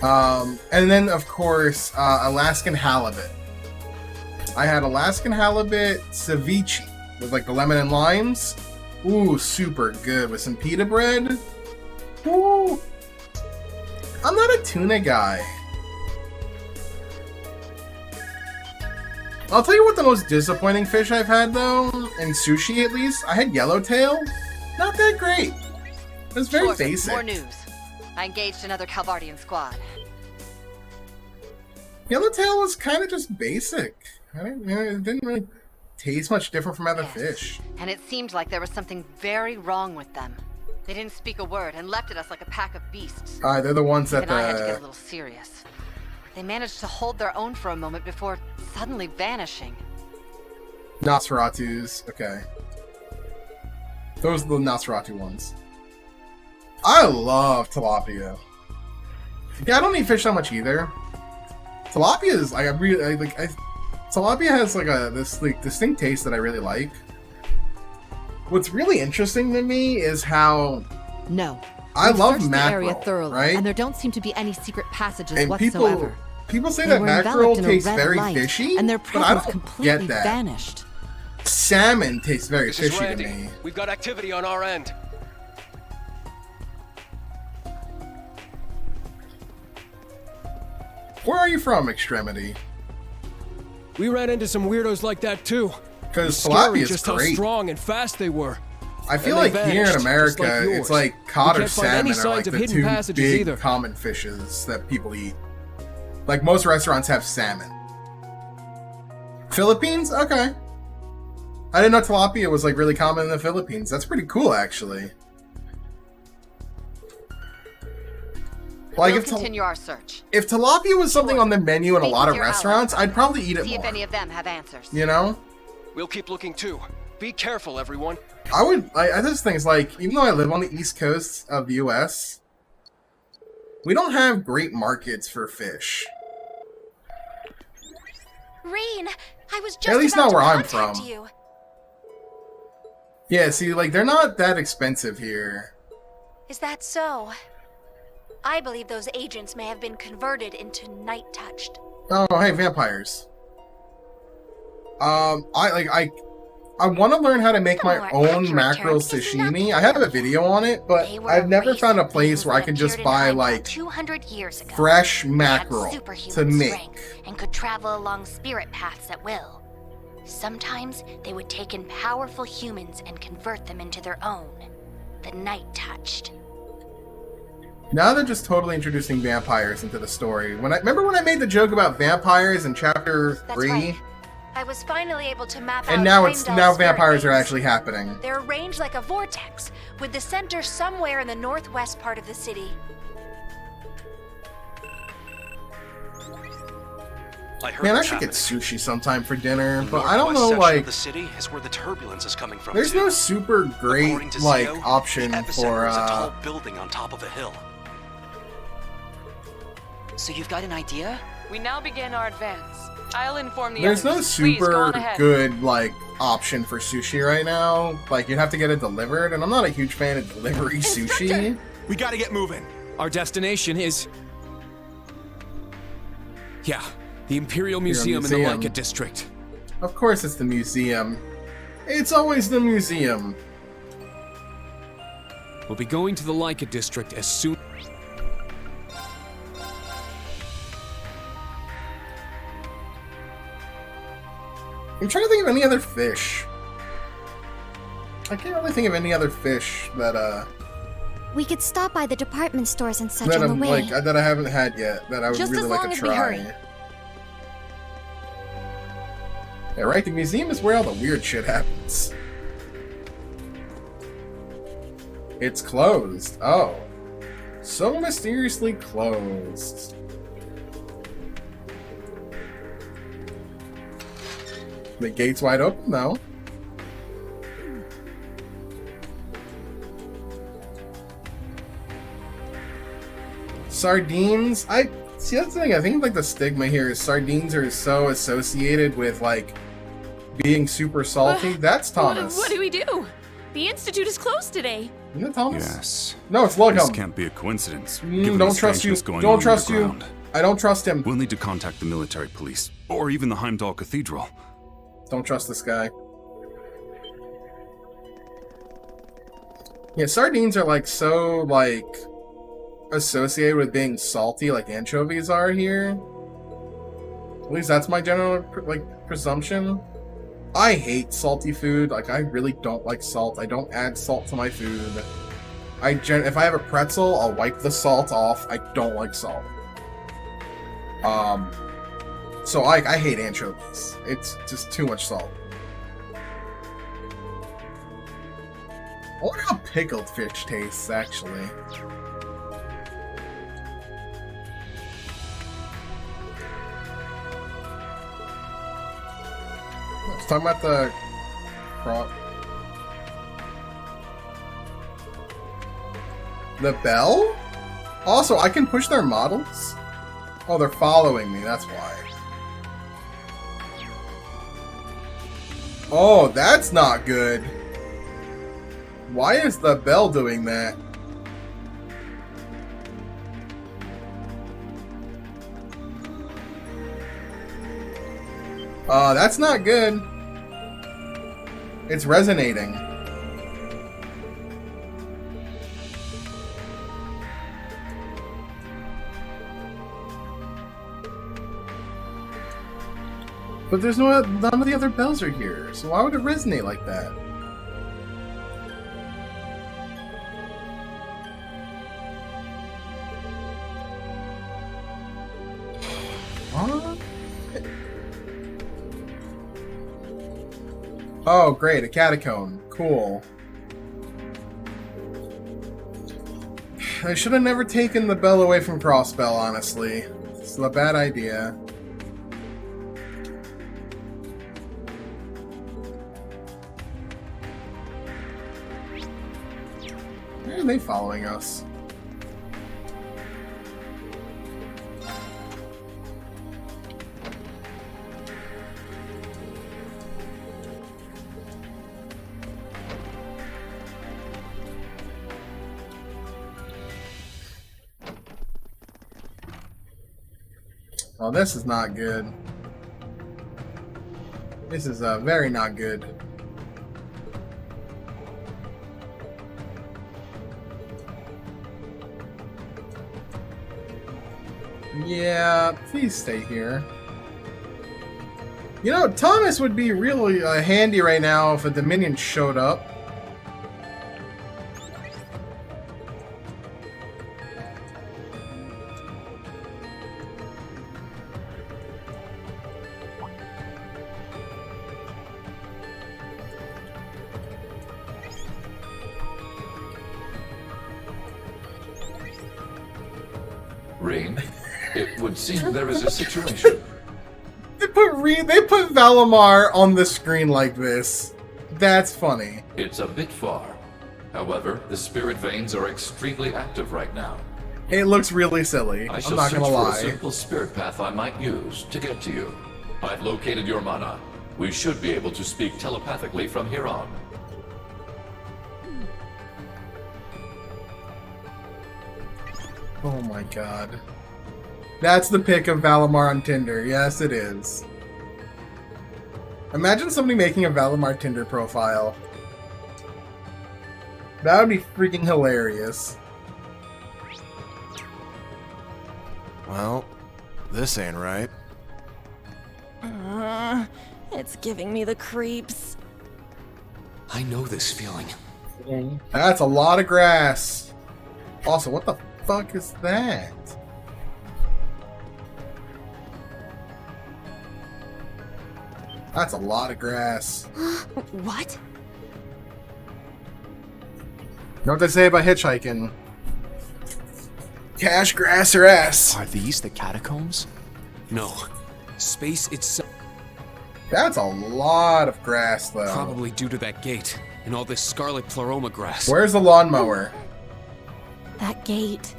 And then, of course, Alaskan halibut. I had Alaskan halibut ceviche with like the lemon and limes. Ooh, super good with some pita bread. Ooh. I'm not a tuna guy. I'll tell you what the most disappointing fish I've had though, in sushi at least. I had yellowtail. Not that great. It was very basic. More news. I engaged another Calvardian squad. Yellowtail was kind of just basic. It didn't really taste much different from other fish. And it seemed like there was something very wrong with them. They didn't speak a word and leapt at us like a pack of beasts. They're the ones that Even I had to get a little serious. They managed to hold their own for a moment before suddenly vanishing. Nosferatus. Okay. Those are the Nosferatu ones. I love tilapia. Yeah, I don't eat fish that much either. Tilapia is like tilapia has like this distinct taste that I really like. What's really interesting to me is how I love mackerel, area thoroughly, right? And there don't seem to be any secret passages And whatsoever. people say that mackerel tastes very fishy, and their but I presence don't completely get that. vanished. Salmon tastes very This is fishy to Randy. me. We've got activity on our end. Where are you from, Extremity? We ran into some weirdos like that too. Because Scary tilapia is just great. how strong and fast they were. I feel And like they here in vanished, America, just like yours. it's like We cod or can't find any salmon are signs like of the hidden two passages big either. common fishes that people eat. Like most restaurants have salmon. Philippines? Okay. I didn't know tilapia was like really common in the Philippines. That's pretty cool, actually. Like We'll continue our search. if tilapia was something on the menu in a Speak lot with of your restaurants, I'd probably eat it See if more. any of them have answers. You know? We'll keep looking too. Be careful, everyone. I just think it's like, even though I live on the East Coast of the US, we don't have great markets for fish. Reen, I was just At least about not where to I'm contact from. you. Yeah, see, like, they're not that expensive here. Is that so? I believe those agents may have been converted into night-touched. Oh, hey, vampires. I want to learn how to make my own mackerel sashimi. I have a video on it, but I've never found a place where I can just buy, like, 200 years ago. fresh They had mackerel superhuman to make. strength and could travel along spirit paths at will. Sometimes they would take in powerful humans and convert them into their own, the night-touched. Now they're just totally introducing vampires into the story. Remember when I made the joke about vampires in chapter 3? Right. I was finally able to map And out now Heimdall's vampires spirit are base. actually happening. They're arranged like a vortex, with the center somewhere in the northwest part of the city. Man, I should get sushi sometime for dinner, but I don't Northwest know, section like, of the city is where the turbulence is coming from. there's too. no super great, According to like, Zio, option the epicenter for, is a tall building on top of a hill. So you've got an idea? We now begin our advance. I'll inform the there's no others. Please, go super on ahead. good, like, option for sushi right now. Like, you'd have to get it delivered, and I'm not a huge fan of delivery sushi. We gotta get moving. Our destination is... Yeah, the Imperial Museum in the Museum. Leica District. Of course it's the museum. It's always the museum. We'll be going to the Leica District as soon... I'm trying to think of any other fish. I can't really think of any other fish that We could stop by the department stores and such that on the I'm way. like that I haven't had yet that I would Just really as like long to as we try. hurry. Yeah, right. The museum is where all the weird shit happens. It's closed. Oh. So mysteriously closed. The gate's wide open though. Sardines? I see, that's the thing. I think like the stigma here is sardines are so associated with like being super salty. That's Thomas. What do we do? The Institute is closed today. Isn't it Thomas? Yes. No, it's Logum. This can't be a coincidence. Given Don't the trust you. strangeness going Don't on trust you. underground. I don't trust him. We'll need to contact the military police, or even the Heimdall Cathedral. Don't trust this guy. Yeah, sardines are like so like associated with being salty, like anchovies are here. At least that's my general like presumption. I hate salty food. Like I really don't like salt. I don't add salt to my food. If I have a pretzel, I'll wipe the salt off. I don't like salt. So I hate anchovies. It's just too much salt. I wonder how pickled fish tastes, actually. Let's talk about the bell? Also, I can push their models? Oh, they're following me, that's why. Oh, that's not good. Why is the bell doing that? That's not good. It's resonating. But there's none of the other bells are here, so why would it resonate like that? What? Oh, great, a catacomb. Cool. I should have never taken the bell away from Crossbell, honestly. It's a bad idea. Why are they following us? Oh, this is not good. This is very not good. Yeah, please stay here. You know, Thomas would be really handy right now if a Dominion showed up. Rain, it would seem there is a situation. They put Valimar on the screen like this. That's funny. It's a bit far. However, the spirit veins are extremely active right now. It looks really silly. I I'm shall not search gonna for lie. a simple spirit path I might use to get to you. I've located your mana. We should be able to speak telepathically from here on. Oh my god. That's the pic of Valimar on Tinder. Yes, it is. Imagine somebody making a Valimar Tinder profile. That would be freaking hilarious. Well, this ain't right. It's giving me the creeps. I know this feeling. That's a lot of grass. Also, what the fuck is that? That's a lot of grass. What? Know what they say about hitchhiking? Cash, grass, or ass? Are these the catacombs? No. Space itself. That's a lot of grass, though. Probably due to that gate and all this scarlet pleroma grass. Where's the lawnmower? That gate.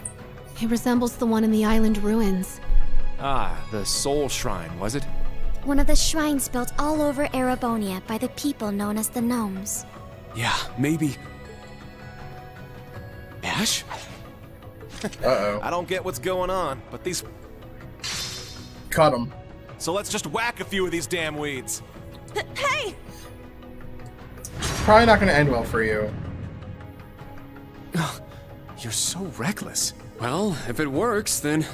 It resembles the one in the island ruins. Ah, the Soul Shrine, was it? One of the shrines built all over Erebonia by the people known as the Gnomes. Yeah, maybe. Ash? Uh-oh. I don't get what's going on, but these... Cut them. So let's just whack a few of these damn weeds. Hey! Probably not going to end well for you. You're so reckless. Well, if it works, then...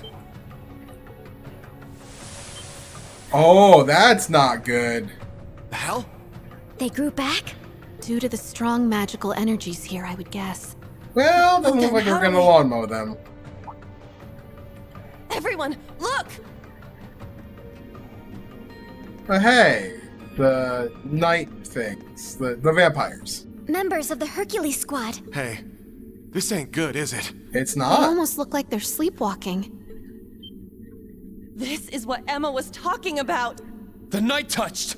Oh, that's not good. The hell? They grew back? Due to the strong magical energies here, I would guess. Well, doesn't look like we're going to lawnmow them. Everyone, look! But hey, the night things, the vampires. Members of the Hercules Squad. Hey, this ain't good, is it? It's They not. almost look like they're sleepwalking. This is what Emma was talking about! The night touched!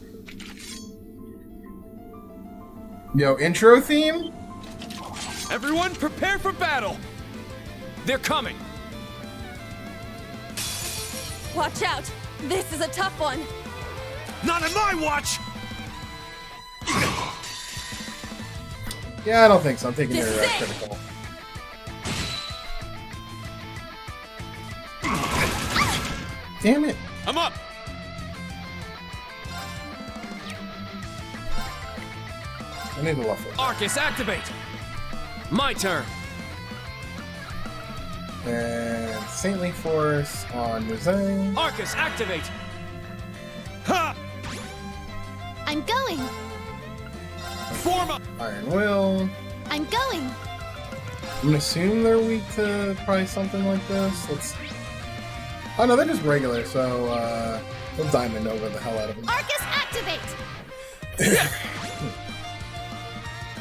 Yo, intro theme? Everyone prepare for battle! They're coming! Watch out! This is a tough one! Not on my watch! Yeah, I don't think so. I'm taking your critical. Damn it. I'm up! I need to love it. Arcus, activate! My turn! And Saintly Force on Muzang. Arcus, activate! Ha! I'm going! Form up! Iron Will. I'm going! I'm gonna assume they're weak to probably something like this. Let's. Oh no, they're just regular, so we'll Diamond Nova the hell out of them. Arcus, activate!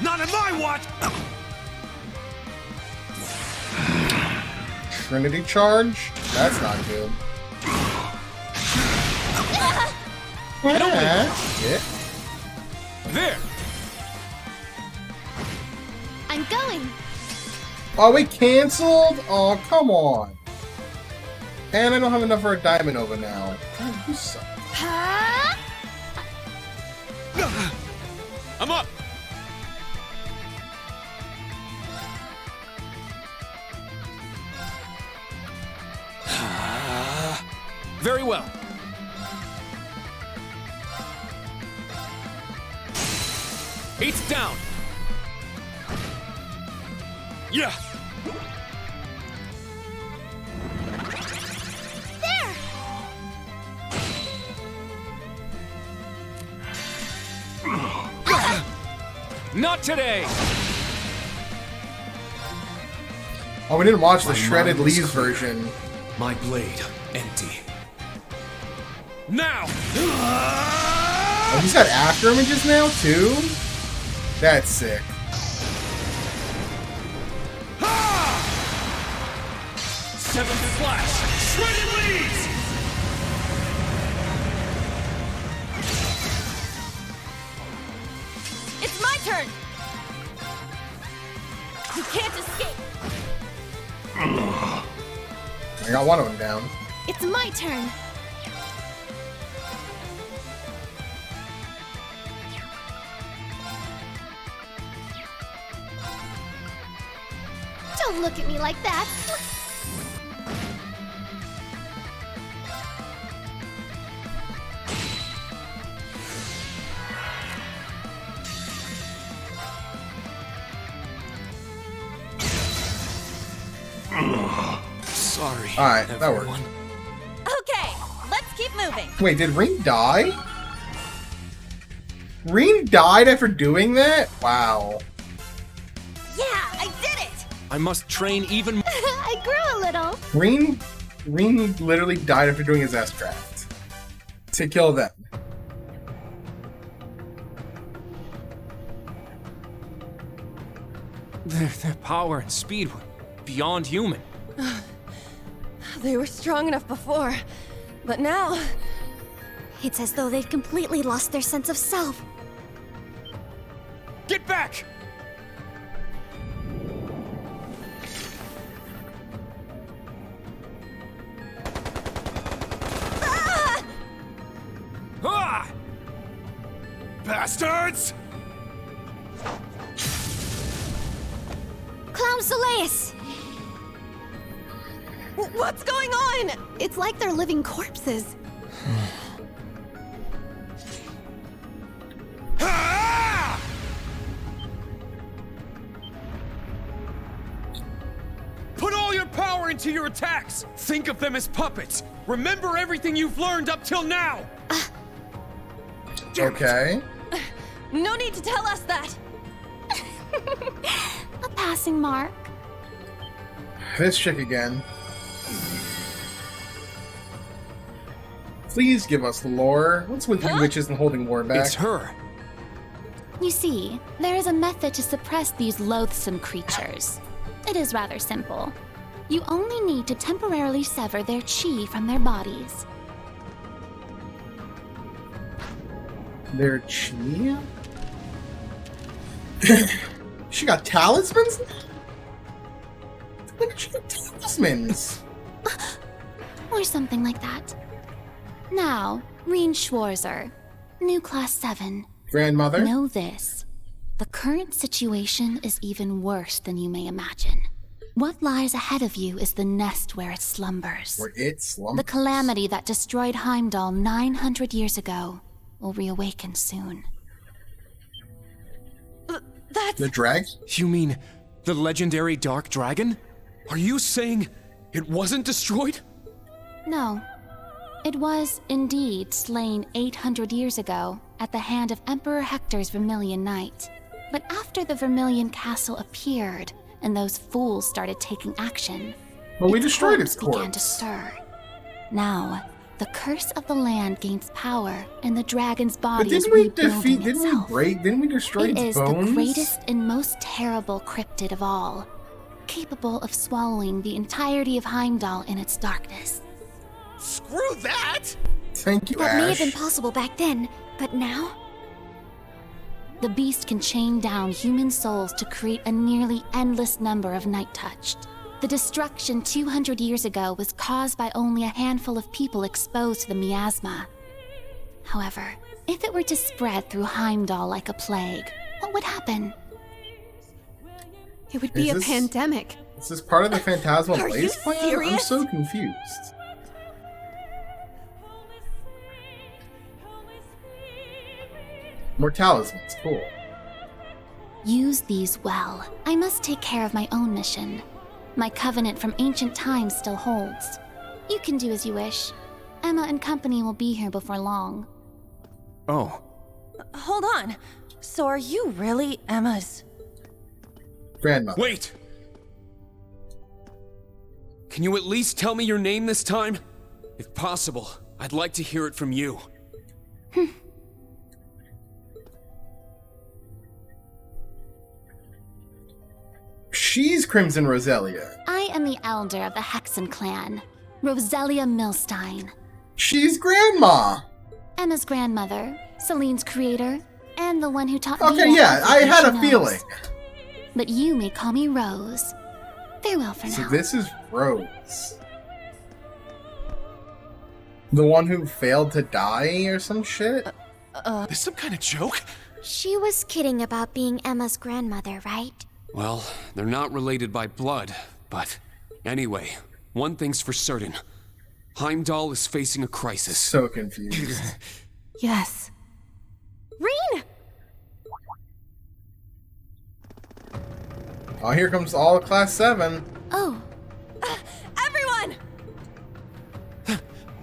Not on my watch! Trinity Charge? That's not good. Yeah. There! I'm going! Oh, we canceled? Oh, come on. And I don't have enough for a Diamond Nova now. God, you suck. I'm up! Very well. Eight's down. Yeah. There! Not today. Oh, we didn't watch the My Shredded mind was Leaves clear. version. My blade empty. Now. Oh, he's got after images now, too? That's sick. Seventh flash. Shredded leaves. It's my turn! You can't escape! I got one of them down. It's my turn! Don't look at me like that! Sorry. Alright, that worked. Okay, let's keep moving. Wait, did Ring die? Ring died after doing that? Wow. Yeah, I did it! I must train even more. I grew a little! Ring literally died after doing his S-Draft. To kill them. Their power and speed were beyond human. They were strong enough before, but now... It's as though they've completely lost their sense of self. Get back! Ah! Bastards! Clown Soleus! What's going on? It's like they're living corpses. Put all your power into your attacks! Think of them as puppets! Remember everything you've learned up till now! Okay. No need to tell us that! A passing mark. This chick again. Please give us the lore. What's with you witches and holding war back? It's her. You see, there is a method to suppress these loathsome creatures. It is rather simple. You only need to temporarily sever their chi from their bodies. Their chi? She got talismans? When did she get talismans? Or something like that. Now, Reen Schwarzer, new class 7. Grandmother? Know this. The current situation is even worse than you may imagine. What lies ahead of you is the nest where it slumbers. Where it slumbers? The calamity that destroyed Heimdall 900 years ago will reawaken soon. That's... The drag? You mean the legendary Dark Dragon? Are you saying it wasn't destroyed? No. It was, indeed, slain 800 years ago at the hand of Emperor Hector's Vermilion Knight. But after the Vermilion Castle appeared, and those fools started taking action, well, we destroyed its corpse. Began to stir. Now, the curse of the land gains power, and the dragon's body is rebuilding itself. Didn't we destroy its bones? It is the greatest and most terrible cryptid of all, capable of swallowing the entirety of Heimdall in its darkness. Screw that! Thank you, That may have Ash. been possible back then, but now? The beast can chain down human souls to create a nearly endless number of Night Touched. The destruction 200 years ago was caused by only a handful of people exposed to the miasma. However, if it were to spread through Heimdall like a plague, what would happen? It would be a pandemic. Is this part of the Phantasmal Are Blaze you plan? serious? I'm so confused. More talismans, cool. Use these well. I must take care of my own mission. My covenant from ancient times still holds. You can do as you wish. Emma and company will be here before long. Oh. Hold on. So are you really Emma's... grandmother? Wait! Can you at least tell me your name this time? If possible, I'd like to hear it from you. She's Crimson Roselia. I am the elder of the Hexen clan, Roselia Milstein. She's Grandma! Emma's grandmother, Celine's creator, and the one who taught me. Okay, yeah, I had a feeling. But you may call me Rose. Farewell for So now. this is Rose. The one who failed to die or some shit? This some kind of joke? She was kidding about being Emma's grandmother, right? Well, they're not related by blood, but anyway, one thing's for certain. Heimdall is facing a crisis. So confused. Yes. Reen! Oh, here comes all of Class 7. Oh. Everyone!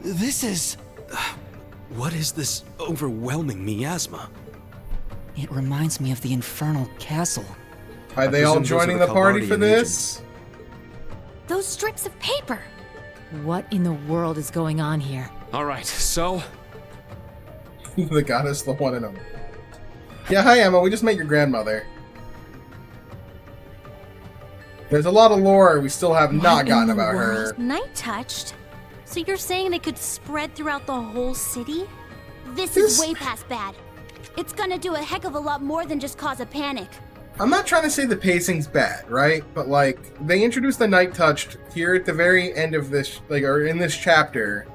This is... what is this overwhelming miasma? It reminds me of the Infernal Castle. Are they all joining the party for this? Those strips of paper. What in the world is going on here? Alright, so... The goddess, the one and only. Yeah, hi Emma, we just met your grandmother. There's a lot of lore we still have not gotten in the about her. world? Night touched? So you're saying they could spread throughout the whole city? This is way past bad. It's gonna do a heck of a lot more than just cause a panic. I'm not trying to say the pacing's bad, right? But like, they introduced the Night Touched here at the very end of this, like, or in this chapter,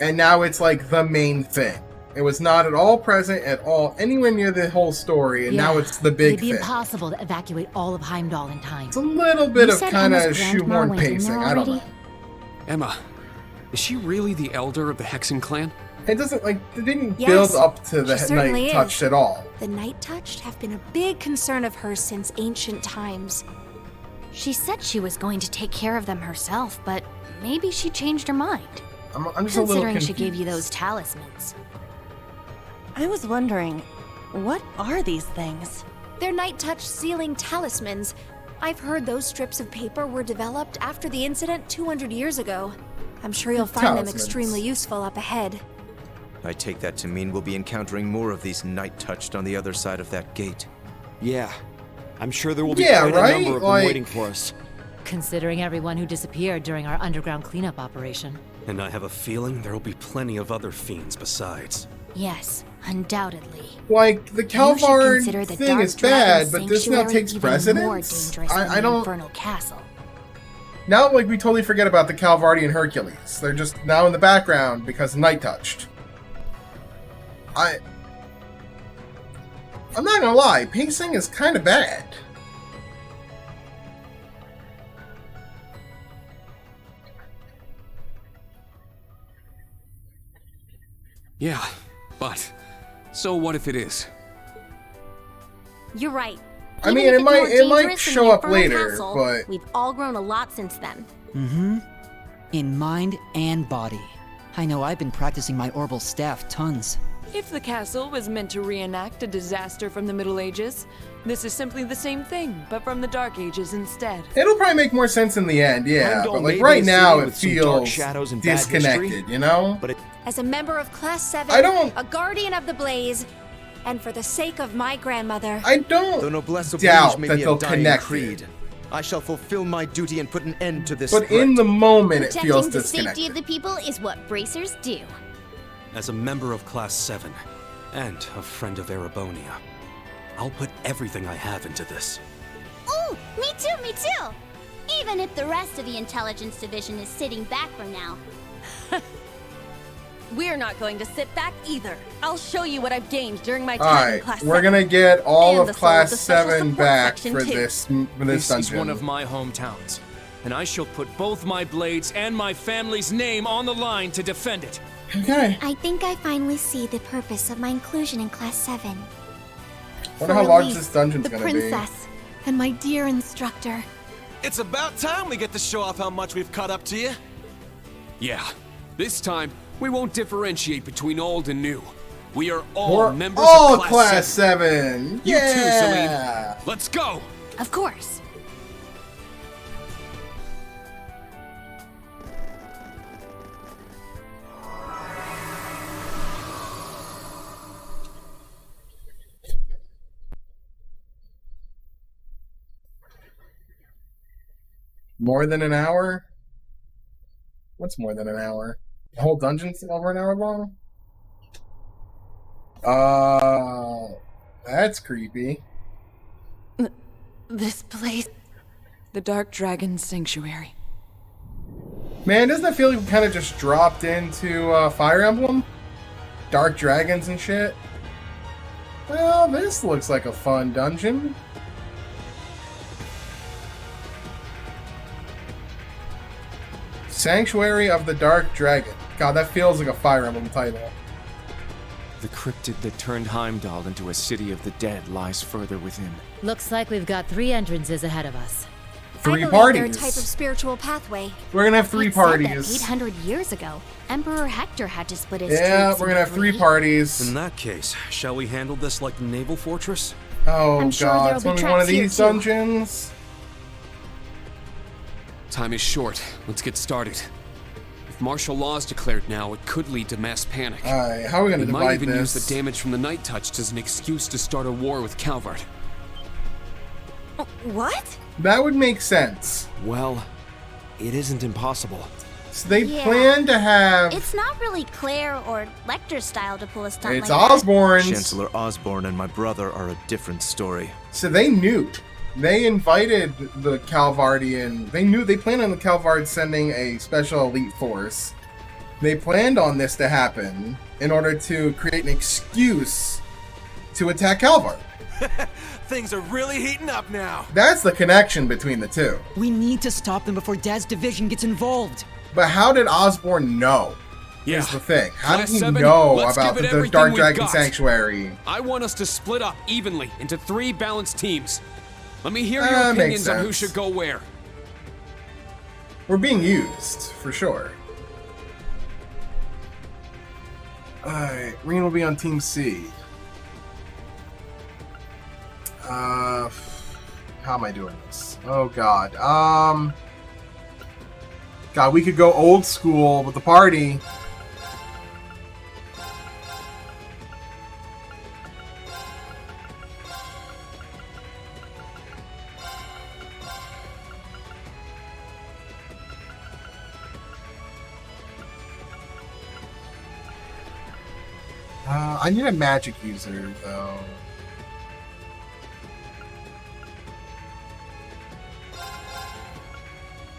and now it's like the main thing. It was not at all present at all anywhere near the whole story, and now it's the big It'd be thing. impossible to evacuate all of Heimdall in time. It's a little bit You of said kind of Emma's grandma shoehorn went in there pacing. I don't know. already? Emma, is she really the elder of the Hexen clan? It doesn't, like, it didn't Yes, build up to the she certainly Night is. Touched at all. The Night Touched have been a big concern of hers since ancient times. She said she was going to take care of them herself, but maybe she changed her mind. I'm just a little Considering she confused. gave you those talismans. I was wondering, what are these things? They're Night Touched sealing talismans. I've heard those strips of paper were developed after the incident 200 years ago. I'm sure you'll find them Talismans. extremely useful up ahead. I take that to mean we'll be encountering more of these Night Touched on the other side of that gate. Yeah. I'm sure there will be Yeah, quite right? a number of them Like- waiting for us. Considering everyone who disappeared during our underground cleanup operation. And I have a feeling there'll be plenty of other fiends besides. Yes, undoubtedly. Like, the You should Calvard consider the thing Dark is bad, Dragon but this now Sanctuary takes even more precedence? dangerous than I the don't... Infernal Castle. Now, like, we totally forget about the Calvardian Hercules. They're just now in the background because Night Touched. I'm not gonna lie, pacing is kind of bad. Yeah, but so what if it is? You're right. I Even mean, if it it's more might dangerous than show the up Infernal later, Castle, but we've all grown a lot since then. Mm-hmm. In mind and body. I know I've been practicing my orbital staff tons. If the castle was meant to reenact a disaster from the Middle Ages, this is simply the same thing, but from the Dark Ages instead. it'll probably make more sense in the end, yeah. Heimdall But may like be right a now, city it with some dark feels shadows and bad disconnected, history, you know? But it As a member of Class 7, I don't- a guardian of the Blaze, and for the sake of my grandmother, I don't Though noblesse doubt oblige may that be they'll a dying connect creed, I shall fulfill my duty and put an end to this But threat. in the moment, it Protecting feels the disconnected. safety of the people is what bracers do. As a member of Class 7, and a friend of Erebonia, I'll put everything I have into this. Ooh, me too, me too! Even if the rest of the Intelligence Division is sitting back for now. We're not going to sit back either. I'll show you what I've gained during my time in Alright, Class we're 7. gonna get all And of the soul of Class the Special 7 Support back Section, for too. this This dungeon. is one of my hometowns, and I shall put both my blades and my family's name on the line to defend it. Okay. I think I finally see the purpose of my inclusion in Class 7. Wonder how large this dungeon's the gonna princess, and my dear instructor. It's about time we get to show off how much we've caught up to you. Yeah, this time we won't differentiate between old and new. We are all We're members all of Class 7. You too, Yeah. Celine. Let's go. Of course. More than an hour? What's more than an hour? The whole dungeon's over an hour long? That's creepy. This place. The Dark Dragon Sanctuary. Man, doesn't it feel like we kind of just dropped into Fire Emblem? Dark dragons and shit? Well, this looks like a fun dungeon. Sanctuary of the Dark Dragon. God, that feels like a Fire Emblem title. The cryptid that turned Heimdall into a city of the dead lies further within. Looks like we've got 3 entrances ahead of us. Three I believe they're a parties. type of spiritual pathway. We're gonna have 3 It said that parties. 800 years ago, Emperor Hector had to split his Yeah, troops we're gonna have into 3 parties. In that case, shall we handle this like the naval fortress? Oh I'm sure god, there'll it's be gonna be one of traps here, these too. dungeons. Time is short. Let's get started. If martial law is declared now, it could lead to mass panic. Alright, how are we gonna We might divide even this? use the damage from the Night Touched as an excuse to start a war with Calvard. What? That would make sense. Well, it isn't impossible. So they plan to have... It's not really Claire or Lecter's style to pull a stunt It's like Osborn's. Chancellor Osborn and my brother are a different story. So they knew. They invited the Calvardian. They planned on the Calvard sending a special elite force. They planned on this to happen in order to create an excuse to attack Calvard. Things are really heating up now. That's the connection between the two. We need to stop them before Dad's division gets involved. But how did Osborn know? Yeah. Is the thing. How did Class he 7, know let's about give it the everything Dark we've Dragon got. Sanctuary? I want us to split up evenly into 3 balanced teams. Let me hear your Makes opinions on who sense. should go where. We're being used, for sure. Alright, Reen will be on Team C. How am I doing this? Oh god. God, we could go old school with the party. I need a magic user, though.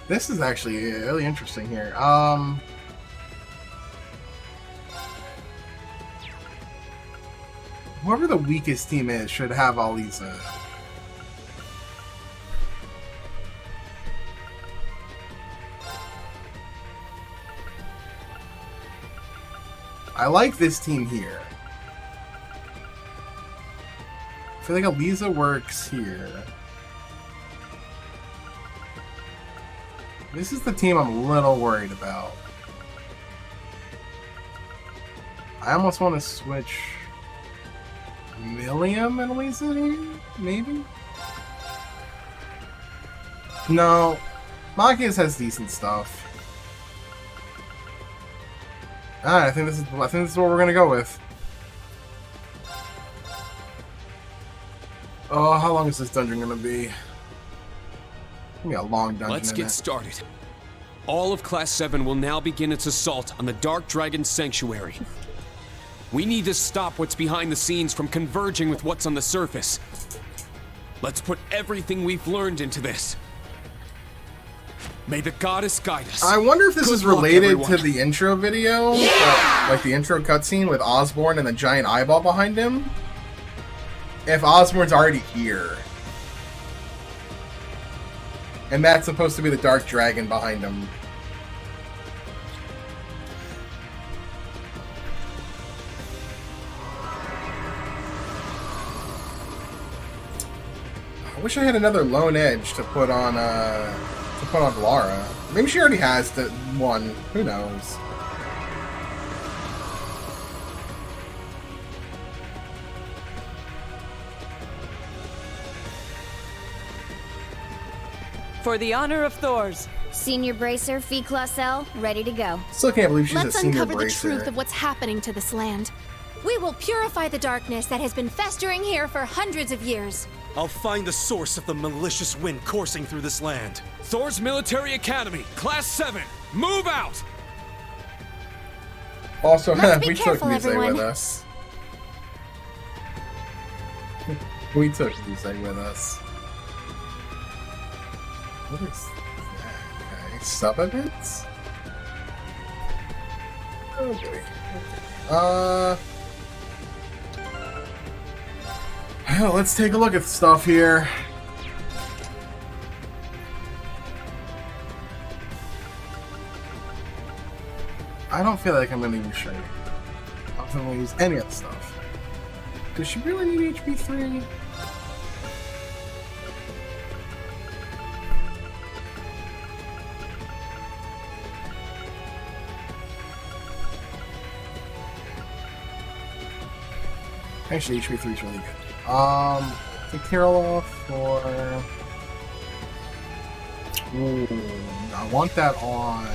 This is actually really interesting here. Whoever the weakest team is should have all these. I like this team here. I feel like Eliza works here. This is the team I'm a little worried about. I almost want to switch Milliam and Eliza here, maybe? No. Machias has decent stuff. Alright, I think this is what we're gonna go with. Oh, how long is this dungeon gonna be? It's gonna be a long dungeon. Let's get started. All of Class 7 will now begin its assault on the Dark Dragon Sanctuary. We need to stop what's behind the scenes from converging with what's on the surface. Let's put everything we've learned into this. May the goddess guide us. I wonder if this Good is luck, related everyone. to the intro video, like the intro cutscene with Osborn and the giant eyeball behind him. If Osborn's already here, and that's supposed to be the Dark Dragon behind him. I wish I had another Lone Edge to put on Lara. Maybe she already has the one. Who knows? For the honor of Thors. Senior Bracer, Fee Clausel, ready to go. Still can't believe she's Let's a senior uncover bracer. the truth of what's happening to this land. We will purify the darkness that has been festering here for hundreds of years. I'll find the source of the malicious wind coursing through this land. Thor's Military Academy, Class 7, move out! Also, Let's be we took careful, Musei everyone. with us. We took Musei with us. What is that? Okay, sub-events? Oh boy. Well, let's take a look at stuff here. I don't feel like I'm gonna use Shiny. I don't think I'm gonna use any of the stuff. Does she really need HP 3? Actually, HP 3 is really good. Take Carol off for... Ooh, I want that on...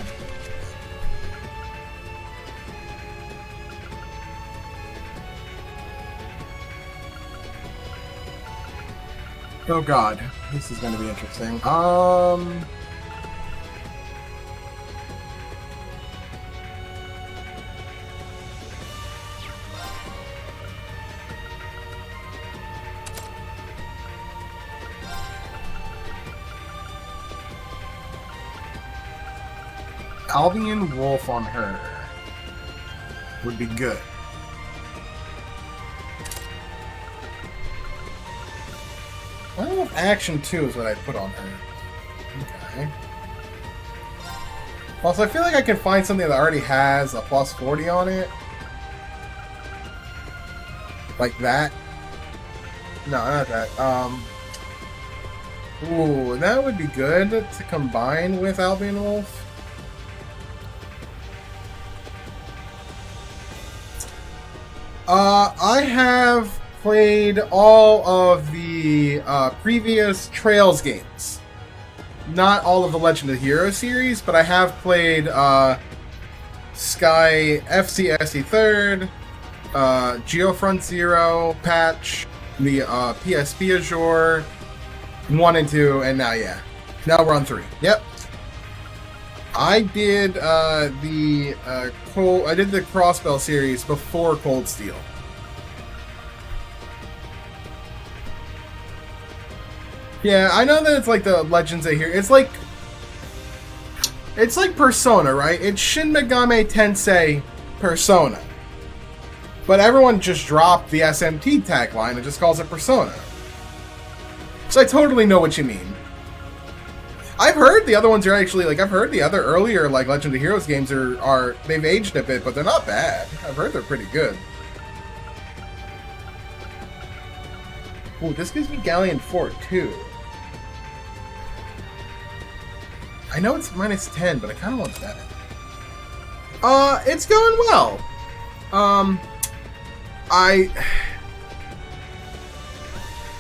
Oh god, this is going to be interesting. Albion Wolf on her would be good. I don't know if Action 2 is what I'd put on her. Okay. Also, I feel like I can find something that already has a plus 40 on it. Like that. No, not that. Ooh, that would be good to combine with Albion Wolf. I have played all of the previous Trails games. Not all of the Legend of Heroes series, but I have played Sky FCSE 3rd, Geofront Zero patch, the PSP Azure, 1 and 2, and now, yeah. Now we're on 3. Yep. I did I did the Crossbell series before Cold Steel. Yeah, I know that it's like the Legends of Heroes. It's like Persona, right? It's Shin Megami Tensei Persona. But everyone just dropped the SMT tagline and just calls it Persona. So I totally know what you mean. I've heard the other ones are actually, like, I've heard the other earlier, like, Legend of Heroes games are they've aged a bit, but they're not bad. I've heard they're pretty good. Ooh, this gives me Galleon Fort, too. I know it's minus 10, but I kind of want that. It's going well.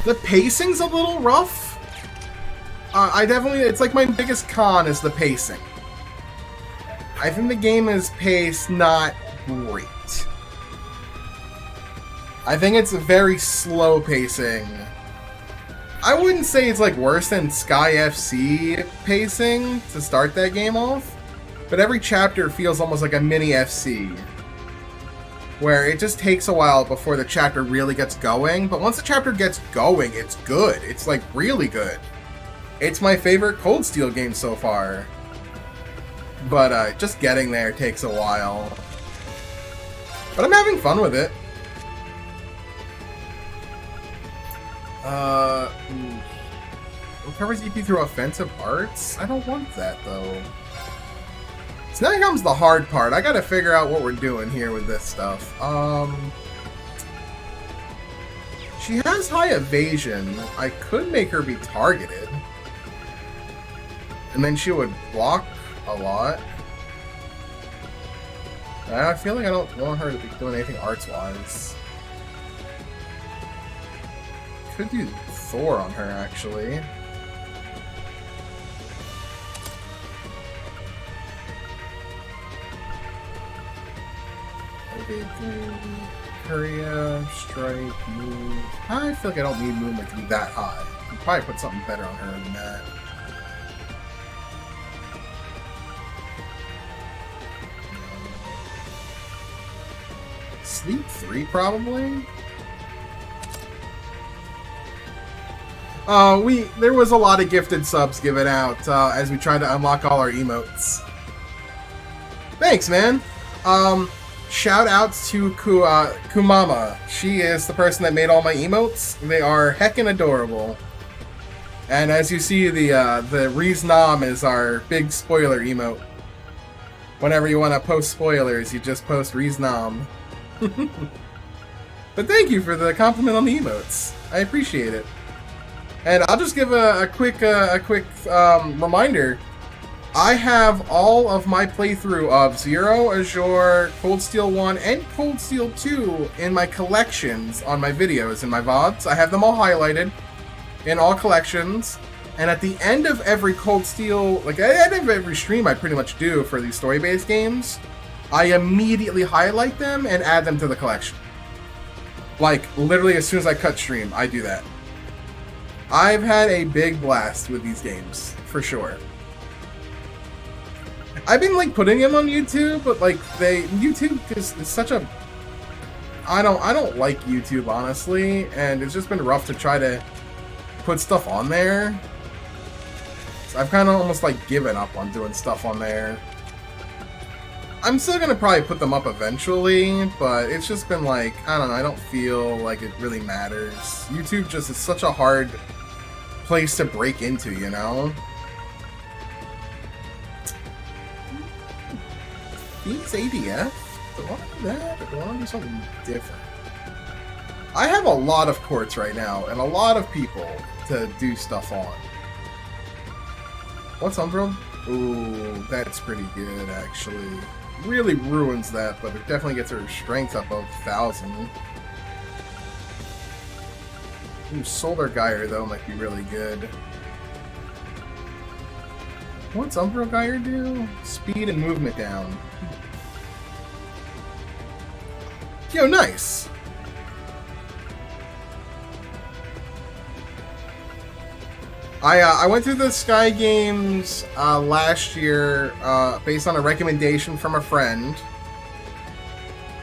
The pacing's a little rough. It's like my biggest con is the pacing. I think the game is paced not great. I think it's a very slow pacing. I wouldn't say it's like worse than Sky FC pacing to start that game off, but every chapter feels almost like a mini FC, where it just takes a while before the chapter really gets going, but once the chapter gets going, it's good. It's like really good. It's my favorite Cold Steel game so far. But just getting there takes a while. But I'm having fun with it. Recovers EP through offensive arts? I don't want that though. So now comes the hard part. I gotta figure out what we're doing here with this stuff. She has high evasion. I could make her be targeted. And then she would block a lot. I feel like I don't want her to be doing anything arts-wise. Could do Thor on her, actually. Korea, strike, move. I feel like I don't need movement to be that high. I could probably put something better on her than that. Sleep 3, probably? There was a lot of gifted subs given out as we tried to unlock all our emotes. Thanks, man. Shout outs to Kumama. She is the person that made all my emotes. They are heckin' adorable. And as you see, the Riz Nam is our big spoiler emote. Whenever you want to post spoilers, you just post Riz Nam. But thank you for the compliment on the emotes. I appreciate it. And I'll just give a quick reminder. I have all of my playthrough of Zero, Azure, Cold Steel 1, and Cold Steel 2 in my collections on my videos and my VODs. I have them all highlighted in all collections. And at the end of every Cold Steel, like at the end of every stream I pretty much do for these story-based games, I immediately highlight them and add them to the collection. Like, literally as soon as I cut stream, I do that. I've had a big blast with these games, for sure. I've been like putting them on YouTube, but like YouTube is such a I don't like YouTube honestly, and it's just been rough to try to put stuff on there. So I've kind of almost like given up on doing stuff on there. I'm still gonna probably put them up eventually, but it's just been like, I don't know, I don't feel like it really matters. YouTube just is such a hard place to break into, you know? These ADF? Do I want to do that, or do I want to do something different? I have a lot of courts right now, and a lot of people to do stuff on. What's Umbral? Ooh, that's pretty good, actually. Really ruins that, but it definitely gets her strength up of 1,000. Ooh, Solar Gyre, though, might be really good. What's Umbral Gyre do? Speed and movement down. Yo, nice! I went through the Sky Games last year based on a recommendation from a friend.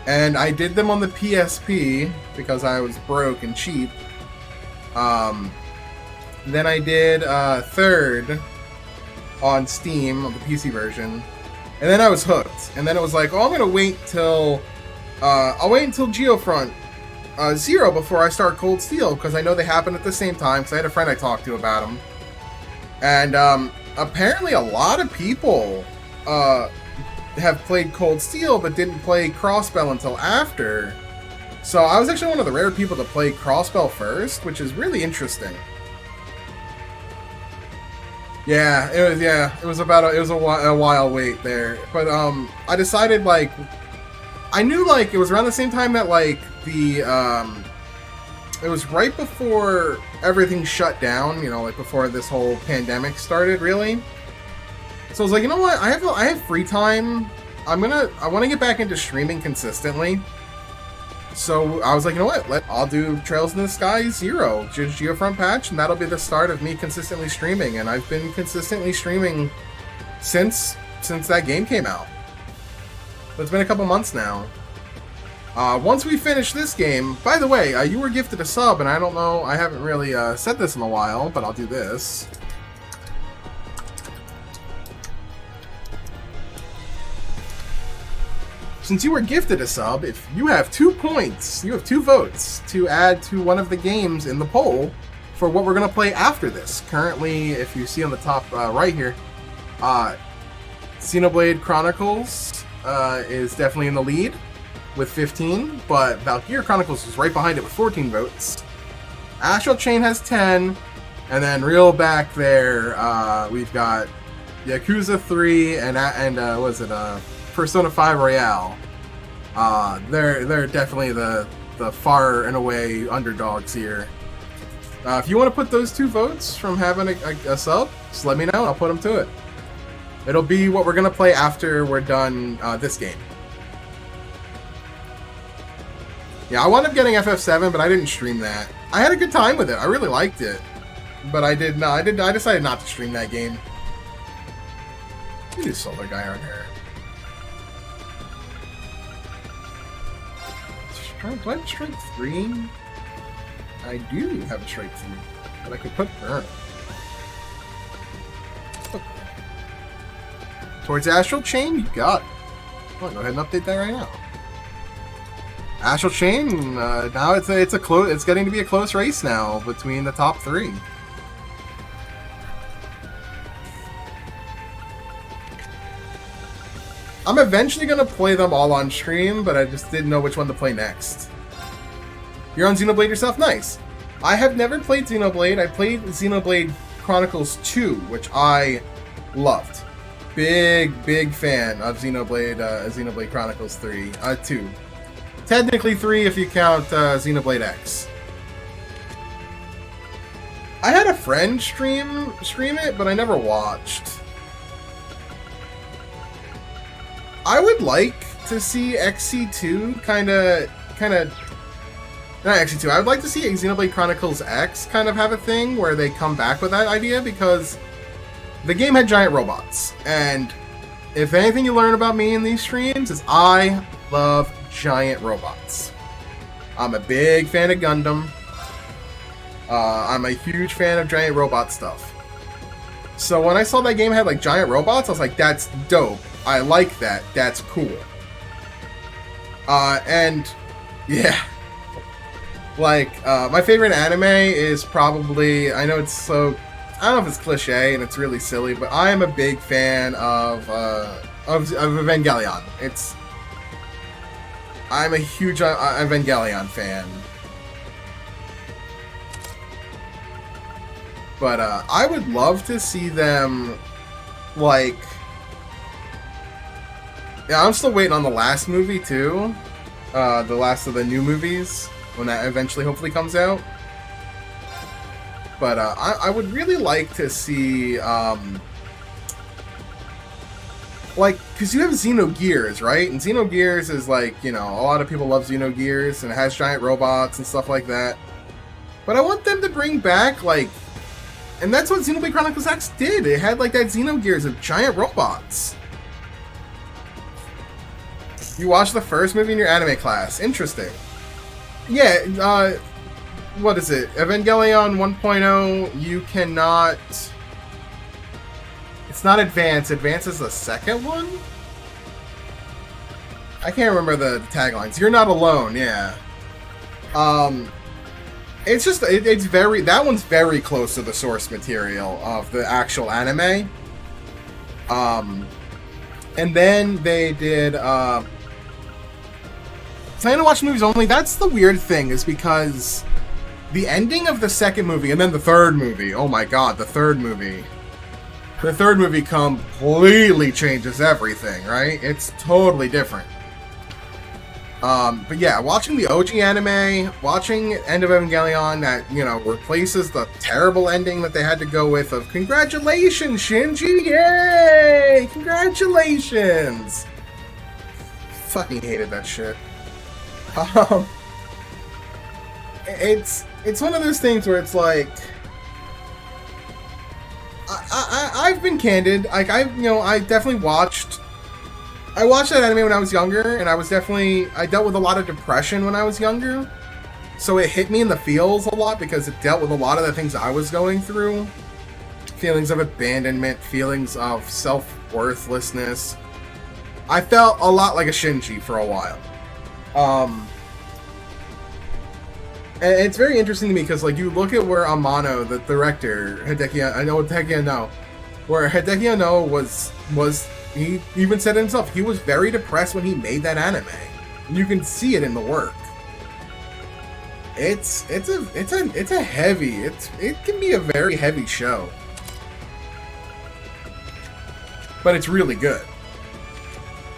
And I did them on the PSP because I was broke and cheap. Then I did Third on Steam, on the PC version. And then I was hooked. And then it was like, oh, I'm going to wait till... I'll wait until Geofront 0 before I start Cold Steel, because I know they happen at the same time, because I had a friend I talked to about them. And apparently a lot of people have played Cold Steel, but didn't play Crossbell until after. So I was actually one of the rare people to play Crossbell first, which is really interesting. Yeah, it was a while wait there. But I decided, like, I knew, like, it was around the same time that, like, it was right before everything shut down, you know, like before this whole pandemic started, really. So I was like, you know what? I have free time. I want to get back into streaming consistently. So I was like, you know what? I'll do Trails in the Sky 0, just Geofront patch, and that'll be the start of me consistently streaming. And I've been consistently streaming since that game came out. It's been a couple months now. Once we finish this game, by the way, you were gifted a sub, and I don't know, I haven't really said this in a while, but I'll do this. Since you were gifted a sub, if you have 2 points, you have 2 votes to add to one of the games in the poll for what we're going to play after this. Currently, if you see on the top right here, Xenoblade Chronicles is definitely in the lead with 15, but Valkyria Chronicles is right behind it with 14 votes. Astral Chain has 10, and then real back there, we've got Yakuza 3 and what is it, Persona 5 Royale. They're definitely the far and away underdogs here. If you want to put those 2 votes from having a sub, just let me know and I'll put them to it. It'll be what we're going to play after we're done this game. Yeah, I wound up getting FF7, but I didn't stream that. I had a good time with it. I really liked it. But I decided not to stream that game. Look at this Solar Guy on her. Do I have Strike 3? I do have a Strike 3. But I could put Burn. Towards Astral Chain? You got it. I'll go ahead and update that right now. Astral Chain, now it's getting to be a close race now between the top 3. I'm eventually going to play them all on stream, but I just didn't know which one to play next. You're on Xenoblade yourself? Nice. I have never played Xenoblade. I played Xenoblade Chronicles 2, which I loved. Big fan of Xenoblade Chronicles 2. Technically 3 if you count Xenoblade X. I had a friend stream it, but I never watched. I would like to see XC2 kind of Not actually two. I would like to see a Xenoblade Chronicles X kind of have a thing where they come back with that idea, because the game had giant robots. And if anything you learn about me in these streams is I love giant robots. I'm a big fan of Gundam. I'm a huge fan of giant robot stuff. So when I saw that game had like giant robots, I was like, that's dope. I like that. That's cool. And yeah. Like, my favorite anime is probably, I know it's so, I don't know if it's cliche and it's really silly, but I am a big fan of Evangelion. I'm a huge Evangelion fan. But, I would love to see them, like, yeah, I'm still waiting on the last movie, too. The last of the new movies, when that eventually hopefully comes out. But I would really like to see, like, because you have Xenogears, right? And Xenogears is like, you know, a lot of people love Xenogears, and it has giant robots and stuff like that. But I want them to bring back, like, and that's what Xenoblade Chronicles X did. It had, like, that Xenogears of giant robots. You watched the first movie in your anime class. Interesting. Yeah, what is it? Evangelion 1.0, you cannot... It's not Advance. Advance is the second one? I can't remember the taglines. You're not alone, yeah. It's just, it's very... That one's very close to the source material of the actual anime. And then they did, plan to watch movies only. That's the weird thing, is because the ending of the second movie and then the third movie, oh my god, the third movie completely changes everything, right? It's totally different. But yeah, watching the OG anime, watching End of Evangelion that, you know, replaces the terrible ending that they had to go with of congratulations, Shinji, yay, congratulations. Fucking hated that shit. It's one of those things where it's like, I've been candid. Like, I definitely watched that anime when I was younger, and I dealt with a lot of depression when I was younger, so it hit me in the feels a lot because it dealt with a lot of the things I was going through. Feelings of abandonment, feelings of self-worthlessness. I felt a lot like a Shinji for a while. And it's very interesting to me because, like, you look at where Amano, the director, Hideki Anno was he even said it himself, he was very depressed when he made that anime. And you can see it in the work. It can be a very heavy show. But it's really good.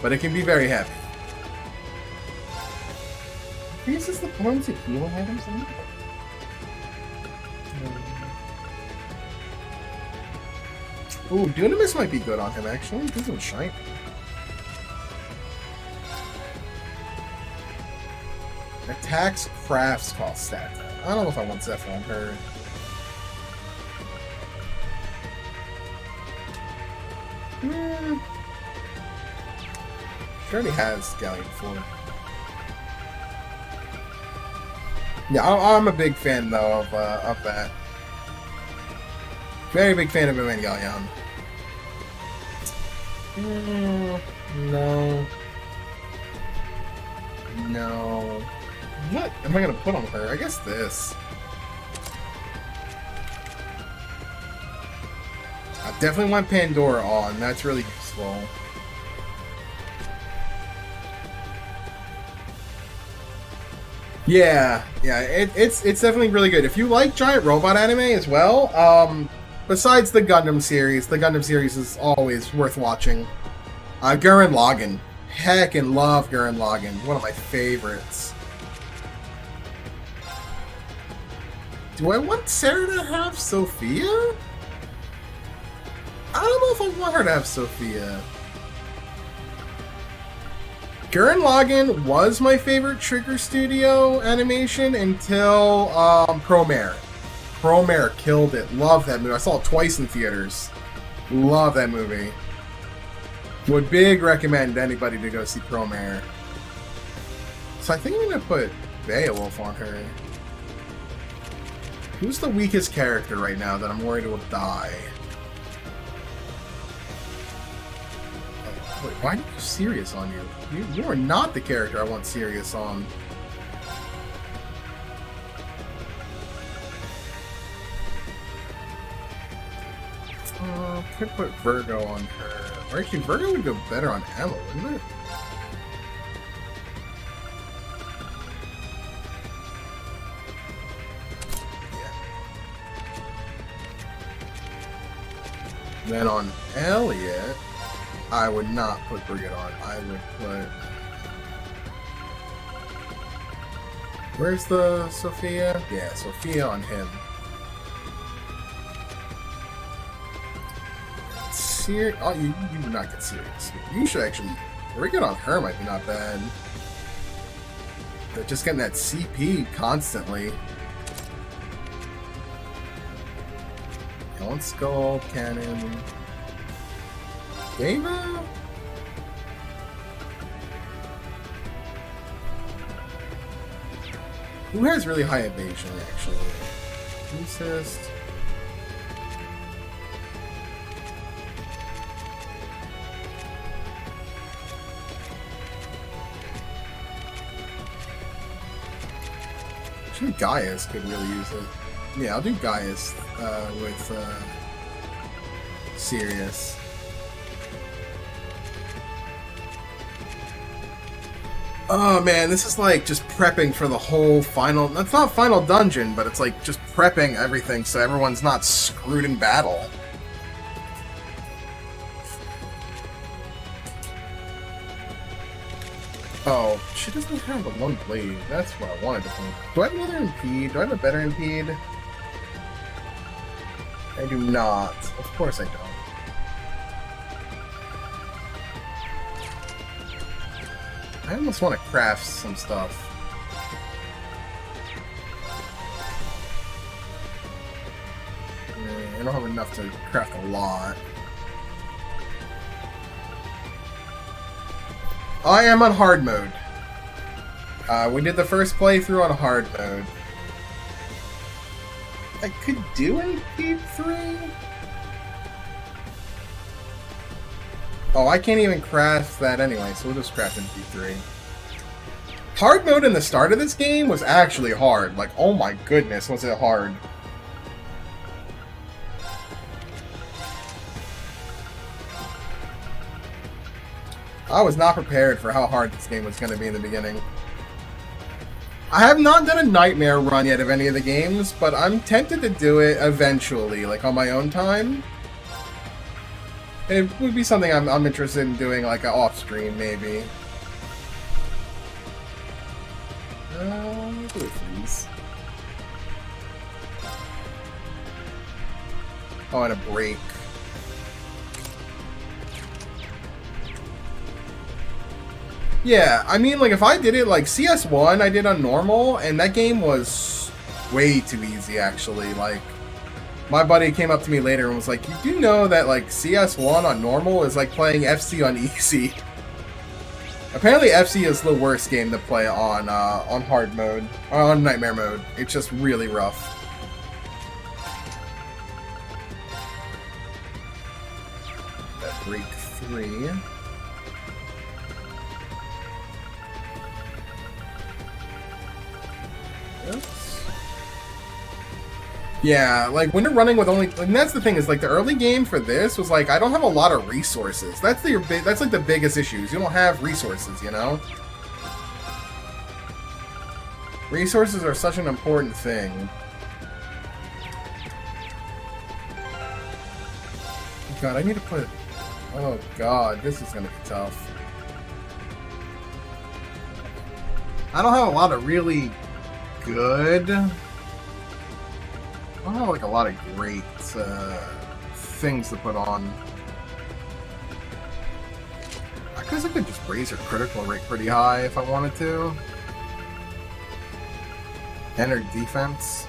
But it can be very heavy. Is this the ones that heal items? Ooh, Dunamis might be good on him, actually. This one's shiny. Attacks, crafts, cost stat. I don't know if I want Zephyr on her. She already has Galleon 4. Yeah, I'm a big fan, though, of that. Very big fan of Evangelion. No. What am I gonna put on her? I guess this. I definitely want Pandora on. That's really useful. Yeah, it's definitely really good. If you like giant robot anime as well, besides the Gundam series is always worth watching. Gurren Lagann. Heckin' love Gurren Lagann. One of my favorites. Do I want Sarah to have Sophia? I don't know if I want her to have Sophia. Gurren Lagann was my favorite Trigger Studio animation until Promare. Promare killed it. Love that movie. I saw it twice in theaters. Love that movie. Would big recommend anybody to go see Promare. So I think I'm gonna put Beowulf on her. Who's the weakest character right now that I'm worried will die? Wait, why do you have Sirius on you? You are not the character I want Sirius on. Could put Virgo on her. Or actually, Virgo would go better on Emma, wouldn't it? Then on Elliot, I would not put Brigid on. I would put... Where's the Sophia? Yeah, Sophia on him. Oh, you do not get serious. You should actually... Brigid on her might be not bad. They're just getting that CP constantly. One skull, cannon. Deva? Who has really high evasion, actually? Resist. Actually, Gaius could really use it. Yeah, I'll do Gaius with Sirius. Oh man, this is like just prepping for the whole final... That's not final dungeon, but it's like just prepping everything so everyone's not screwed in battle. Oh, she doesn't have the one blade. That's what I wanted to point. Do I have another impede? Do I have a better impede? I do not. Of course I don't. I almost want to craft some stuff. I don't have enough to craft a lot. I am on hard mode. We did the first playthrough on hard mode. I could do impede 3? Oh, I can't even craft that anyway, so we'll just craft impede 3. Hard mode in the start of this game was actually hard. Like, oh my goodness, was it hard. I was not prepared for how hard this game was going to be in the beginning. I have not done a nightmare run yet of any of the games, but I'm tempted to do it eventually, like on my own time. It would be something I'm interested in doing, like off-stream, maybe. Please. Oh, and a break. Yeah, I mean, like, if I did it, like, CS1 I did on normal, and that game was way too easy, actually. Like, my buddy came up to me later and was like, you do know that, like, CS1 on normal is like playing FC on easy. Apparently FC is the worst game to play on hard mode, or on nightmare mode. It's just really rough. That break 3. Yeah, like when you're running with only, and that's the thing is like the early game for this was like I don't have a lot of resources. That's like the biggest issues. You don't have resources, you know. Resources are such an important thing. God, I need to put. Oh God, this is gonna be tough. I don't have a lot of really good. I don't have like a lot of great things to put on. I could guess I could just raise her critical rate pretty high if I wanted to. And her defense.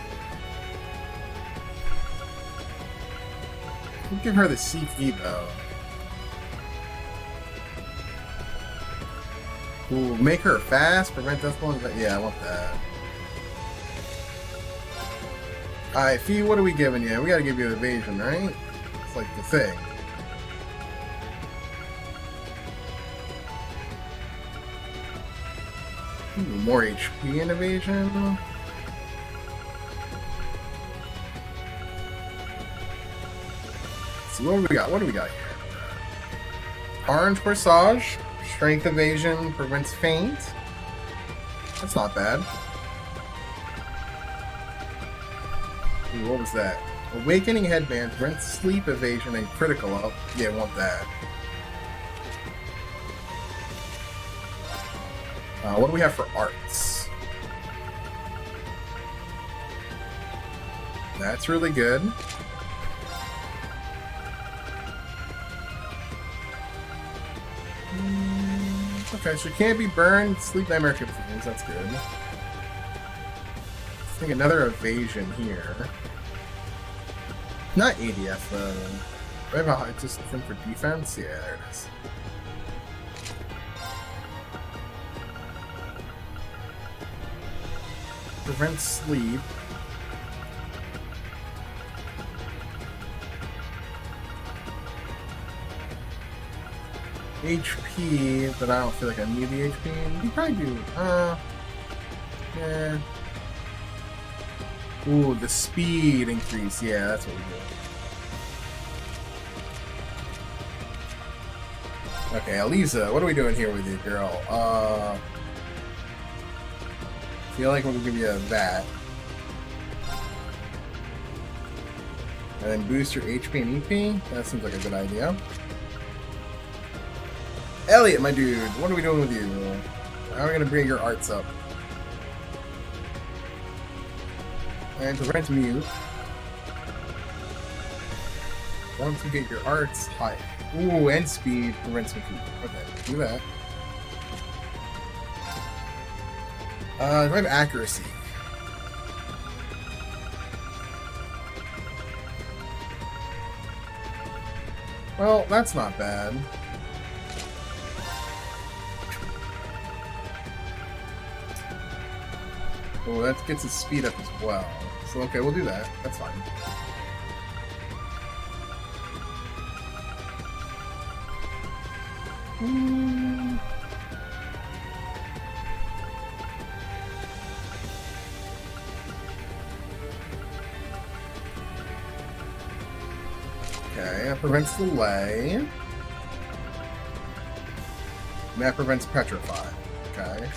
I'll give her the CP though. Ooh, make her fast, prevent death blows. Yeah, I want that. Alright, Fee, what are we giving you? We gotta give you evasion, right? It's like the thing. Ooh, more HP in evasion. So what do we got? What do we got here? Orange Corsage, strength evasion, prevents faint. That's not bad. Ooh, what was that? Awakening headband, prevents sleep evasion and critical up. Yeah, I want that. What do we have for arts? That's really good. Okay, so can't be burned, sleep nightmare confused, that's good. I think another evasion here. Not ADF though. Do I have a high just thing for defense? Yeah, there it is. Prevent sleep. HP, but I don't feel like I need the HP. You probably do. Yeah. Ooh, the speed increase. Yeah, that's what we do. Okay, Aliza, what are we doing here with you, girl? Feel like we'll give you that. And then boost your HP and EP. That seems like a good idea. Elliot, my dude, what are we doing with you? How are we gonna bring your arts up? And prevent mute. Once you get your arts high. Ooh, and speed prevents mute. Okay, do that. Do I have accuracy? Well, that's not bad. Oh, that gets his speed up as well. So, okay, we'll do that. That's fine. Okay, that prevents delay. And that prevents petrify. Okay.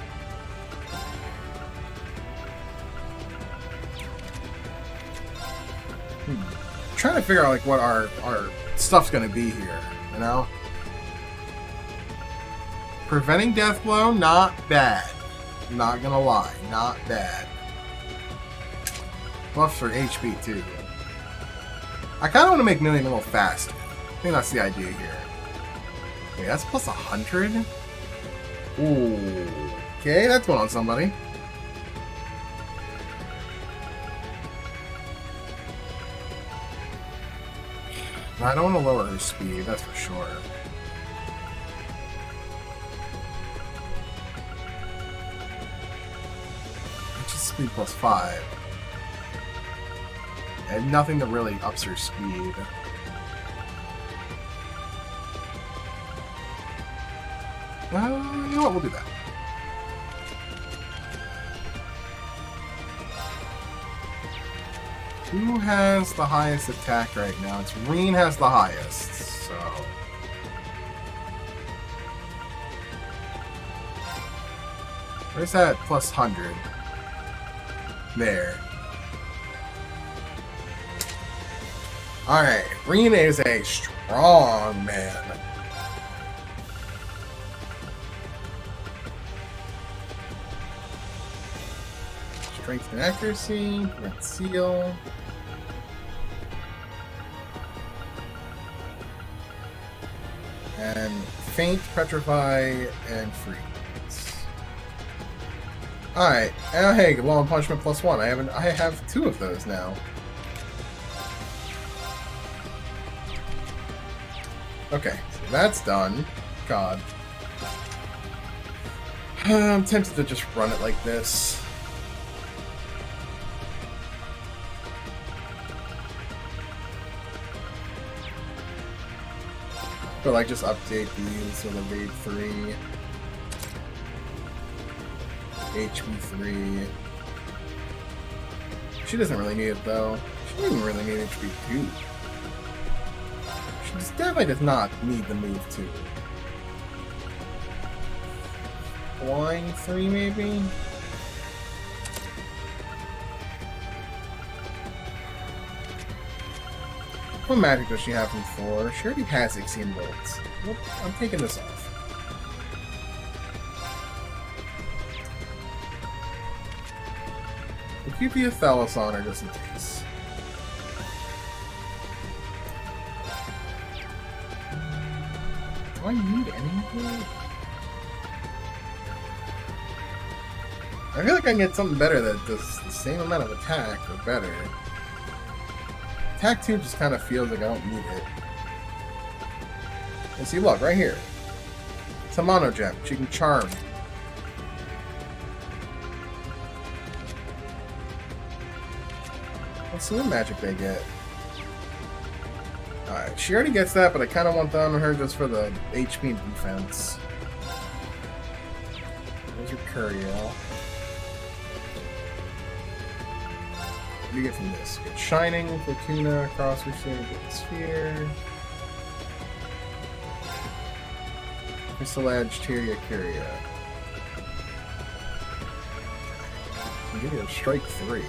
Trying to figure out like what our stuff's gonna be here, you know? Preventing death blow, not bad. Not gonna lie, not bad. Buffs for HP too. I kinda wanna make Million a little faster. I think that's the idea here. Wait, that's plus 100? Ooh. Okay, that's one on somebody. I don't want to lower her speed, that's for sure. It's just speed plus 5. And nothing that really ups her speed. Well, you know what, we'll do that. Who has the highest attack right now? It's Reen has the highest, so... Where's that plus 100? There. Alright, Reen is a strong man. Strength and accuracy, red seal. And Faint, Petrify, and Freeze. Alright, hey, Law and Punishment +1. I have 2 of those now. Okay, so that's done. God. I'm tempted to just run it like this. But like just update these with Evade 3. HP 3. She doesn't really need it though. She doesn't even really need HP 2. She definitely does not need the move 2. Flying 3 maybe? What magic does she have from 4? She already has 16 volts. Nope, I'm taking this off. We'll keep the Athelos on her just in case. Do I need anything? I feel like I can get something better that does the same amount of attack or better. Attack 2 just kind of feels like I don't need it. And see, look, right here. It's a mono gem. She can charm. Let's see what magic they get. Alright, she already gets that, but I kind of want that on her just for the HP and defense. There's your Curiel. What do you get from this? You get Shining, Fortuna, Cross Reaching, Sphere. Crystal Edge, Tyria, Curia. I'll give you a Strike 3.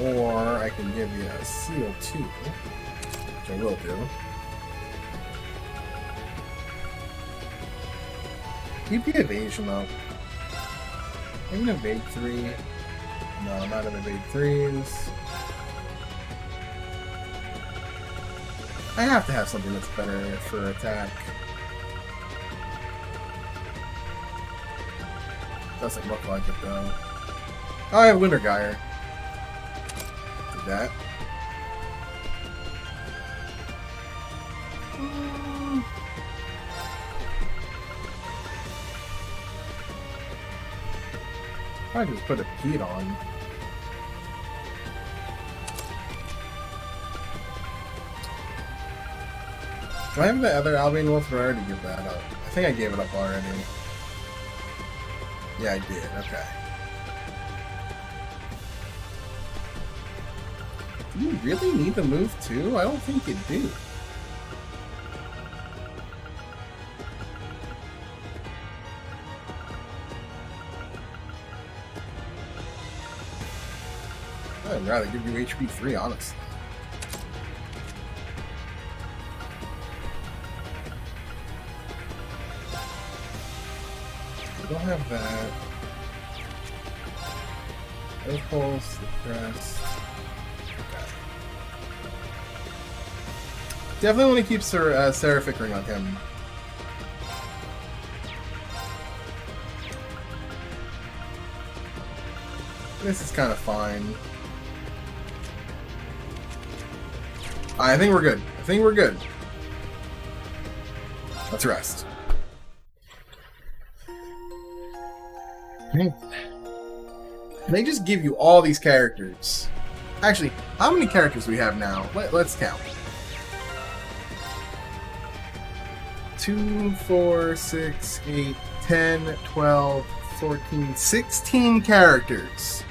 Or I can give you a Seal 2, which I will do. Keep the evasion up. Maybe an Evade 3. No, not an Evade 3s. I have to have something that's better for attack. Doesn't look like it though. Oh, I have Winter Gyre. Did that. I just put a Pete on. Do I have the other Albion Wolf, or I already give that up? I think I gave it up already. Yeah, I did. Okay. Do you really need the move too? I don't think you do. I'd rather give you HP 3, honestly. I don't have that. Impulse, the crest. Okay. Definitely want to keep Seraphic Ring on him. This is kind of fine. I think we're good. I think we're good. Let's rest. They just give you all these characters. Actually, how many characters do we have now? Let's count. 2, 4, 6, 8, 10, 12, 14, 16 characters.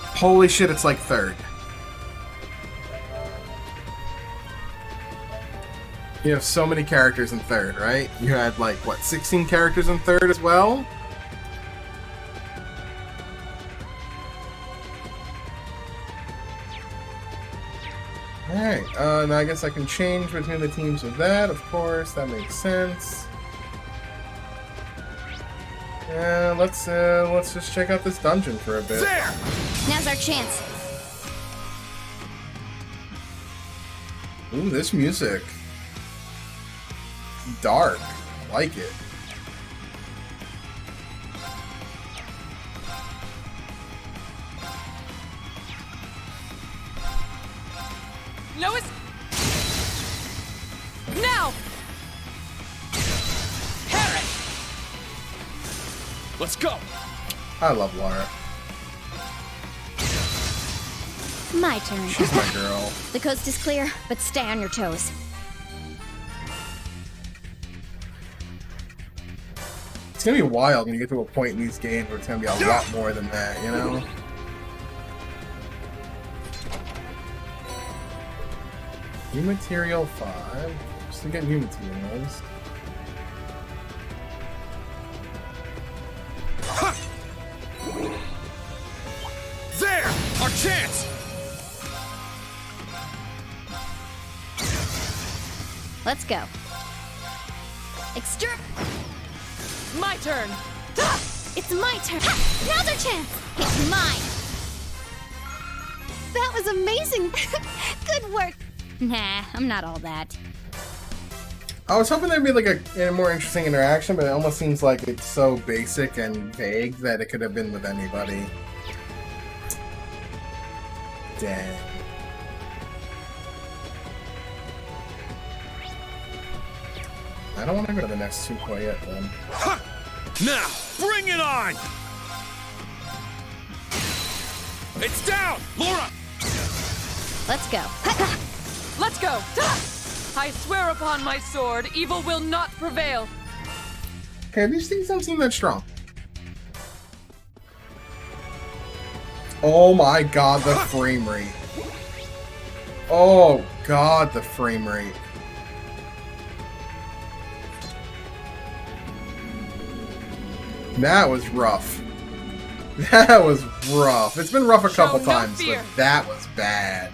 Holy shit, it's like third. You have so many characters in third, right? You had like, what, 16 characters in third as well? Alright, now I guess I can change between the teams with that, of course, that makes sense. And let's just check out this dungeon for a bit. There! Now's our chance. Ooh, this music. dark. Like it. Lois! Now! Perish! Let's go! I love Lara. My turn. She's my girl. The coast is clear, but stay on your toes. It's gonna be wild when you get to a point in these games where it's gonna be a lot more than that, you know? New material 5. Just to get new materials. There! Our chance! Let's go. Exter. My turn! It's my turn! Ha! Now's our chance! It's mine! That was amazing! Good work! Nah, I'm not all that. I was hoping there'd be like a more interesting interaction, but it almost seems like it's so basic and vague that it could have been with anybody. Dang. I don't want to go to the next two quite yet, then. Now, bring it on! It's down! Laura! Let's go. Let's go! I swear upon my sword, evil will not prevail. Okay, these things don't seem that strong. Oh my god, the frame rate. Oh god, the frame rate. That was rough. That was rough. It's been rough a couple times, but that was bad.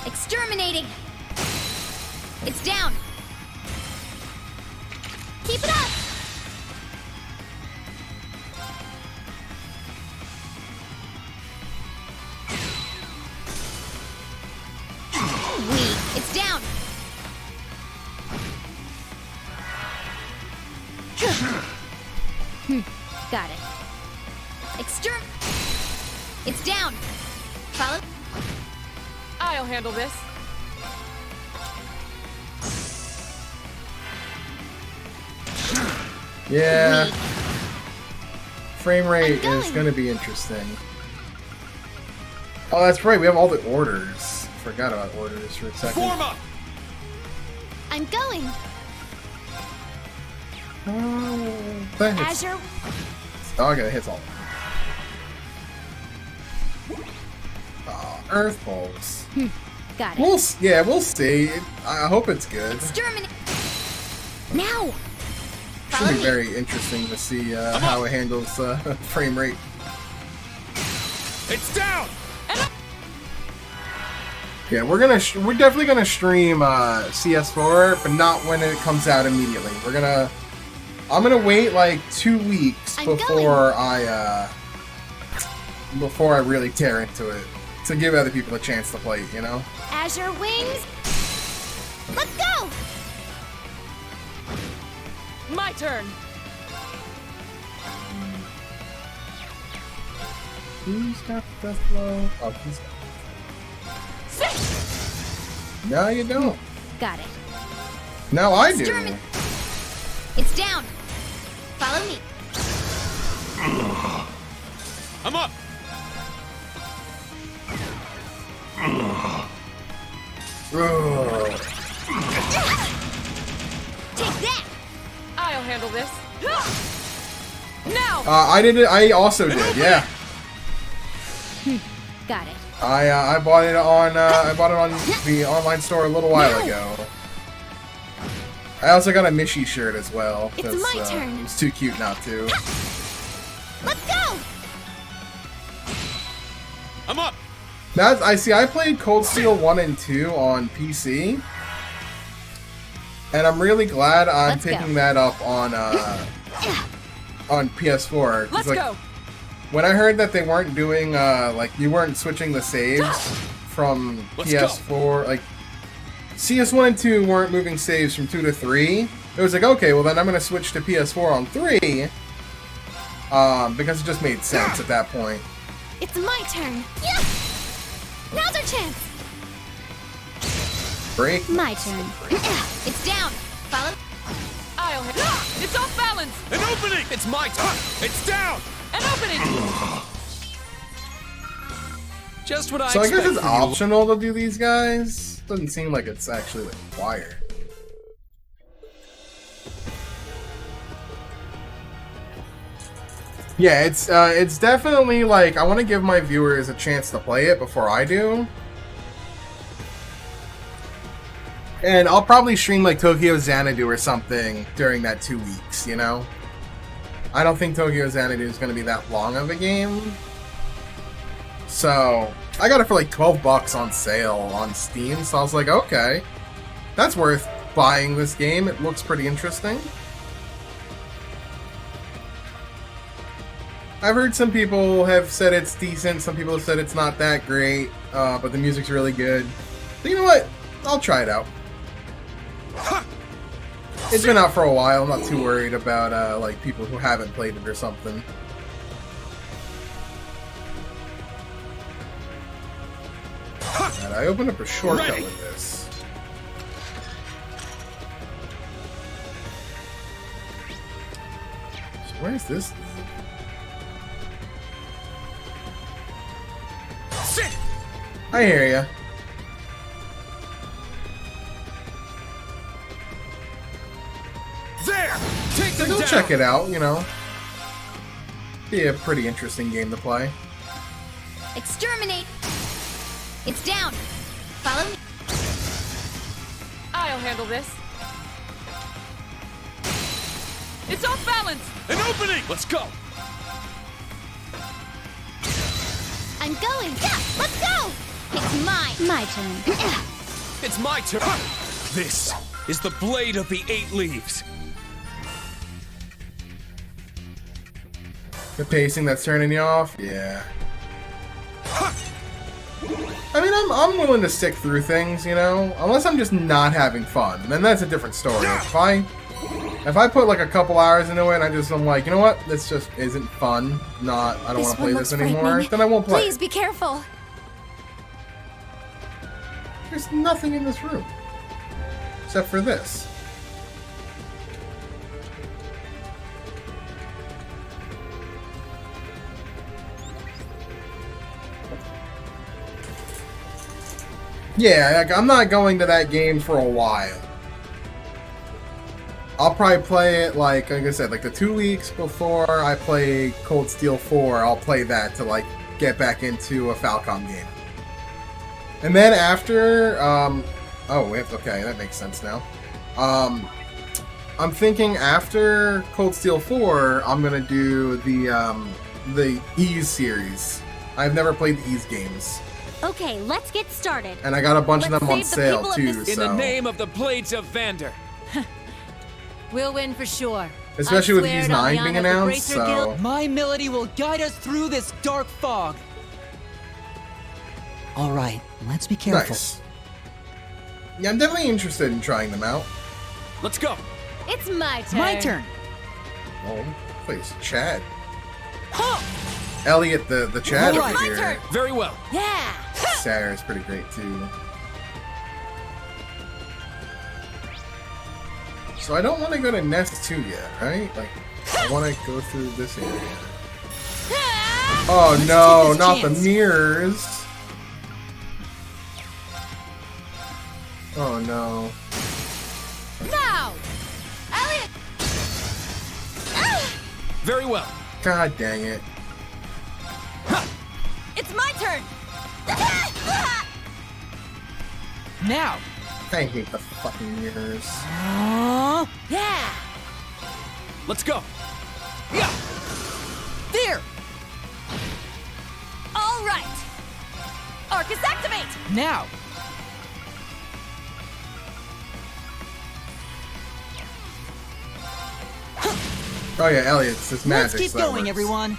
Exterminating! It's down! Keep it up! Weak. It's down! Got it. It's down! Follow? I'll handle this. Yeah. Frame rate is going to be interesting. Oh, that's right. We have all the orders. Forgot about orders for a second. Form up! I'm going! That hits. Azure. Oh, okay, that hits all. Earth bolts. Got it. We'll see. I hope it's good. Exterminate! Now! Should be very interesting to see how it handles frame rate. It's down! Yeah, we're definitely gonna stream CS4, but not when it comes out immediately. I'm gonna wait like 2 weeks before I really tear into it to give other people a chance to play it, you know? Azure wings! Let's go! My turn! Who's got the flow? Oh, he's got it. No, you don't. Got it. Now I do. It's down! Follow me. I'm up! Take that! I'll handle this. Now! I also did, yeah. Got it. I bought it on the online store a little while ago. I also got a Mishi shirt as well. It's my turn. It's too cute not to. Let's go! I'm up! I played Cold Steel 1 and 2 on PC. And I'm really glad I'm picking that up on PS4. Let's go! When I heard that they weren't doing, like, you weren't switching the saves from PS4, like, CS1 and 2 weren't moving saves from 2 to 3, it was like, okay, well then I'm gonna switch to PS4 on 3, because it just made sense at that point. It's my turn. Yeah! Now's our chance. Break. My turn. It's down. Follow. I'll hit. It's off balance. An opening. It's my turn. It's down. An opening. Just what I So I guess expect it's from you. optional to do these guys. Doesn't seem like it's actually required. Yeah, it's definitely like I want to give my viewers a chance to play it before I do. And I'll probably stream like Tokyo Xanadu or something during that 2 weeks, you know? I don't think Tokyo Xanadu is going to be that long of a game. So, I got it for like 12 bucks on sale on Steam, so I was like, okay, that's worth buying this game. It looks pretty interesting. I've heard some people have said it's decent, some people have said it's not that great, but the music's really good. So you know what? I'll try it out. It's been out for a while, I'm not too worried about like people who haven't played it or something. And I opened up a shortcut with this. So where's this? I hear ya. There! Take them Go down! check it out, you know. Be a pretty interesting game to play. Exterminate. It's down. Follow me. I'll handle this. It's off balance. An opening! Let's go! I'm going. Yeah, let's go. It's mine. My turn. It's my turn. This is the blade of the 8 leaves. The pacing that's turning you off? Yeah. I mean, I'm willing to stick through things, you know? Unless I'm just not having fun. Then that's a different story. If I put like a couple hours into it and I'm like, you know what? This just isn't fun. I don't want to play this anymore. Then I won't play. Please be careful. There's nothing in this room. Except for this. Yeah, like, I'm not going to that game for a while. I'll probably play it, like I said, like the 2 weeks before I play Cold Steel 4, I'll play that to, like, get back into a Falcom game. And then after, oh, wait, okay, that makes sense now. I'm thinking after Cold Steel 4, I'm gonna do the Ys series. I've never played the Ys games. Okay, let's get started. And I got a bunch of them on sale, too, In the name of the Blades of Vander. We'll win for sure. Especially with Ys 9 being announced, so... My melody will guide us through this dark fog. All right, let's be careful. Nice. Yeah, I'm definitely interested in trying them out. Let's go. It's my turn. My turn. Oh, please, Chad. Elliot, the Chad Right. over here. Very well. Yeah. Sarah's pretty great too. So I don't want to go to Nest 2 yet, right? Like, I want to go through this area. Oh no, not the mirrors. Oh no. Now. Elliot. Very well. God dang it. It's my turn. Now. I hate the fucking mirrors. Yeah. Let's go. Yeah. There. All right. Arcus activate. Now. Oh yeah, Elliot, it's this magic. Let's keep so that going, works. everyone.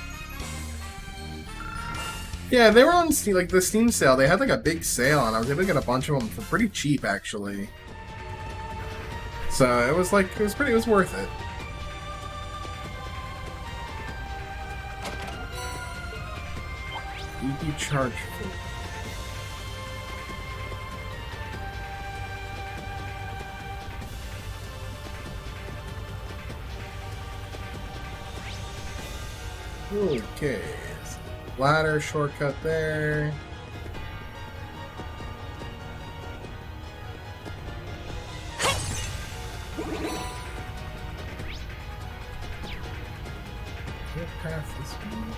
Yeah, they were on Steam, like the Steam sale. They had like a big sale, and I was able to get a bunch of them for pretty cheap, actually. So it was like it was worth it. EP charge for. Okay, ladder shortcut there. Get past this one.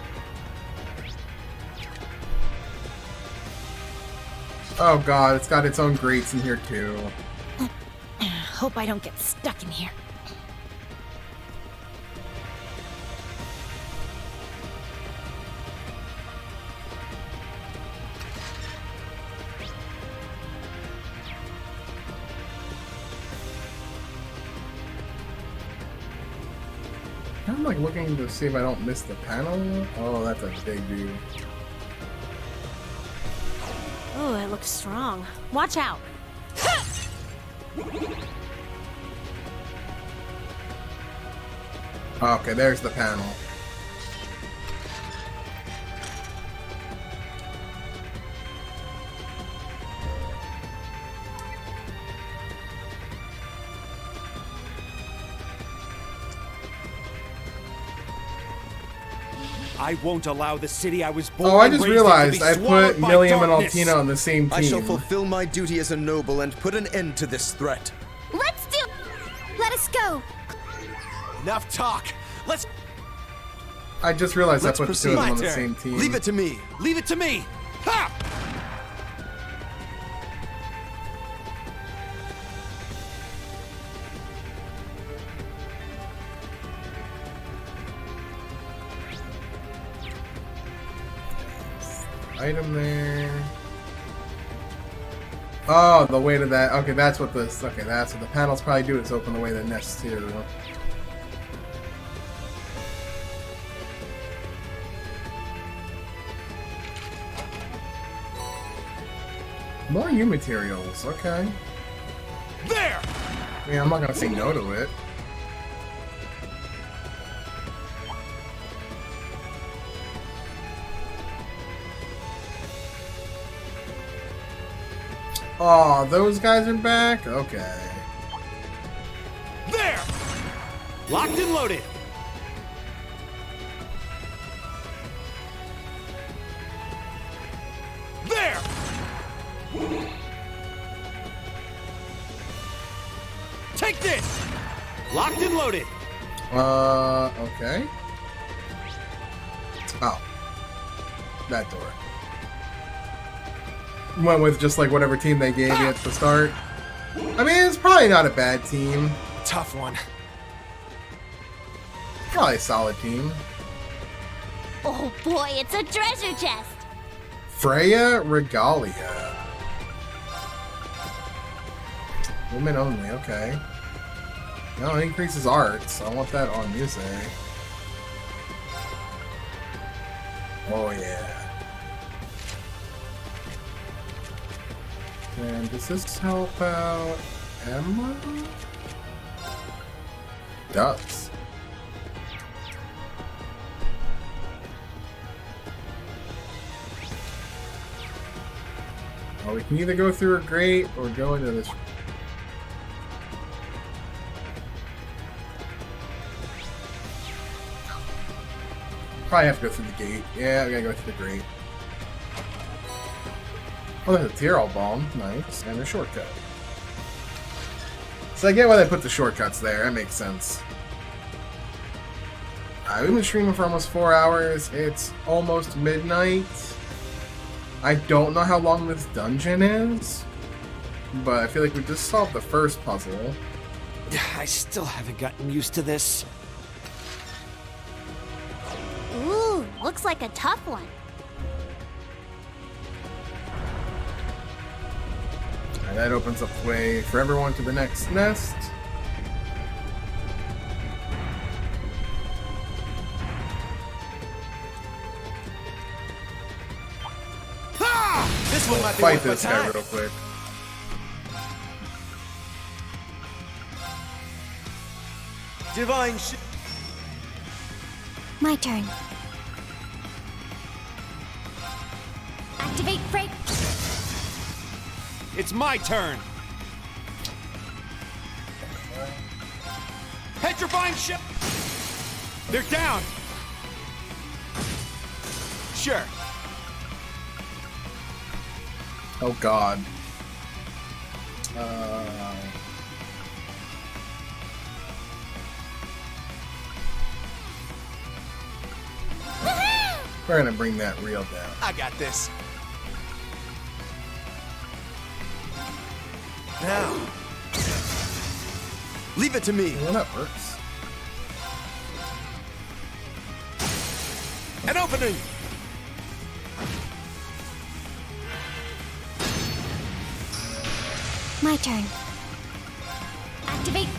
Oh god, it's got its own grates in here too. Hope I don't get stuck in here. I'm like looking to see if I don't miss the panel. Oh, that's a big dude. Oh, it looks strong. Watch out. Okay, there's the panel. I won't allow the city I was born. Oh, I just and raised in realized to I be put swallowed by Milliam and darkness. Altina on the same team. I shall fulfill my duty as a noble and put an end to this threat. Let's do. Let us go. Enough talk. Let's. I just realized Let's I put the two of proceed. them on the My same turn. team. Leave it to me. Leave it to me. Ha! Item there. Oh, the way to that. Okay, that's what this. Okay, that's what the panels probably do is open the way to the nest too. More U materials. Okay. There. Yeah, I'm not gonna say no to it. Oh, those guys are back? Okay. There. Locked and loaded. There. Take this. Locked and loaded. Okay. Oh. That door. Went with just like whatever team they gave you at the start. I mean, it's probably not a bad team. Tough one. Probably a solid team. Oh boy, it's a treasure chest. Freya Regalia. Women only, okay. No, it increases arts. I want that on music. Oh yeah. And does this help out Emma? Does. Well, we can either go through a grate or go into this. Probably have to go through the gate. Yeah, we gotta go through the grate. Oh, there's a Tyrol bomb. Nice. And a shortcut. So I get why they put the shortcuts there. That makes sense. We've been streaming for almost 4 hours. It's almost midnight. I don't know how long this dungeon is, but I feel like we just solved the first puzzle. I still haven't gotten used to this. Ooh, looks like a tough one. And that opens up the way for everyone to the next nest. This one might be Fight worth my this guy time. real quick. Divine My turn. Activate break. It's my turn. Petrifying ship. They're down. Sure. Oh God. We're gonna bring that reel down. I got this. Now. Leave it to me. Well, that works. An opening. My turn. Activate.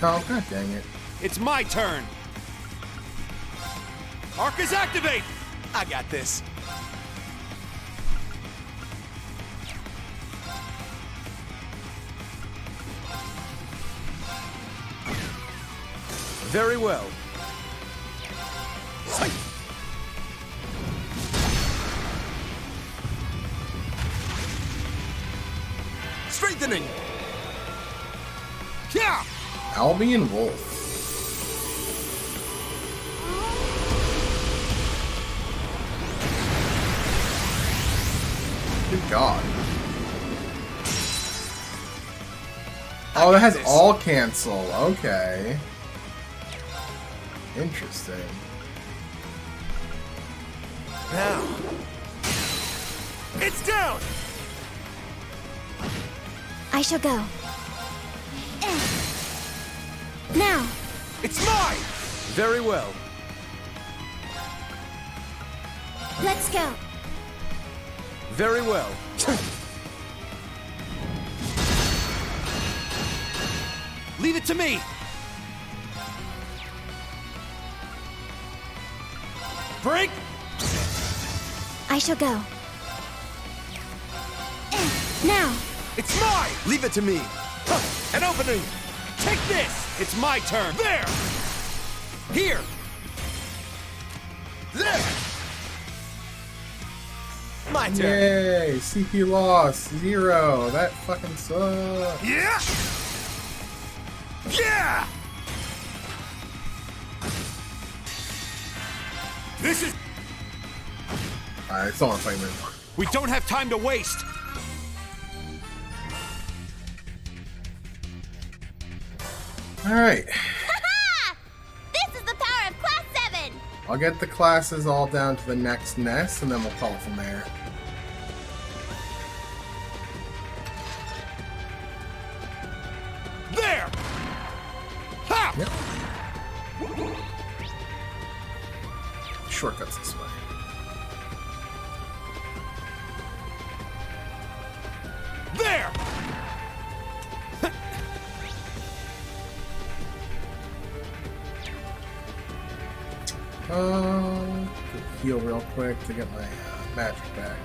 Oh, God dang it. It's my turn. Arcus activate. I got this. Very well. Strengthening. Yeah. Albion Wolf. Good God. Oh, that has all cancel. Okay. Interesting. Now. It's down. I shall go. Now. It's mine. Very well. Let's go. Very well. Leave it to me. Break. I shall go. Now. It's mine. Leave it to me. An opening. Take this. It's my turn. There. Here. There. My turn. Yay! CP loss 0. That fucking sucks. Yeah. Yeah. This is. Alright, it's on fight anymore. We don't have time to waste. Alright. This is the power of Class 7! I'll get the classes all down to the next nest, and then we'll call it from there. There. Ha. Yep. Shortcuts this way. There. Heal real quick to get my magic back.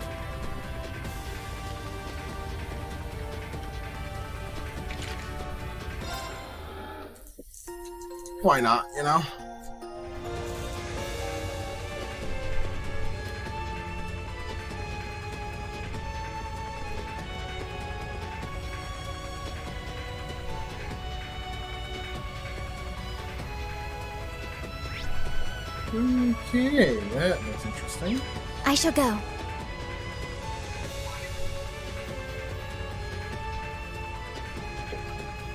Why not, you know? Okay, that looks interesting. I shall go.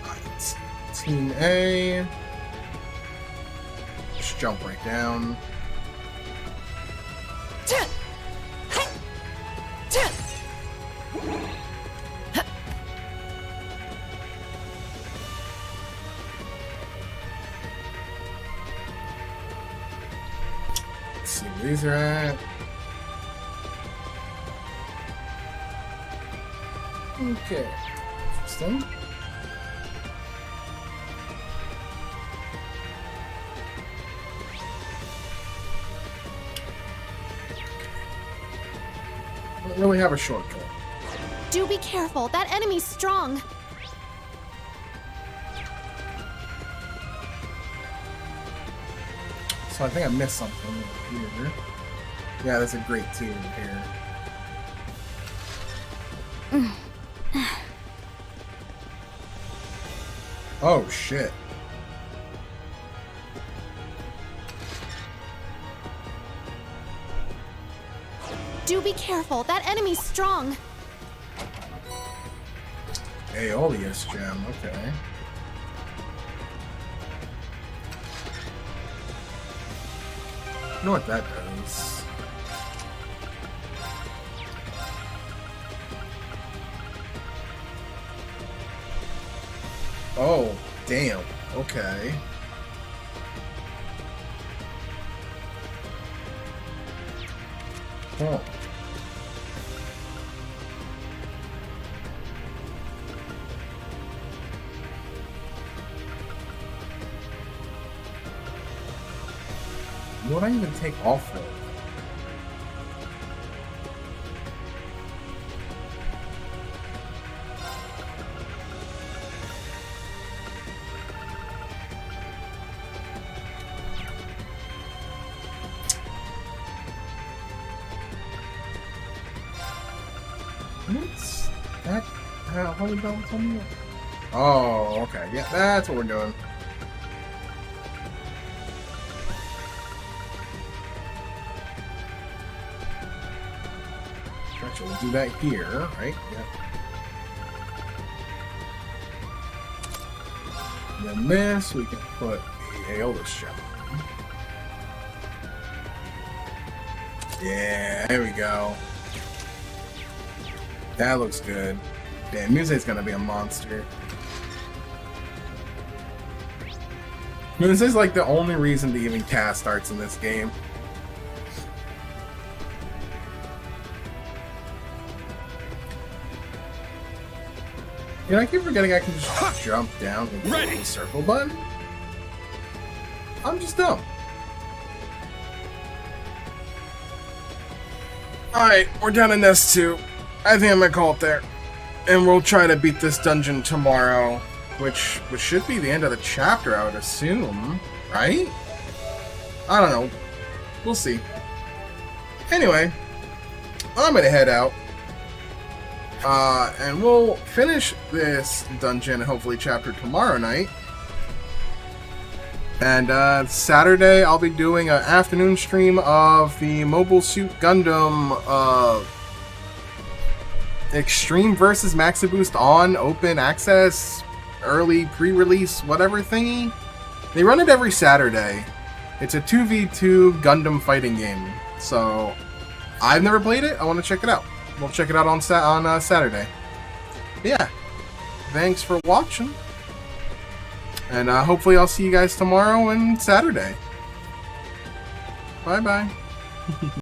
Right. Team A. Just jump right down. See where these are at. Okay. Interesting. don't really have a shortcut. Do be careful. That enemy's strong. So I think I missed something here. Yeah, there's a great team here. Oh, shit. Do be careful. That enemy's strong. Aeolus gem, okay. I know what that does. Oh, damn. Okay. Oh. What would I even take off of? What's that? Holy belt on me? Oh, okay. Yeah, that's what we're doing. Gotcha, we'll do that here, right? Yeah. Then this, we can put the Aeolus gem. Yeah, there we go. That looks good. Damn, Muse's gonna be a monster. This is like the only reason to even cast starts in this game. You know, I keep forgetting I can just jump down and hit the circle button. I'm just dumb. Alright, we're done in this too. I think I'm gonna call it there. And we'll try to beat this dungeon tomorrow. Which should be the end of the chapter, I would assume. Right? I don't know. We'll see. Anyway, I'm gonna head out. And we'll finish this dungeon and hopefully chapter tomorrow night. And Saturday I'll be doing an afternoon stream of the Mobile Suit Gundam Extreme versus Maxi Boost on open access, early pre-release, whatever thingy. They run it every Saturday. It's a 2v2 Gundam fighting game. So I've never played it. I want to check it out. We'll check it out on Saturday. Yeah. Thanks for watching. And hopefully I'll see you guys tomorrow and Saturday. Bye-bye.